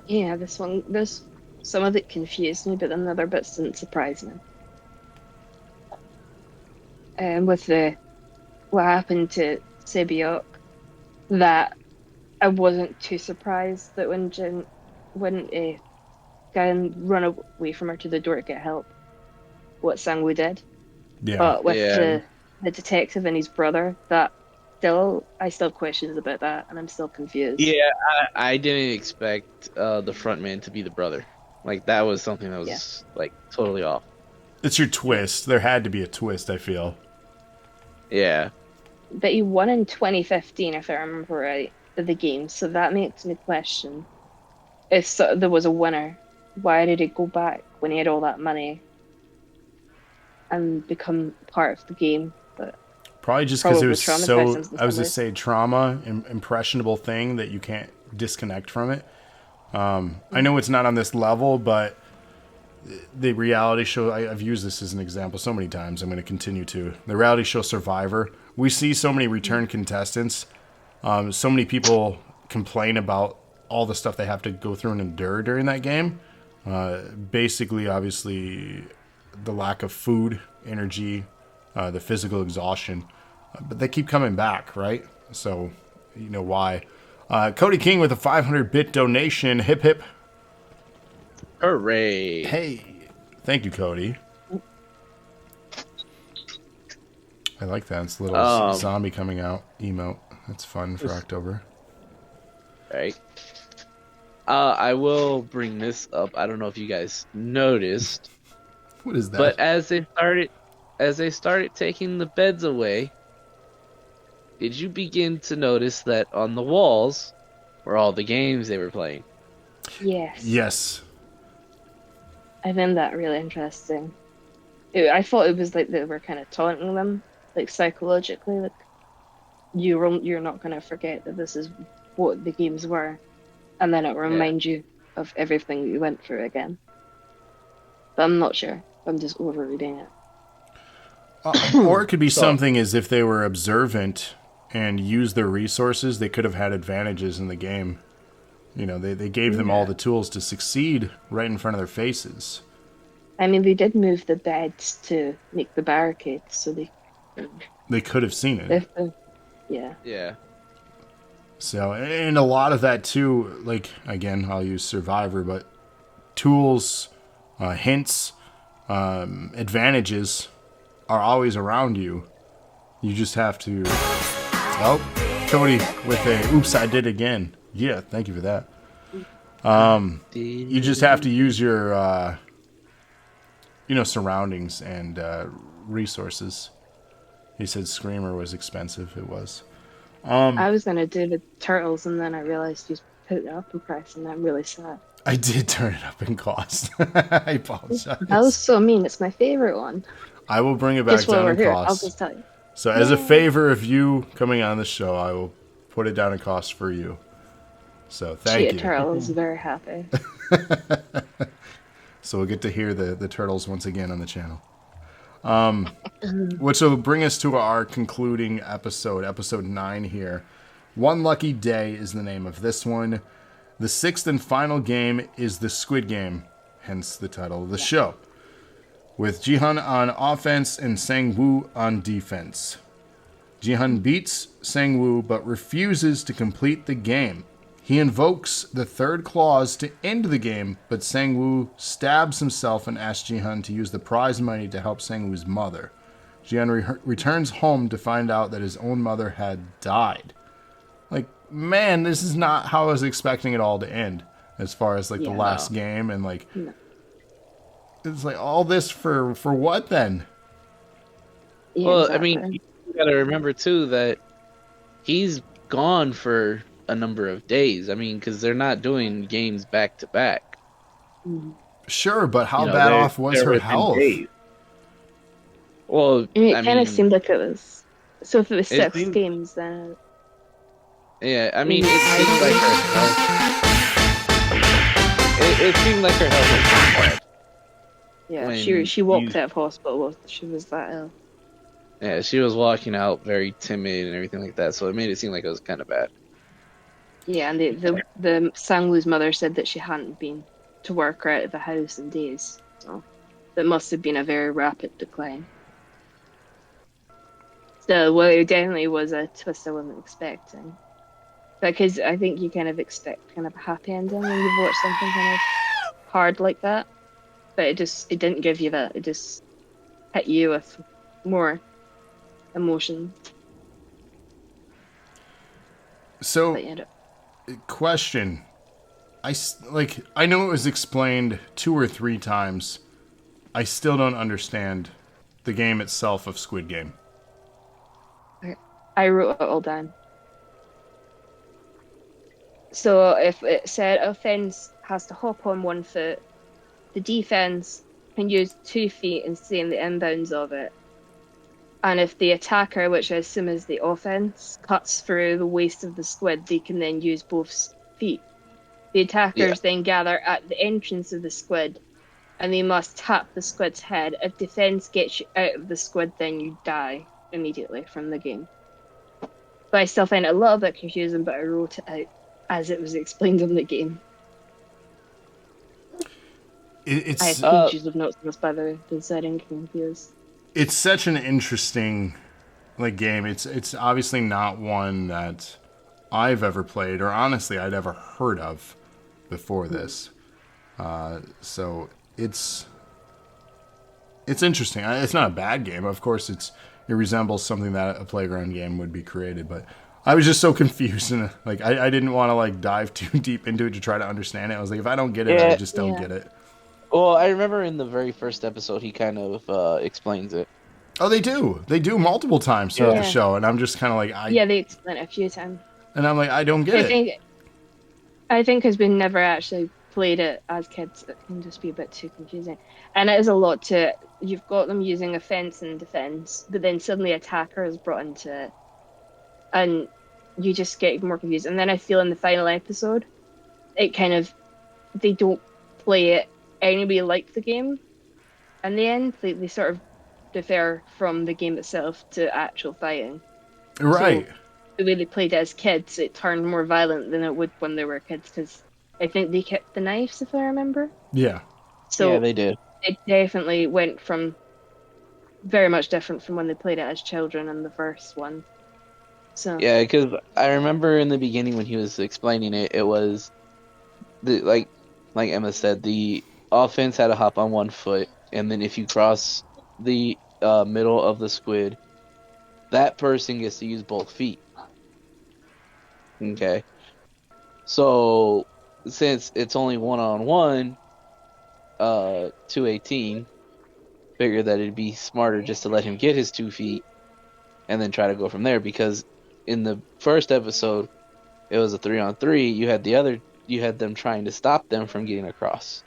Yeah, some of it confused me, but then the other bits didn't surprise me. And with what happened to Sae-byeok, that I wasn't too surprised that when Jin wouldn't go and run away from her to the door to get help, what Sang-woo did. Yeah. But with the detective and his brother, I still have questions about that, and I'm still confused. Yeah, I didn't expect the front man to be the brother. Like, that was something that was, like, totally off. It's your twist. There had to be a twist, I feel. Yeah. But he won in 2015, if I remember right, of the game, so that makes me question if there was a winner, why did he go back when he had all that money and become part of the game? But probably just because it was so, I was to say, trauma, impressionable thing that you can't disconnect from it. I know it's not on this level, but the reality show, I've used this as an example so many times, I'm going to continue to. The reality show Survivor, we see so many return contestants. So many people complain about all the stuff they have to go through and endure during that game. Basically, obviously, the lack of food, energy, the physical exhaustion. But they keep coming back, right? So, you know why. Cody King with a 500-bit donation. Hip, hip. Hooray. Hey. Thank you, Cody. I like that. It's a little zombie coming out emote. That's fun for October. Right. I will bring this up. I don't know if you guys noticed. What is that? But as they started taking the beds away, did you begin to notice that on the walls were all the games they were playing? Yes. Yes. I found that really interesting. I thought it was like they were kind of taunting them, like psychologically, like you're not going to forget that this is what the games were, and then it'll remind you of everything you went through again. But I'm not sure. I'm just overreading it. Or it could be something as if they were observant and used their resources, they could have had advantages in the game. You know, they gave them all the tools to succeed right in front of their faces. I mean, they did move the beds to make the barricades, so they could have seen it. Yeah. Yeah. So, and a lot of that too, like, again, I'll use Survivor, but tools, hints, advantages are always around you. You just have to... Oh, Cody with a oops, I did again. Yeah, thank you for that. You just have to use your, surroundings and resources. He said Screamer was expensive. It was. I was going to do the turtles, and then I realized you put it up in price, and I'm really sad. I did turn it up in cost. I apologize. That was so mean. It's my favorite one. I will bring it back down in cost. I'll just tell you. So as a favor of you coming on the show, I will put it down in cost for you. So thank you. Turtle is very happy. So we'll get to hear the turtles once again on the channel. Which will bring us to our concluding episode 9 here. One Lucky Day is the name of this one. The sixth and final game is the Squid Game, hence the title of the show, with Jihan on offense and Sang-woo on defense. Jihan beats Sang-woo but refuses to complete the game. He invokes the third clause to end the game, but Sang-woo stabs himself and asks Ji-hun to use the prize money to help Sang-woo's mother. Ji-hun returns home to find out that his own mother had died. Like, man, this is not how I was expecting it all to end, as far as like the last game, and like it's like all this for what then? Yeah, Well, exactly. I mean, you gotta remember too that he's gone for a number of days. I mean, because they're not doing games back to back. Sure, but how You know, bad off was they're her within health? days. Well, I mean, I it kind of mean, seemed like it was. So if it was it 6 seemed, games, then yeah, I mean, maybe it 5 seemed like games. her health. It seemed like her health was bad Yeah, she when she you. walked out of hospital while she was that ill. Yeah, she was walking out very timid and everything like that, so it made it seem like it was kind of bad. Yeah, and the Sangwoo's mother said that she hadn't been to work or out of the house in days. So that must have been a very rapid decline. So, well, it definitely was a twist I wasn't expecting. Because I think you kind of expect kind of a happy ending when you've watched something kind of hard like that. But it didn't give you that. It just hit you with more emotion. So, But you know, question. I know it was explained 2 or 3 times. I still don't understand the game itself of Squid Game. I wrote it all down. So if it said offense has to hop on 1 foot, the defense can use 2 feet and stay in the inbounds of it. And if the attacker, which I assume is the offense, cuts through the waist of the squid, they can then use both feet. The Yeah, attackers then gather at the entrance of the squid and they must tap the squid's head. If defense gets you out of the squid, then you die immediately from the game. But I still find it a little bit confusing, but I wrote it out as it was explained in the game. I It's had pages of notes on this, by the way, deciding confused. it's such an interesting like game. It's obviously not one that I've ever played, or honestly I'd ever heard of before this. So it's interesting. It's not a bad game. Of course, it resembles something that a playground game would be created, but I was just so confused, and like I didn't want to like dive too deep into it to try to understand it. I was like, if I don't get it, I yeah. just don't Yeah. get it. Well, I remember in the very first episode, he kind of explains it. Oh, they do. They do multiple times throughout the Yeah. Yeah. show, and I'm just kind of like Yeah, they explain it a few times. I don't get I it. think I think because we never actually played it as kids, it can just be a bit too confusing. And it is a lot to you've got them using offense and defense, but then suddenly attacker is brought into it, and you just get more confused. And then I feel in the final episode, it kind of they don't play it anybody like the game. In the end, they sort of differ from the game itself to actual fighting. So Right. the way they played it as kids, it turned more violent than it would when they were kids because I think they kept the knives, if I remember. Yeah. Yeah, So they did. it definitely went from very much different from when they played it as children in the first one. So Yeah, because I remember in the beginning when he was explaining it, it was the like Emma said, the offense had to hop on 1 foot, and then if you cross the middle of the squid, that person gets to use both feet. Okay, so since it's only 1-on-1, 218, figured that it'd be smarter just to let him get his 2 feet and then try to go from there because in the first episode it was a 3-on-3. You had them trying to stop them from getting across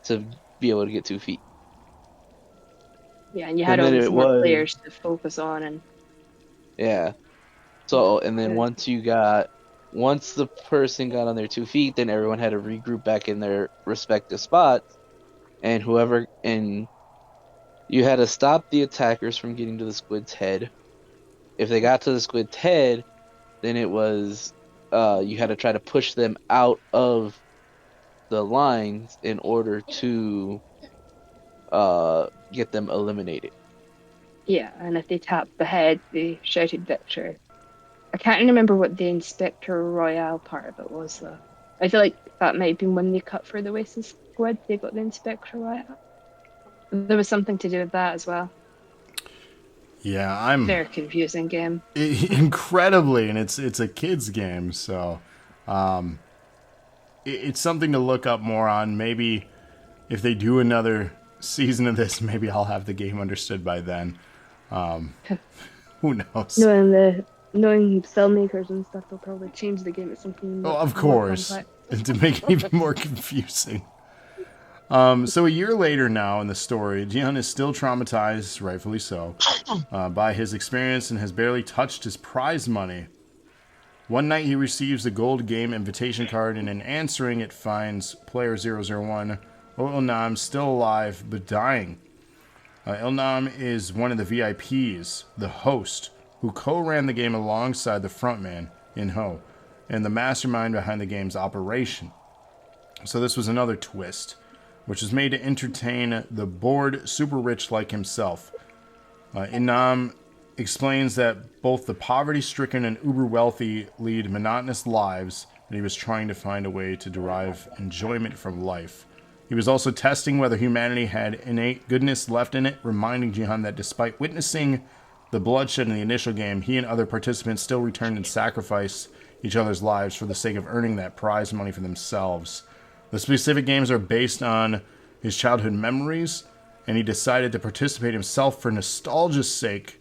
to be able to get 2 feet. yeah, and you had And then obviously it more was players to focus on, and yeah. So and then uh, once the person got on their 2 feet, then everyone had to regroup back in their respective spots, and you had to stop the attackers from getting to the squid's head. If they got to the squid's head, then it was you had to try to push them out of the lines in order to get them eliminated. yeah, and if they tapped the head, they shouted victory. I can't remember what the Inspector Royale part of it was though. I feel like that might have been when they cut through the Wasted Squid. They got the Inspector Royale. There was something to do with that as well. Yeah, I'm Very confusing game. incredibly, and it's a kids game, so it's something to look up more on. Maybe if they do another season of this, maybe I'll have the game understood by then. Who knows? Knowing filmmakers and stuff, they'll probably change the game to something Oh, of more course, complex. and to make it even more confusing. So a year later now in the story, Jihan is still traumatized, rightfully so, by his experience and has barely touched his prize money. One night he receives a gold game invitation card, and in answering it finds player 001, Ilnam, still alive but dying. Ilnam is one of the VIPs, the host, who co-ran the game alongside the frontman, In-Ho, and the mastermind behind the game's operation. So this was another twist, which was made to entertain the bored super rich like himself. Inam explains that both the poverty-stricken and uber-wealthy lead monotonous lives, and he was trying to find a way to derive enjoyment from life. He was also testing whether humanity had innate goodness left in it, reminding Jihan that despite witnessing the bloodshed in the initial game, he and other participants still returned and sacrificed each other's lives for the sake of earning that prize money for themselves. The specific games are based on his childhood memories, and he decided to participate himself for nostalgia's sake.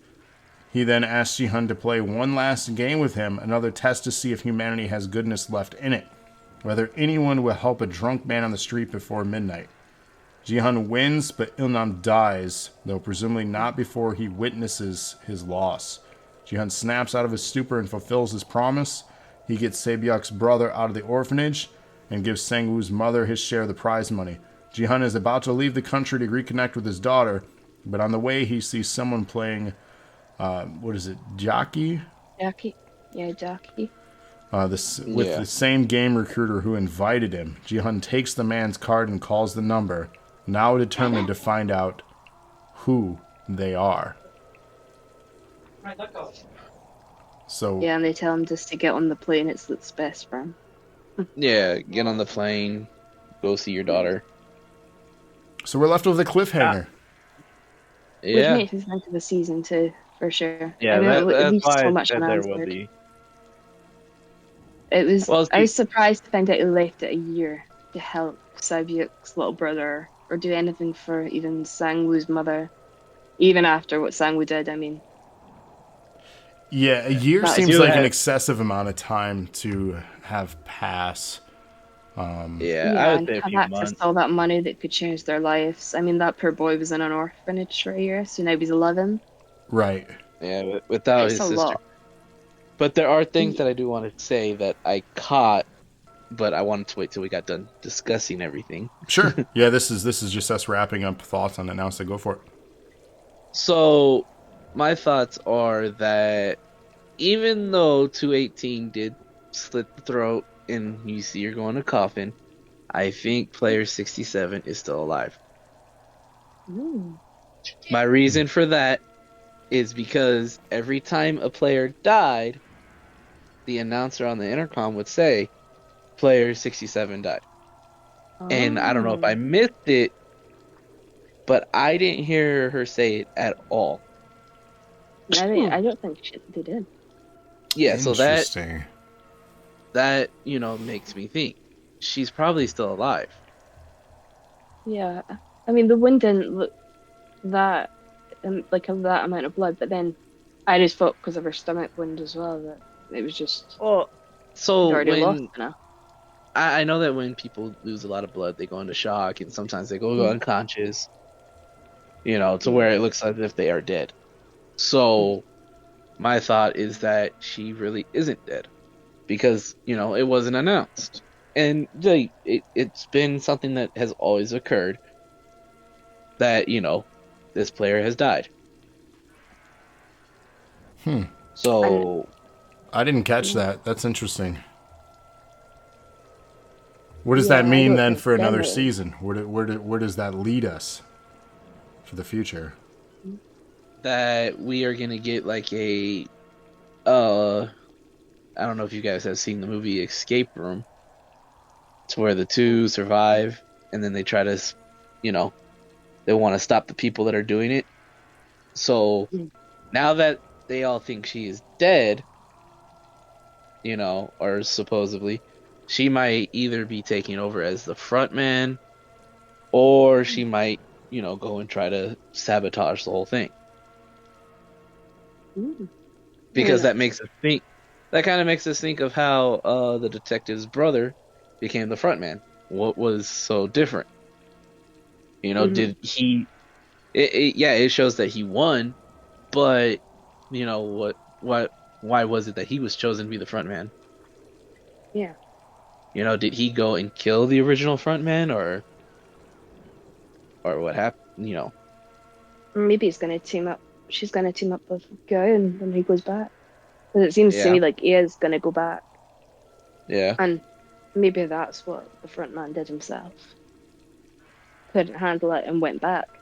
He then asked Jihan to play one last game with him, another test to see if humanity has goodness left in it, whether anyone will help a drunk man on the street before midnight. Jihan wins, but Ilnam dies, though presumably not before he witnesses his loss. Jihan snaps out of his stupor and fulfills his promise. He gets Sebyuk's brother out of the orphanage and gives Sangwoo's mother his share of the prize money. Jihan is about to leave the country to reconnect with his daughter, but on the way he sees someone playing, jockey? Jackie. Yeah, Jackie. With the same game recruiter who invited him. Jihan takes the man's card and calls the number, now determined to find out who they are. So Yeah, and they tell him just to get on the plane. It's best for him. Yeah, get on the plane, go see your daughter. So we're left with a cliffhanger. Which Yeah, makes it into the season 2 for sure. Yeah, I mean, it that's leaves why so I much said there will unanswered. be. It was. Well, I was surprised to find out he left it a year to help Sabyuk's little brother or do anything for even Sangwoo's mother, even after what Sangwoo did. I mean, Yeah, a year That seems is- like an had- excessive amount of time to have pass. yeah, I would and say a have few access months. to all that money that could change their lives. I mean, that poor boy was in an orphanage for a year, so now he's 11. Right. Yeah, without It's his a sister. lot. But there are things that I do want to say that I caught, but I wanted to wait till we got done discussing everything. Sure. Yeah, this is just us wrapping up thoughts on it now, so go for it. So, my thoughts are that even though 218 did slit the throat and you see her going to coffin, I think player 67 is still alive. Ooh. My reason for that is because every time a player died, the announcer on the intercom would say, player 67 died. And I don't know if I Oh. missed it, but I didn't hear her say it at all. I don't think they did. Yeah, so Interesting. that makes me think she's probably still alive. Yeah, I mean the wound didn't look that like of that amount of blood, but then I just thought because of her stomach wound as well that it was just Well, so already lost when enough. I know that when people lose a lot of blood, they go into shock, and sometimes they go unconscious. To where it looks as if they are dead. So my thought is that she really isn't dead because it wasn't announced, and it's been something that has always occurred that this player has died. So I didn't catch that. That's interesting. What does Yeah, that I mean don't then think for another Denver- season? Where does that lead us for the future? that we are gonna get like a I don't know if you guys have seen the movie Escape Room. It's where the two survive, and then they try to, you know, they want to stop the people that are doing it. So Mm. now that they all think she is dead, or supposedly, she might either be taking over as the front man, or she might, go and try to sabotage the whole thing. Mm. I mean, Because that makes us think, that kind of makes us think of how the detective's brother became the front man. What was so different? mhm. Did he? Yeah, it shows that he won, but why was it that he was chosen to be the front man? Yeah. Did he go and kill the original front man, or what happened? Maybe he's gonna team up. She's gonna team up with Guy, and when he goes back, because it seems to Yeah, me like he is gonna go back, yeah, and maybe that's what the front man did himself. Couldn't handle it and went back.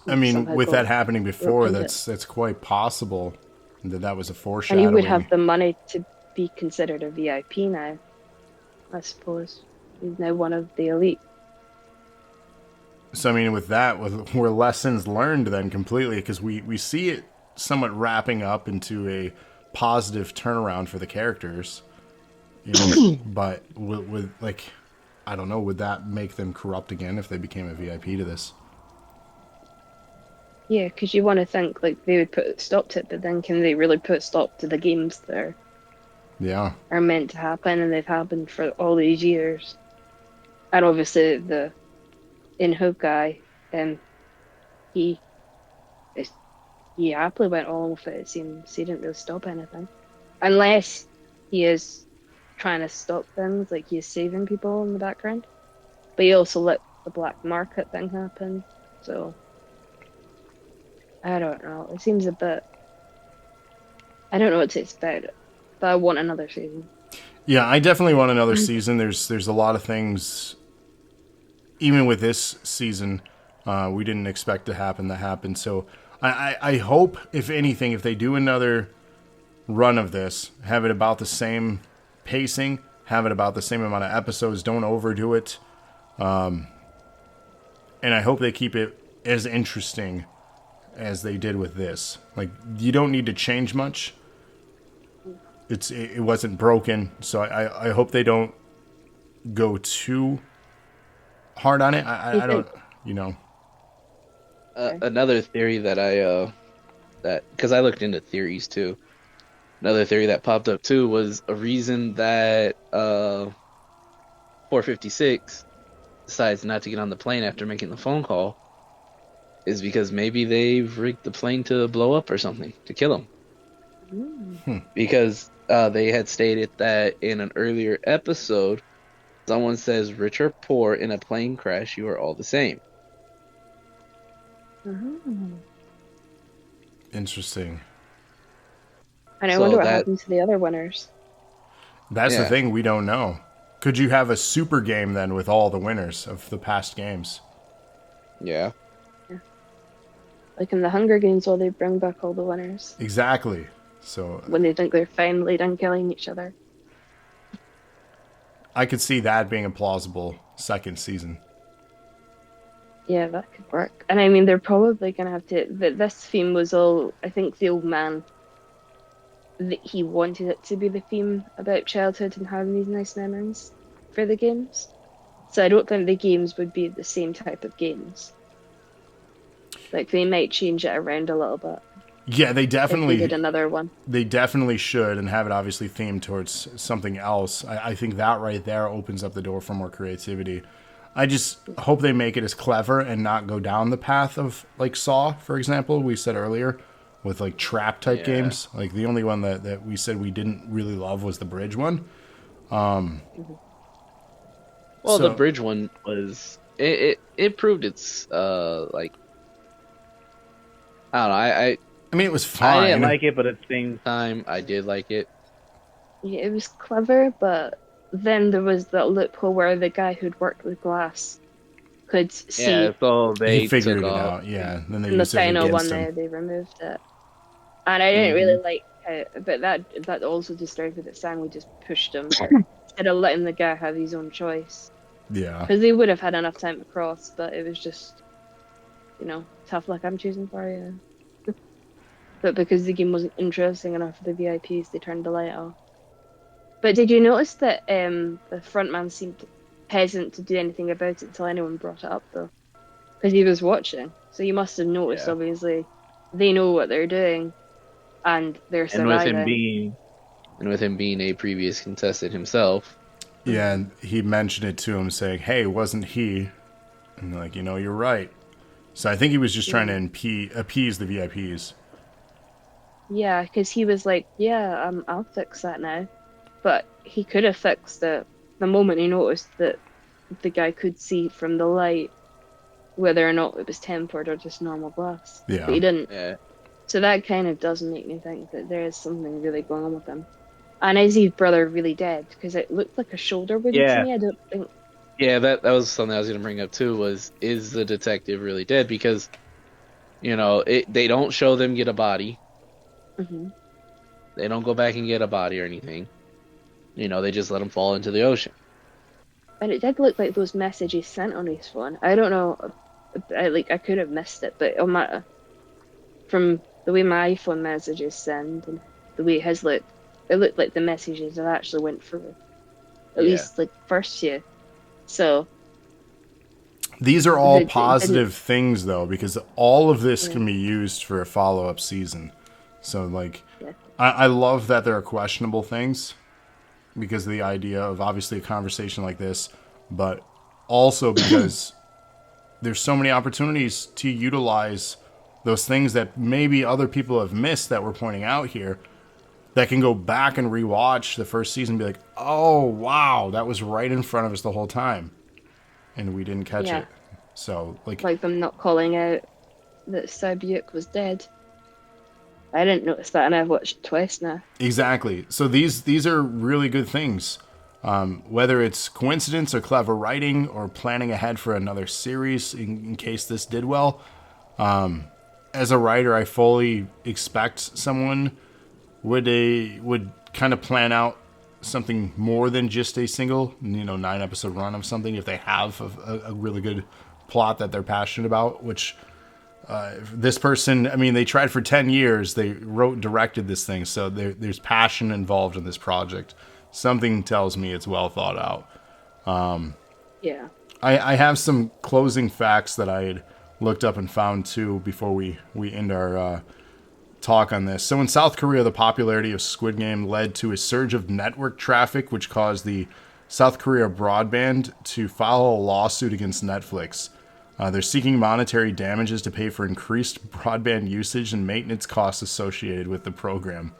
I And mean, somehow with got that happening roped before, into it. that's quite possible that was a And he would have foreshadowing. the money to be considered a VIP now, I suppose. He's now one of the elite. So I mean, with that, were lessons learned then completely, because we see it somewhat wrapping up into a positive turnaround for the characters, but with like, I don't know, would that make them corrupt again if they became a VIP to this? Yeah, because you want to think like they would put a stop to it, but then can they really put a stop to the games that Yeah. are meant to happen and they've happened for all these years? And obviously the in-hook guy, he is he happily went along with it. It seems he didn't really stop anything, unless he is trying to stop things, like he's saving people in the background. But he also let the black market thing happen. So I don't know. It seems a bit. I don't know what to expect, but I want another season. Yeah, I definitely want another season. There's a lot of things, even with this season, we didn't expect to happen that happened. So I hope, if anything, if they do another run of this, have it about the same pacing, have it about the same amount of episodes, don't overdo it, and I hope they keep it as interesting as they did with this. Like, you don't need to change much. It wasn't broken, so I hope they don't go too hard on it. Do you I don't, think? you know. Okay. Another theory that that because I looked into theories too. Another theory that popped up too was a reason that 456 decides not to get on the plane after making the phone call is because maybe they've rigged the plane to blow up or something to kill him. Mm. Because they had stated that in an earlier episode, someone says, "Rich or poor, in a plane crash, you are all the same." Mhm. Interesting. And I wonder So what that, happened to the other winners. That's the yeah, thing, we don't know. Could you have a super game then with all the winners of the past games? yeah. Yeah. Like in the Hunger Games, where they bring back all the winners Exactly. So when they think they're finally done killing each other. I could see that being a plausible second season. Yeah, that could work. And I mean, they're probably gonna have to. This theme was all. I think the old man that he wanted it to be the theme about childhood and having these nice memories for the games. So I don't think the games would be the same type of games. Like they might change it around a little bit Yeah, if they did another one. they definitely should, and have it obviously themed towards something else. I think that right there opens up the door for more creativity. I just hope they make it as clever and not go down the path of like Saw, for example, we said earlier, with like trap type Yeah. games. Like the only one that we said we didn't really love was the bridge one. Mhm. Well, the So bridge one was it proved its like I don't know. I mean, it was I didn't fine. like it, but at the same time, I did like it. Yeah, it was clever, but then there was that loophole where the guy who'd worked with glass could Yeah, see. so He they took figured it off. out, yeah. Then they In the used it final one, against him. they removed it, and I didn't Hmm. really like But that also disturbed me that Stanley just pushed him instead of letting the guy have his own choice. Yeah. Because they would have had enough time to cross, but it was just, tough luck. I'm choosing for you. But because the game wasn't interesting enough for the VIPs, they turned the light off. But did you notice that the front man seemed hesitant to do anything about it until anyone brought it up, though? Because he was watching. So you must have noticed, Yeah. obviously, they know what they're doing and they're And with him surviving. being a previous contestant himself, Yeah, Mhm. and he mentioned it to him, saying, "Hey, wasn't he?" And they're like, you're right. So I think he was just trying to Yeah. appease the VIPs. Yeah, because he was like, "Yeah, I'll fix that now." But he could have fixed it the moment he noticed that the guy could see from the light whether or not it was tempered or just normal glass. But Yeah. he didn't. yeah, So that kind of does make me think that there is something really going on with him. And is his brother really dead? Because it looked like a shoulder wound to yeah, me. I don't think. yeah. That was something I was going to bring up too. Is the detective really dead? Because they don't show them get a body. Hmm. They don't go back and get a body or anything. They just let him fall into the ocean. And it did look like those messages sent on his phone. I don't know. I could have missed it, but from the way my iPhone messages send and the way his looked, it looked like the messages that actually went through. At Yeah, least like first few. So These are all the it didn't. positive things, though, because all of this Yeah, can be used for a follow-up season. So, like, yeah, I love that there are questionable things because of the idea of obviously a conversation like this, but also because there's so many opportunities to utilize those things that maybe other people have missed that we're pointing out here that can go back and rewatch the first season and be like, oh, wow, that was right in front of us the whole time. And we didn't catch yeah. it. So, like, Like them not calling out that Sabiuk was dead. I didn't notice that, and I've watched it twice now. exactly. So these are really good things. Whether it's coincidence or clever writing or planning ahead for another series in case this did well. As a writer, I fully expect someone would kind of plan out something more than just a single 9 episode run of something if they have a really good plot that they're passionate about, which this person, I mean, they tried for 10 years, they wrote and directed this thing, so there's passion involved in this project. Something tells me it's well thought out. Yeah. I have some closing facts that I had looked up and found too before we end our talk on this. So in South Korea, the popularity of Squid Game led to a surge of network traffic, which caused the South Korea broadband to file a lawsuit against Netflix. They're seeking monetary damages to pay for increased broadband usage and maintenance costs associated with the program.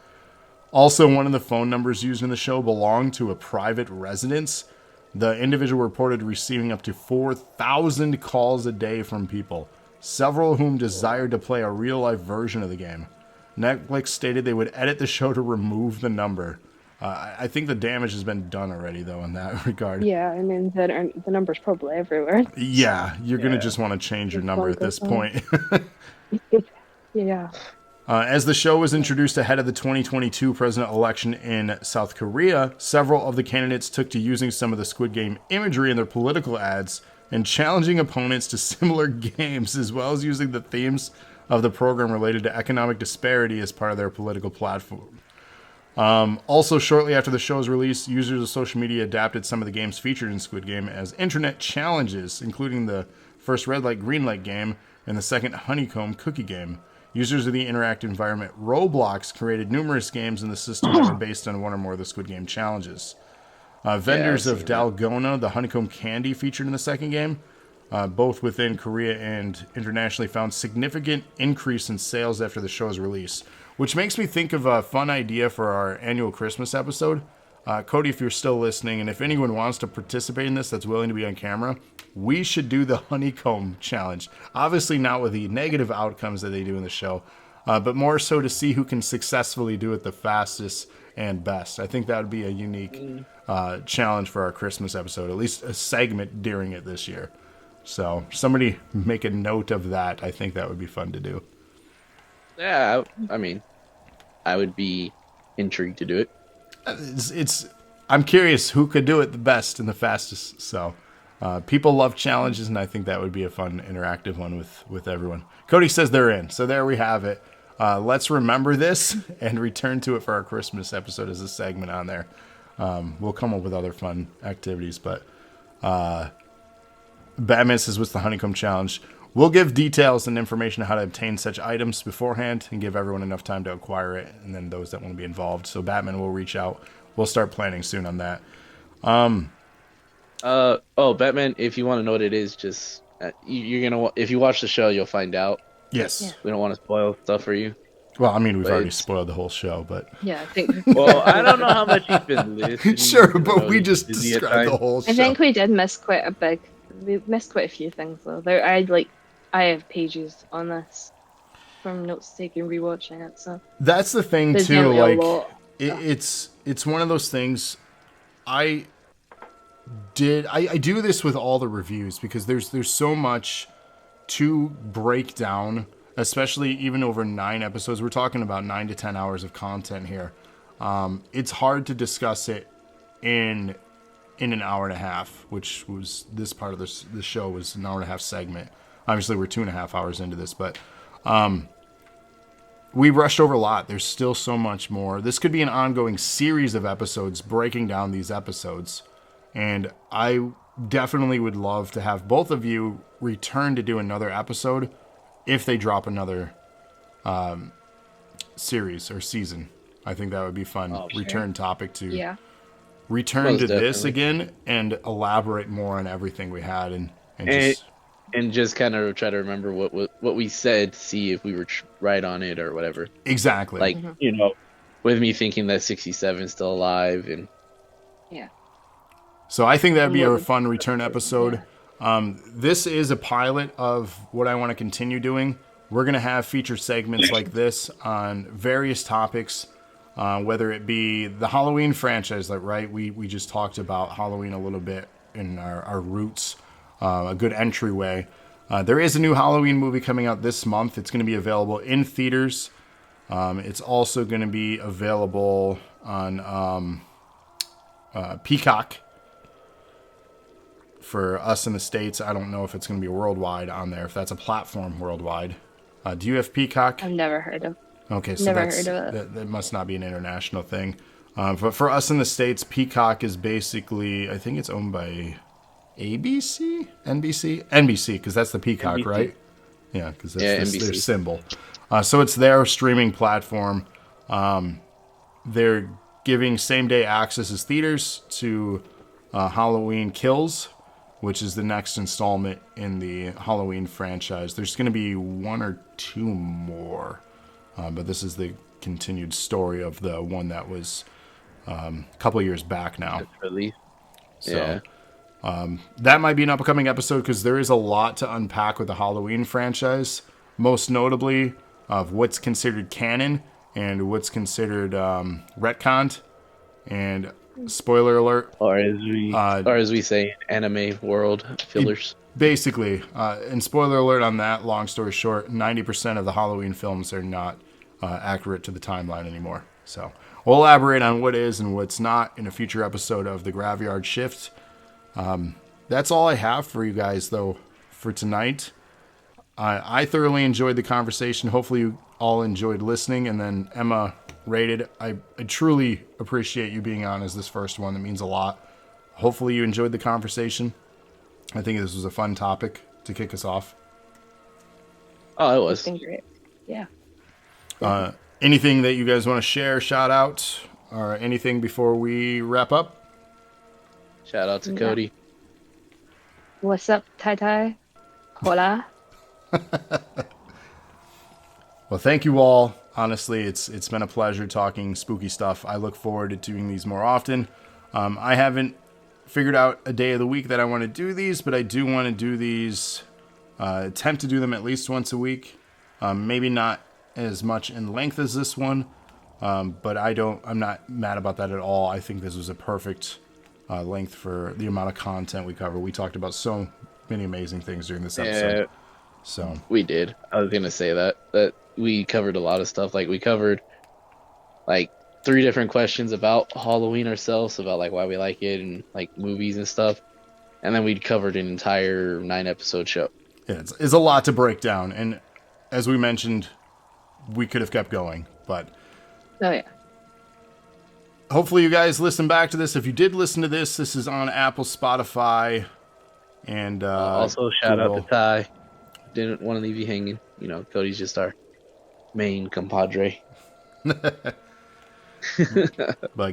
Also, one of the phone numbers used in the show belonged to a private residence. The individual reported receiving up to 4,000 calls a day from people, several of whom desired to play a real life version of the game. Netflix stated they would edit the show to remove the number. I think the damage has been done already, though, in that regard. Yeah, I mean, the number's probably everywhere. Yeah, you're going to yeah. just want to change your This number one at goes this on. point. Yeah. As the show was introduced ahead of the 2022 president election in South Korea, several of the candidates took to using some of the Squid Game imagery in their political ads and challenging opponents to similar games, as well as using the themes of the program related to economic disparity as part of their political platform. Also, shortly after the show's release, users of social media adapted some of the games featured in Squid Game as internet challenges, including the first red light, green light game and the second honeycomb cookie game. Users of the interactive environment Roblox created numerous games in the system that were based on one or more of the Squid Game challenges. Yeah, I've Vendors of seen that. Dalgona, the honeycomb candy featured in the second game, both within Korea and internationally, found significant increase in sales after the show's release, which makes me think of a fun idea for our annual Christmas episode. Cody, if you're still listening, and if anyone wants to participate in this that's willing to be on camera, we should do the honeycomb challenge. Obviously, not with the negative outcomes that they do in the show, but more so to see who can successfully do it the fastest and best. I think that would be a unique challenge for our Christmas episode, at least a segment during it this year. So, somebody make a note of that. I think that would be fun to do. Yeah, I mean, I would be intrigued to do it. I'm curious who could do it the best and the fastest. So people love challenges, and I think that would be a fun interactive one with everyone. Cody says they're in, so there we have it. Let's remember this and return to it for our Christmas episode as a segment on there. We'll come up with other fun activities, but Batman says, what's the honeycomb challenge? We'll give details and information on how to obtain such items beforehand and give everyone enough time to acquire it, and then those that want to be involved. So Batman will reach out. We'll start planning soon on that. Batman, if you want to know what it is, just you're gonna if you watch the show, you'll find out. Yes. Yeah. We don't want to spoil stuff for you. Well, I mean, we've already spoiled the whole show, but Yeah, I think. Well, I don't know how much you've been listening. sure, I but know we you're just busy at described the times. whole show. I think we did miss we missed quite a few things though. I have pages on this from notes taken rewatching it. So That's the thing there's too. nearly a Like lot. it's one of those things. I do this with all the reviews because there's so much to break down, especially even over 9 episodes. We're talking about 9 to 10 hours of content here. It's hard to discuss it in an hour and a half, which was this part of the show was an hour and a half segment. Obviously, we're 2.5 hours into this, but we rushed over a lot. There's still so much more. This could be an ongoing series of episodes breaking down these episodes. And I definitely would love to have both of you return to do another episode if they drop another series or season. I think that would be fun. Oh, sure. Return topic to return Most to this definitely. again and elaborate more on everything we had and just kind of try to remember what we said, see if we were right on it or whatever. exactly. Like, with me thinking that 67 is still alive, and Yeah. So I think that'd be What a would- fun return episode. This is a pilot of what I want to continue doing. We're going to have featured segments like this on various topics, whether it be the Halloween franchise, like right, we just talked about Halloween a little bit in our roots, a good entryway. There is a new Halloween movie coming out this month. It's going to be available in theaters. It's also going to be available on Peacock. For us in the States, I don't know if it's going to be worldwide on there, if that's a platform worldwide. Do you have Peacock? I've never heard of. Okay, so never that's, heard of it. that must not be an international thing. But for us in the States, Peacock is basically, I think it's owned by ABC? NBC, because that's the Peacock, NBC. right? Yeah, because that's their NBC. symbol. So it's their streaming platform. They're giving same-day access as theaters to Halloween Kills, which is the next installment in the Halloween franchise. There's going to be 1 or 2 more, but this is the continued story of the one that was a couple of years back now. really, So that might be an upcoming episode because there is a lot to unpack with the Halloween franchise, most notably of what's considered canon and what's considered retconned. And spoiler alert, or as we say, anime world fillers. basically, and spoiler alert on that, long story short, 90% of the Halloween films are not accurate to the timeline anymore. So we'll elaborate on what is and what's not in a future episode of the GravYard Shift. That's all I have for you guys, though, for tonight. I thoroughly enjoyed the conversation. Hopefully you all enjoyed listening. And then Emma rated. I truly appreciate you being on as this first one. That means a lot. Hopefully you enjoyed the conversation. I think this was a fun topic to kick us off. Oh, it It's was. been great. Yeah. Anything that you guys want to share, shout out, or anything before we wrap up? Shout out to Yeah. Cody. What's up, Tai Tai? Hola. Well, thank you all. Honestly, it's been a pleasure talking spooky stuff. I look forward to doing these more often. I haven't figured out a day of the week that I want to do these, but I do want to do these, attempt to do them at least once a week. Maybe not as much in length as this one, but I'm not mad about that at all. I think this was a perfect length for the amount of content we cover. We talked about so many amazing things during this episode. Yeah, So we did. I was gonna say that we covered a lot of stuff. Like we covered like 3 different questions about Halloween ourselves, about like why we like it and like movies and stuff. And then we covered an entire 9 episode show. Yeah, it's a lot to break down, and as we mentioned, we could have kept going, but Oh yeah. hopefully you guys listen back to this. If you did listen to this, this is on Apple, Spotify, and Also, shout Google. out to Ty. Didn't want to leave you hanging. You know, Cody's just our main compadre. But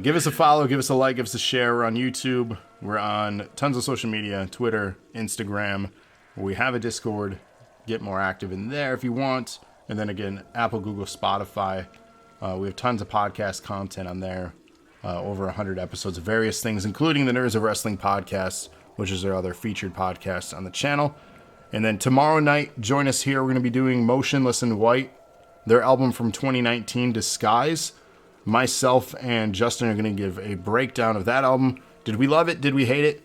give us a follow, give us a like, give us a share. We're on YouTube. We're on tons of social media, Twitter, Instagram. We have a Discord. Get more active in there if you want. And then again, Apple, Google, Spotify. We have tons of podcast content on there. Over 100 episodes of various things, including the Nerds of Wrestling podcast, which is our other featured podcast on the channel. And then tomorrow night, join us here. We're going to be doing Motionless in White, their album from 2019, Disguise. Myself and Justin are going to give a breakdown of that album. Did we love it? Did we hate it?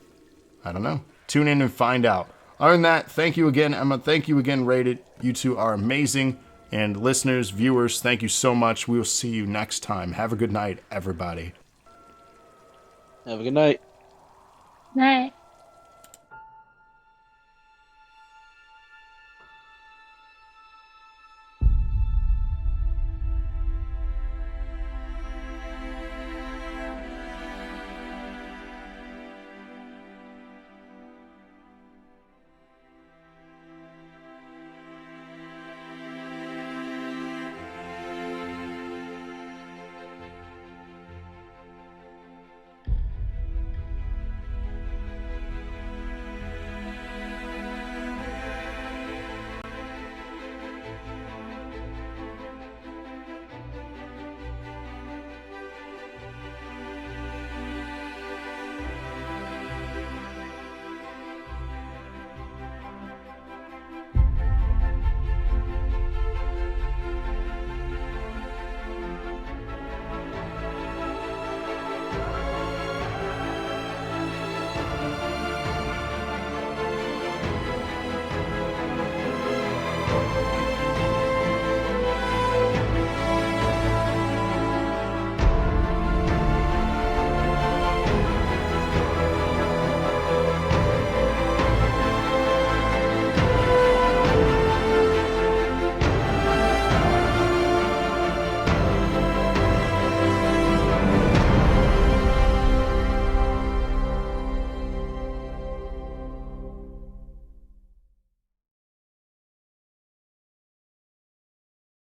I don't know. Tune in and find out. Other than that, thank you again, Emma. Thank you again, Rated. You two are amazing. And listeners, viewers, thank you so much. We will see you next time. Have a good night, everybody. Have a good night. Night.